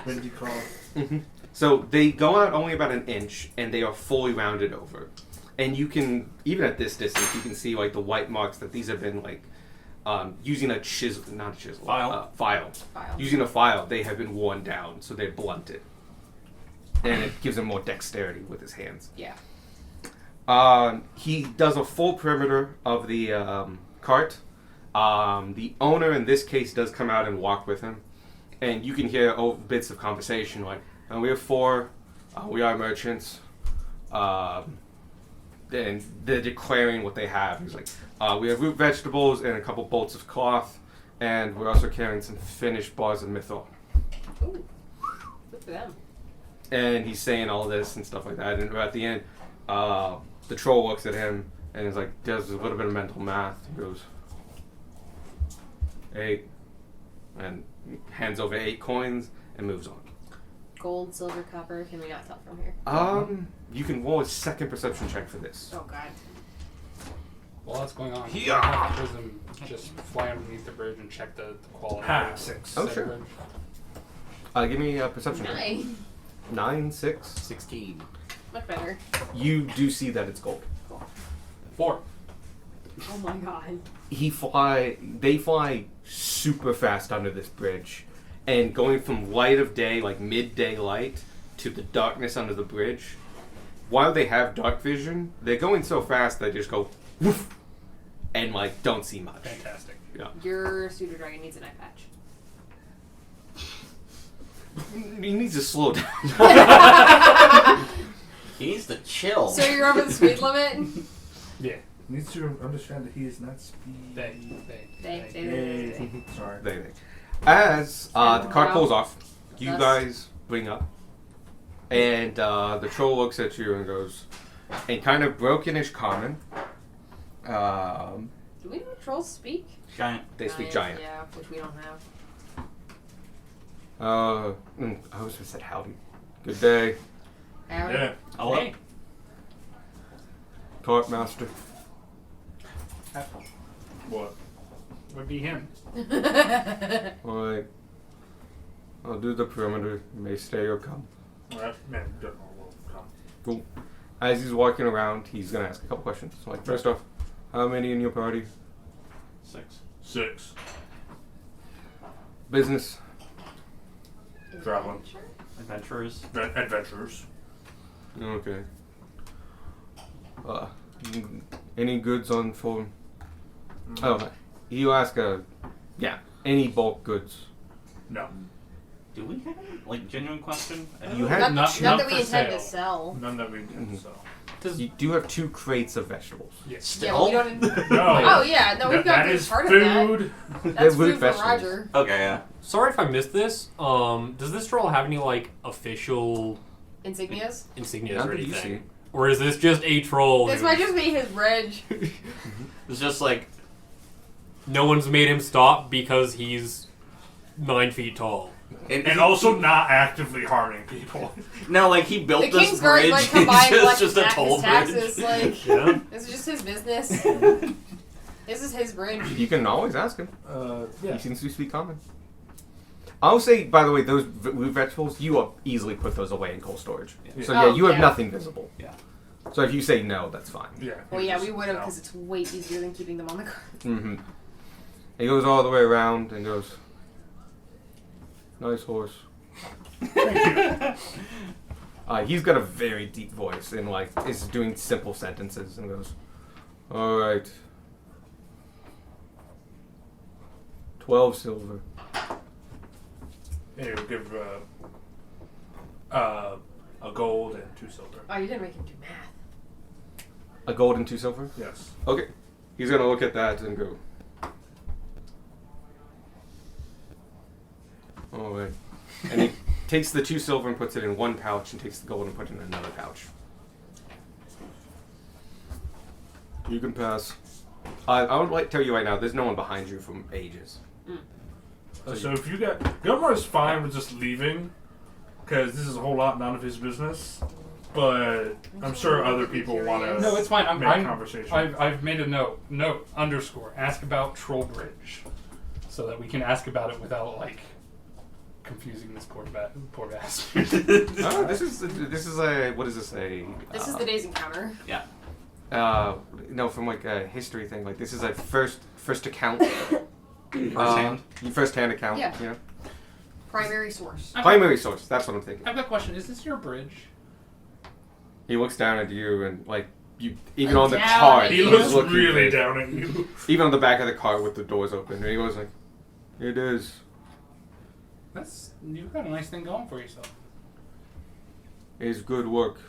been declawed. So they go out only about 1 inch, and they are fully rounded over. And you can, even at this distance, you can see like the white marks that these have been like using a chisel, not a chisel, File. File. Using a file, they have been worn down, so they're blunted. And it gives him more dexterity with his hands. Yeah. He does a full perimeter of the cart. The owner, in this case, does come out and walk with him. And you can hear bits of conversation like, we have 4, we are merchants. And they're declaring what they have. He's like, we have root vegetables and a couple bolts of cloth, and we're also carrying some finished bars of mythol. Ooh. Good for them. And he's saying all this and stuff like that. And at the end, the troll looks at him and is like, does a little bit of mental math. He goes, 8, and hands over 8 coins and moves on. Gold, silver, copper. Can we not tell from here? You can roll a second perception check for this. Oh god. While that's going on, Yeah. I have Prism just fly underneath the bridge and check the quality. Ha, of the 6. Oh, said sure. bridge. Give me a perception check. 9. 9, 6. 16. Much better. You do see that it's gold. 4. Oh my god. They fly super fast under this bridge, and going from light of day, like midday light, to the darkness under the bridge. While they have dark vision, they're going so fast they just go woof, and like don't see much. Fantastic. Yeah. Your pseudo dragon needs an eye patch. He needs to slow down. He needs to chill. So you're over the speed limit? Yeah. Needs to understand that he is not speed. They. Sorry. They. As the cart pulls off, you Thus. guys bring up, and the troll looks at you and goes, in kind of brokenish common. Do we know trolls speak? Giant. They speak giant. Yeah, which we don't have. I always said howdy. Good day, Howdy. Yeah. Hello. Hey. cart master. What? Would be him. Alright. I'll do the perimeter. You may stay or come. Alright, man, don't know what will come. Cool. As he's walking around, he's gonna ask a couple questions. So, like, first off, how many in your party? 6. 6. Business. Traveling. Adventurers. Adventurers. Okay. Any goods on phone? Oh, you ask any bulk goods. No. Do we have any, like, genuine question? You had Not, Not- not not that we for intend to sale. sell. None that we did, Mhm. so. You do have 2 crates of vegetables. Yes. Yeah, we don't. No. Oh yeah, no, we've got that to be is part food. of that. That's root food for vegetables. Roger. Okay, yeah. Sorry if I missed this. Does this troll have any like official Insignias. insignias Not or that you anything? see. Or is this just a troll? This who- might just be his reg. It's just like, No one's made him stop because he's 9 feet tall. And also not actively harming people. no, like he built The this King's Guard bridge. like come by and it's collect just a his toll taxes. bridge. Like Yeah. this is just his business. This is his bridge. You can always ask him. Yeah. He seems to speak common. I'll say, by the way, those root vegetables, you will easily put those away in cold storage. Yeah. So Oh, you have yeah. nothing visible. So if you say no, that's fine. Yeah. Well, he yeah, just- we would have no. because it's way easier than keeping them on the cart. Mm-hmm. He goes all the way around and goes, nice horse. He's got a very deep voice and like is doing simple sentences and goes, all right, 12 silver. And he'll give a gold and 2 silver. Oh, you didn't make him do math. A gold and 2 silver? Yes. Okay. He's gonna look at that and go, all right. And he takes the 2 silver and puts it in one pouch and takes the gold and puts it in another pouch. You can pass. I would like to tell you right now, there's no one behind you from ages. So if you got Gilmore is fine with just leaving, because this is a whole lot none of his business. But I'm sure other people want to. No, it's fine. make conversation. I've made a note. Note underscore. Ask about Trollbridge, so that we can ask about it without like confusing this poor bastard. Oh, this is a what is this a? This is the day's encounter. Yeah. No, from like a history thing. Like this is a first account. First-hand? First-hand account. Yeah. You know? Primary source. Primary source. That's what I'm thinking. I've got a question. Is this your bridge? He looks down at you and like you even Like on the down car. at He you. looks looking really for- down at you. Even on the back of the car with the doors open, and he goes like, "It is. You've got a nice thing going for yourself. It is good work.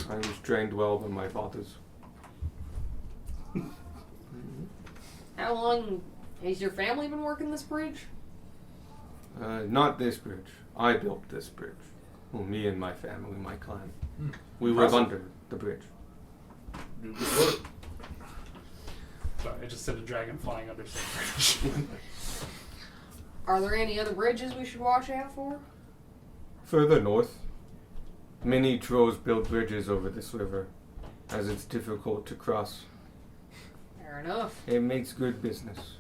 I was trained well by my fathers." How long has your family been working this bridge? Not this bridge. I built this bridge. Well, me and my family, my clan. We Impressive. live under the bridge. Do good work. Sorry, I just said a dragon flying under some bridge. Are there any other bridges we should watch out for? Further north, many trolls build bridges over this river, as it's difficult to cross. Fair enough. It makes good business,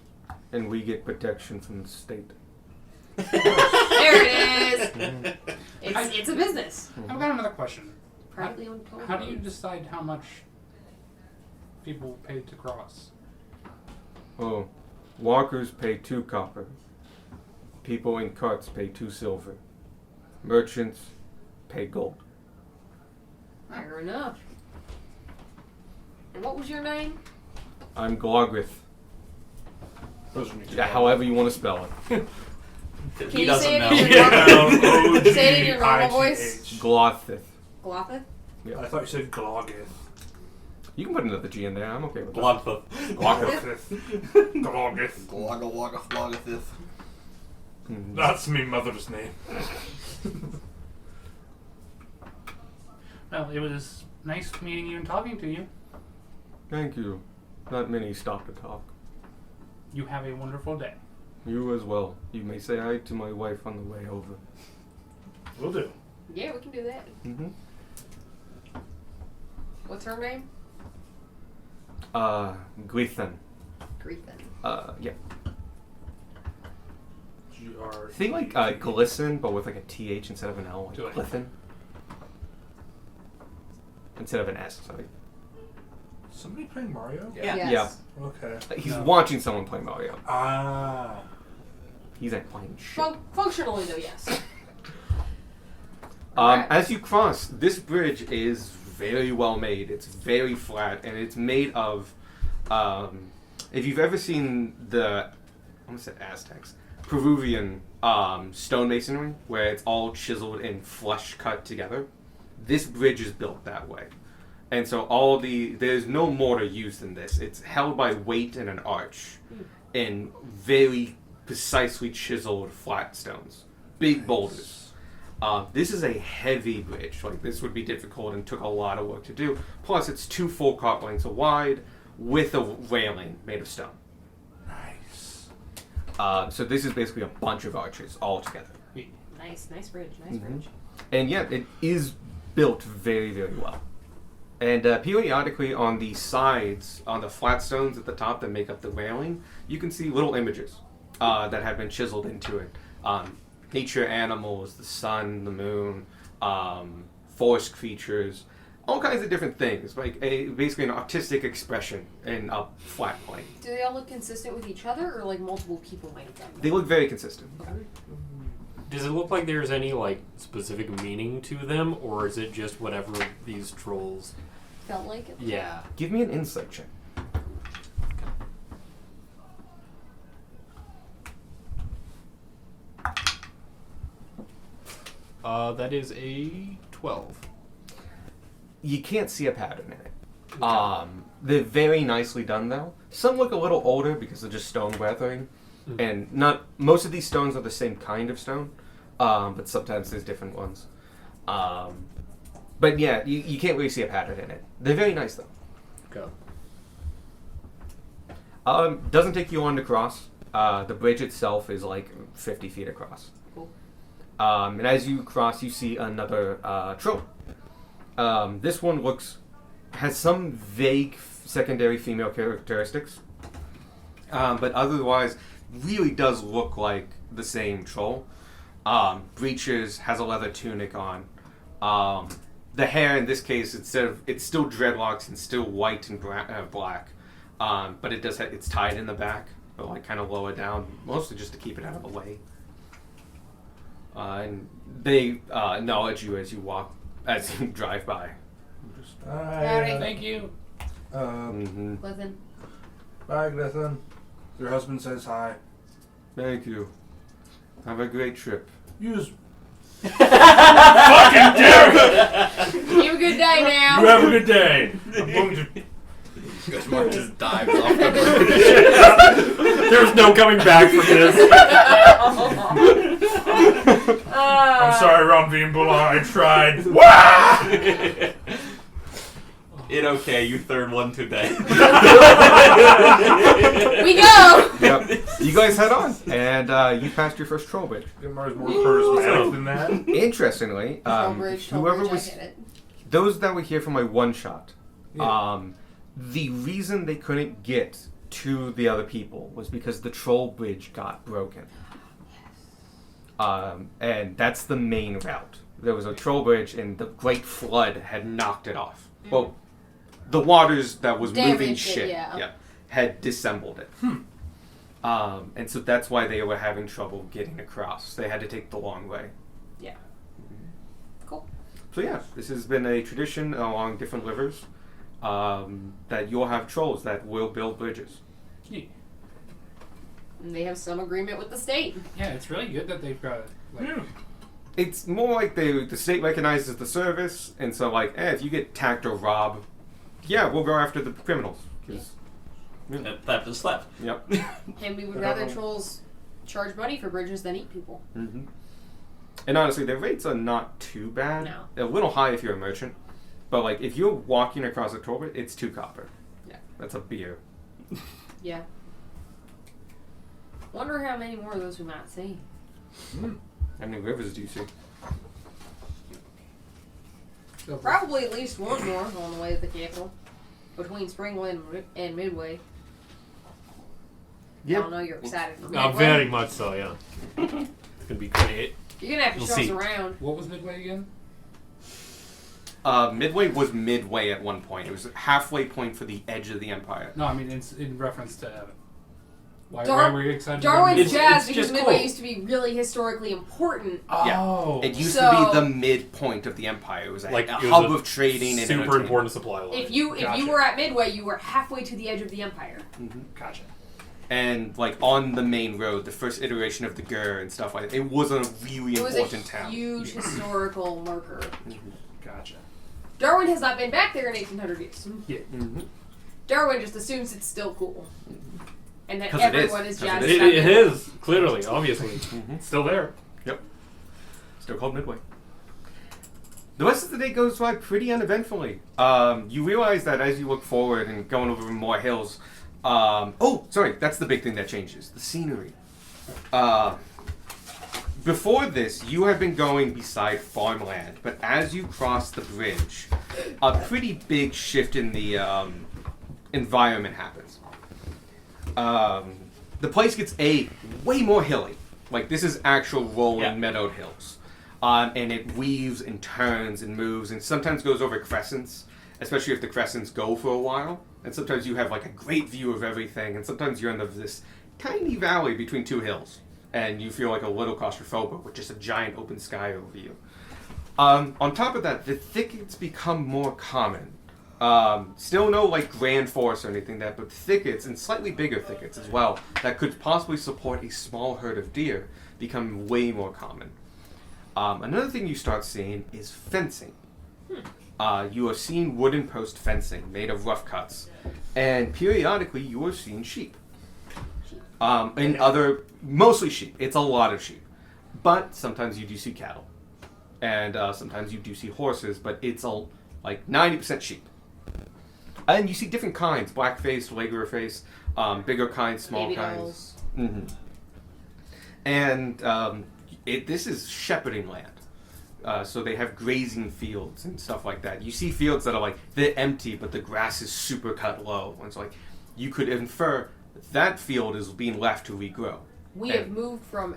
and we get protection from the state. There it is. It's a business. I've got another question. Privately owned. How do you decide how much people pay to cross? Oh, walkers pay 2 copper. People in carts pay 2 silver. Merchants pay gold. Fair enough. And what was your name? I'm Glogrith. Those are me. Yeah, however you want to spell it. Can He you doesn't say it know. in your normal, say it in your normal voice? G-I-G-H. Glothith. Glothith? I thought you said Glogith. You can put another G in there. I'm okay with that. Glogthith. Glothith. Glogith. Glogthith. Mm. That's me mother's name. Well, it was nice meeting you and talking to you. Thank you. Not many stop to talk. You have a wonderful day. You as well. You may say hi to my wife on the way over. Will do. Yeah, we can do that. Mm-hmm. What's her name? Gwithan. Grethen. Yeah. G-R. Think like glisten, but with like a TH instead of an L. Like Do it. glithin. Instead of an S, sorry. Somebody playing Mario? Yeah. Yes. Okay. He's No. watching someone play Mario. Ah. He's like playing shit. Functionally, though, yes. As you cross, this bridge is very well made. It's very flat, and it's made of. If you've ever seen the, I almost said Aztecs, Peruvian stonemasonry, where it's all chiseled and flush cut together, this bridge is built that way. And so there's no mortar used in this. It's held by weight and an arch, in very precisely chiseled flat stones, big boulders. This is a heavy bridge. Like this would be difficult and took a lot of work to do. Plus, it's 2 full cart lengths wide with a railing made of stone. Nice. So this is basically a bunch of arches all together. Nice bridge, nice Mhm. bridge. And yeah, it is built very, very well. And periodically on the sides, on the flat stones at the top that make up the railing, you can see little images that have been chiseled into it. Nature animals, the sun, the moon, forest creatures. all kinds of different things, like basically an artistic expression in a flat plane. Do they all look consistent with each other, or like multiple people might have done They look very consistent. Does it look like there's any like specific meaning to them, or is it just whatever these trolls? Felt like it? Yeah. Give me an insight check. That is a 12. You can't see a pattern in it. They're very nicely done though. Some look a little older because they're just stone weathering, and not most of these stones are the same kind of stone, but sometimes there's different ones. But yeah, you can't really see a pattern in it. They're very nice though. Okay. Doesn't take you long to cross. The bridge itself is like 50 feet across. Cool. And as you cross, you see another troll. This one has some vague secondary female characteristics, but otherwise really does look like the same troll. Breeches, has a leather tunic on. The hair in this case, it's still dreadlocks and still white and black, but it's tied in the back, but like kind of lower down, mostly just to keep it out of the way. And they acknowledge you as you drive by. Howdy. Thank you. Listen. Bye, Glithin. Your husband says hi. Thank you. Have a great trip. Use. You have a good day now. You have a good day. I'm going to. Guzmar just dives off the bridge. There's no coming back from this. I'm sorry, Ramvimbula. I tried. Wah! It okay, you third one today. We go! Yep. You guys head on, and you passed your first troll bridge. Gilmar's more charismatic than that. Interestingly, whoever was I get it. those that were here for my one shot, the reason they couldn't get to the other people was because the troll bridge got broken. And that's the main route. There was a troll bridge, and the Great Flood had knocked it off. Well, the waters that was moving Damaged it, shit, yeah. had dissembled it. And so that's why they were having trouble getting across. They had to take the long way. Yeah. Cool. So yeah, this has been a tradition along different rivers that you'll have trolls that will build bridges. Yeah. And they have some agreement with the state. Yeah, it's really good that they've got like, It's more like the state recognizes the service, and so like, if you get tacked or robbed, yeah, we'll go after the criminals. 'Cause, Theft is theft. yep. And we would rather trolls charge money for bridges than eat people. Mm-hmm. And honestly, their rates are not too bad. No. They're a little high if you're a merchant, but like if you're walking across a troll bridge, it's 2 copper. Yeah. That's a beer. Yeah. Wonder how many more of those we might see. How many rivers do you see? Probably at least one more on the way to the capital. Between Springland and Midway. I don't know, you're excited for Midway. Very much so, yeah. It's gonna be great. You're gonna have to We'll show see. us around. what was Midway again? Midway was midway at one point. It was a halfway point for the edge of the empire. No, I mean in reference to Evan. Why Dar- were you excited? Darwin's It's jazzed because just Midway cool. used to be really historically important. Oh, It used So- to be the midpoint of the empire. It was a Like, it was hub a of trading and super entertainment. important supply line. If you Gotcha. were at Midway, you were halfway to the edge of the empire. gotcha. And like on the main road, the first iteration of the Gur and stuff like that, it was a really It was important a town. huge historical marker. Gotcha. Darwin has not been back there in 1800 years. Mm-hmm. Darwin just assumes it's still cool. And that 'Cause it is. everyone is 'Cause jazzed it about It is, clearly, obviously. It's still there. Yep. Still called Midway. The rest of the day goes by pretty uneventfully. You realize that as you look forward and going over more hills. That's the big thing that changes. The scenery. Before this, you have been going beside farmland, but as you cross the bridge, a pretty big shift in the environment happens. The place gets way more hilly. Like this is actual rolling Yeah. meadowed hills. And it weaves and turns and moves and sometimes goes over crescents, especially if the crescents go for a while. And sometimes you have like a great view of everything, and sometimes you're in this tiny valley between two hills, and you feel like a little claustrophobic with just a giant open sky over you. On top of that, the thickets become more common. Still no like grand forest or anything that, but thickets and slightly bigger thickets as well that could possibly support a small herd of deer become way more common. Another thing you start seeing is fencing. You are seeing wooden post fencing made of rough cuts, and periodically you are seeing sheep. And mostly sheep. It's a lot of sheep, but sometimes you do see cattle, and sometimes you do see horses. But it's like 90% sheep. And you see different kinds: black face, regular face, bigger kinds, small Baby kinds. dolls. Mm-hmm. And this is shepherding land. So they have grazing fields and stuff like that. You see fields that are like, they're empty, but the grass is super cut low. And it's like, you could infer that field is being left to regrow. We have moved from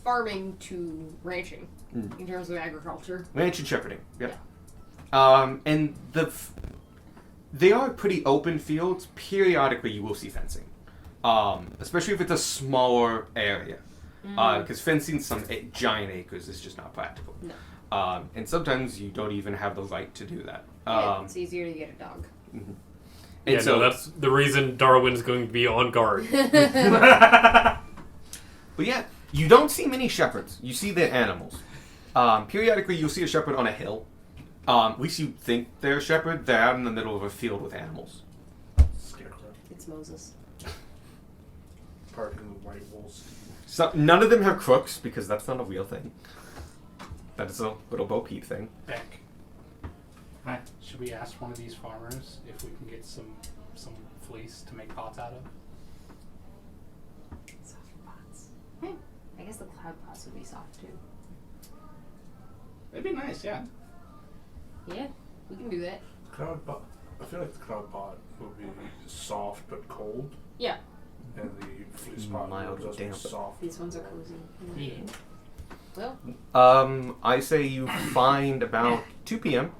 farming to ranching in terms of agriculture. Ranch and shepherding, yep. And they are pretty open fields. Periodically you will see fencing. Especially if it's a smaller area. Because fencing some giant acres is just not practical. No. And sometimes you don't even have the right to do that. Yeah, it's easier to get a dog. Mm-hmm. Yeah, so that's the reason Darwin's going to be on guard. But yeah, you don't see many shepherds. You see their animals. Periodically, you'll see a shepherd on a hill. At least you think they're a shepherd. They're out in the middle of a field with animals. Scarecrow. It's Moses. Parting the white wolves. So, none of them have crooks, because that's not a real thing. That is a little Bo Peep thing. Beck. Hi. Should we ask one of these farmers if we can get some fleece to make pots out of? Soft pots. I guess the cloud pots would be soft too. It'd be nice, yeah. Yeah, we can do that. Cloud pot. I feel like the cloud pot will be soft but cold, Yeah, and the fleece pot Mild will and just be damp. soft. these ones are cozy. Yeah. Well, I say you find about 2 p.m.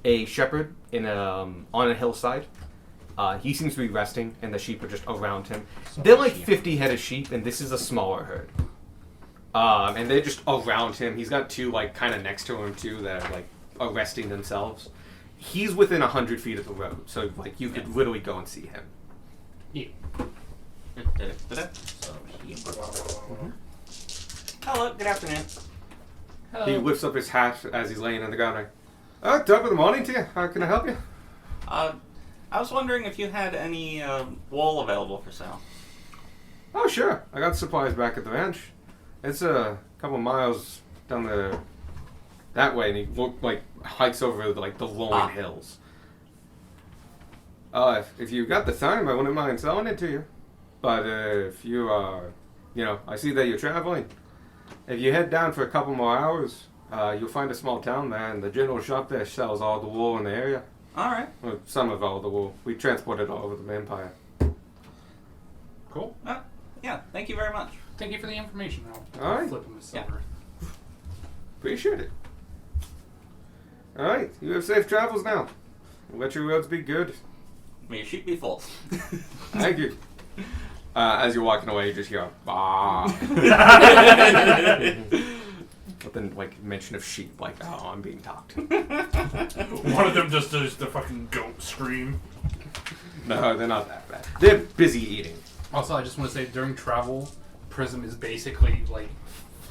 a shepherd in on a hillside. He seems to be resting, and the sheep are just around him. They're like 50 head of sheep, and this is a smaller herd. And they're just around him. He's got 2 like kind of next to him too that are like resting themselves. He's within 100 feet of the road, so like you could literally go and see him. Yeah. So hello, good afternoon. He lifts up his hat as he's laying on the ground. Like, top of the morning to you. How can I help you? I was wondering if you had any wool available for sale. Oh, sure. I got supplies back at the ranch. It's a couple miles down that way, and he hikes over the rolling hills. If you got the time, I wouldn't mind selling it to you. But if you are, I see that you're traveling. If you head down for a couple more hours, you'll find a small town there, and the general shop there sells all the wool in the area. All right. Well, some of all the wool. We transport it all over the Empire. Cool. Yeah, thank you very much. Thank you for the information. I'll All right. flip him a silver. Appreciate it. Alright, you have safe travels now. Let your roads be good. May your sheep be full. Thank you. As you're walking away, you just hear a bah. But then, mention of sheep, I'm being talked. One of them just does the fucking goat scream. No, they're not that bad. They're busy eating. Also, I just want to say, during travel, Prism is basically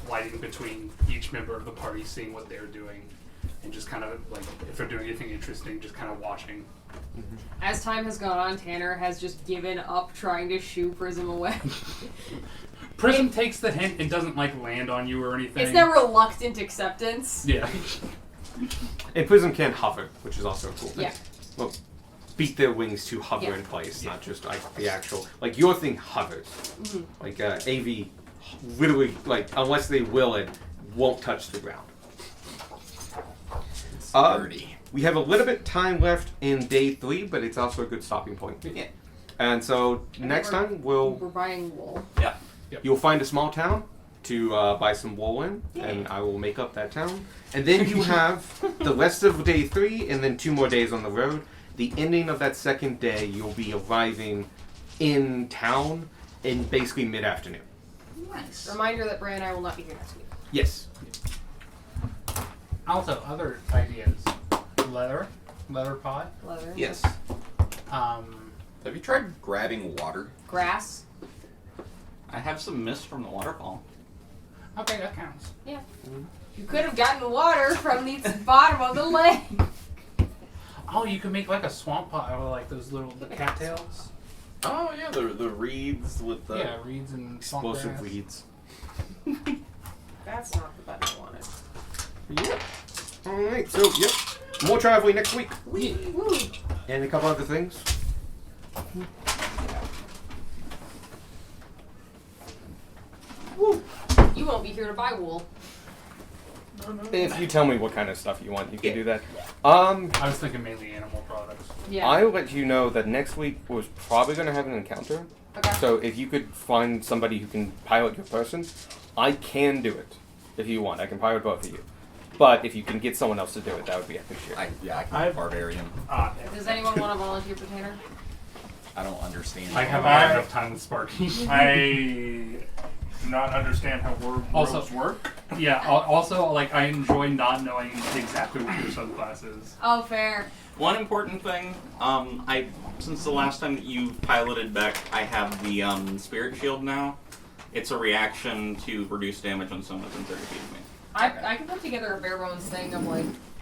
flighting between each member of the party, seeing what they're doing, and just kind of if they're doing anything interesting, just kind of watching. as time has gone on, Tanner has just given up trying to shoo Prism away. Prism takes the hint and doesn't land on you or anything. It's that reluctant acceptance. Yeah. And Prism can hover, which is also a cool thing. Yeah. Well, beat their wings to hover in place, not just the actual. Your thing hovers. Mm-hmm. AV, literally, unless they will it, won't touch the ground. We have a little bit time left in day 3, but it's also a good stopping point. Yeah. And so next time We're buying wool. Yeah. you'll find a small town. to buy some wool and I will make up that town. And then you have the rest of day 3, and then 2 more days on the road. The ending of that second day, you'll be arriving in town in basically mid-afternoon. Nice. Reminder that Bray and I will not be here next week. Yes. Also, other ideas. Leather pot. Leather. Yes. Have you tried grabbing water? Grass. I have some mist from the waterfall. Okay, that counts. Yeah. You could have gotten water from the bottom of the lake. Oh, you could make like a swamp pot out of like those little the cattails. Oh yeah, the reeds with the Yeah, reeds and swamp Explosive grass. weeds. That's not the button I wanted. Yep. Alright, so, yep. More traveling next week. Woo. And a couple other things. Woo. You won't be here to buy wool. If you tell me what kind of stuff you want, you can do that. I was thinking mainly animal products. Yeah. I'll let you know that next week was probably going to have an encounter. Okay. So if you could find somebody who can pilot your person, I can do it. If you want, I can pilot both of you. But if you can get someone else to do it, that would be appreciated. I can I've- be barbarian. Does anyone want to volunteer for Tanner? I don't understand. I haven't had enough time with Sparky. I do not understand how Also- worlds work. Yeah. Also, like I enjoy not knowing exactly what your subclass is. Oh, fair. One important thing, since the last time that you piloted Beck, I have the Spirit Shield now. It's a reaction to reduce damage on someone within 30 feet of me. I can put together a bare bones thing of like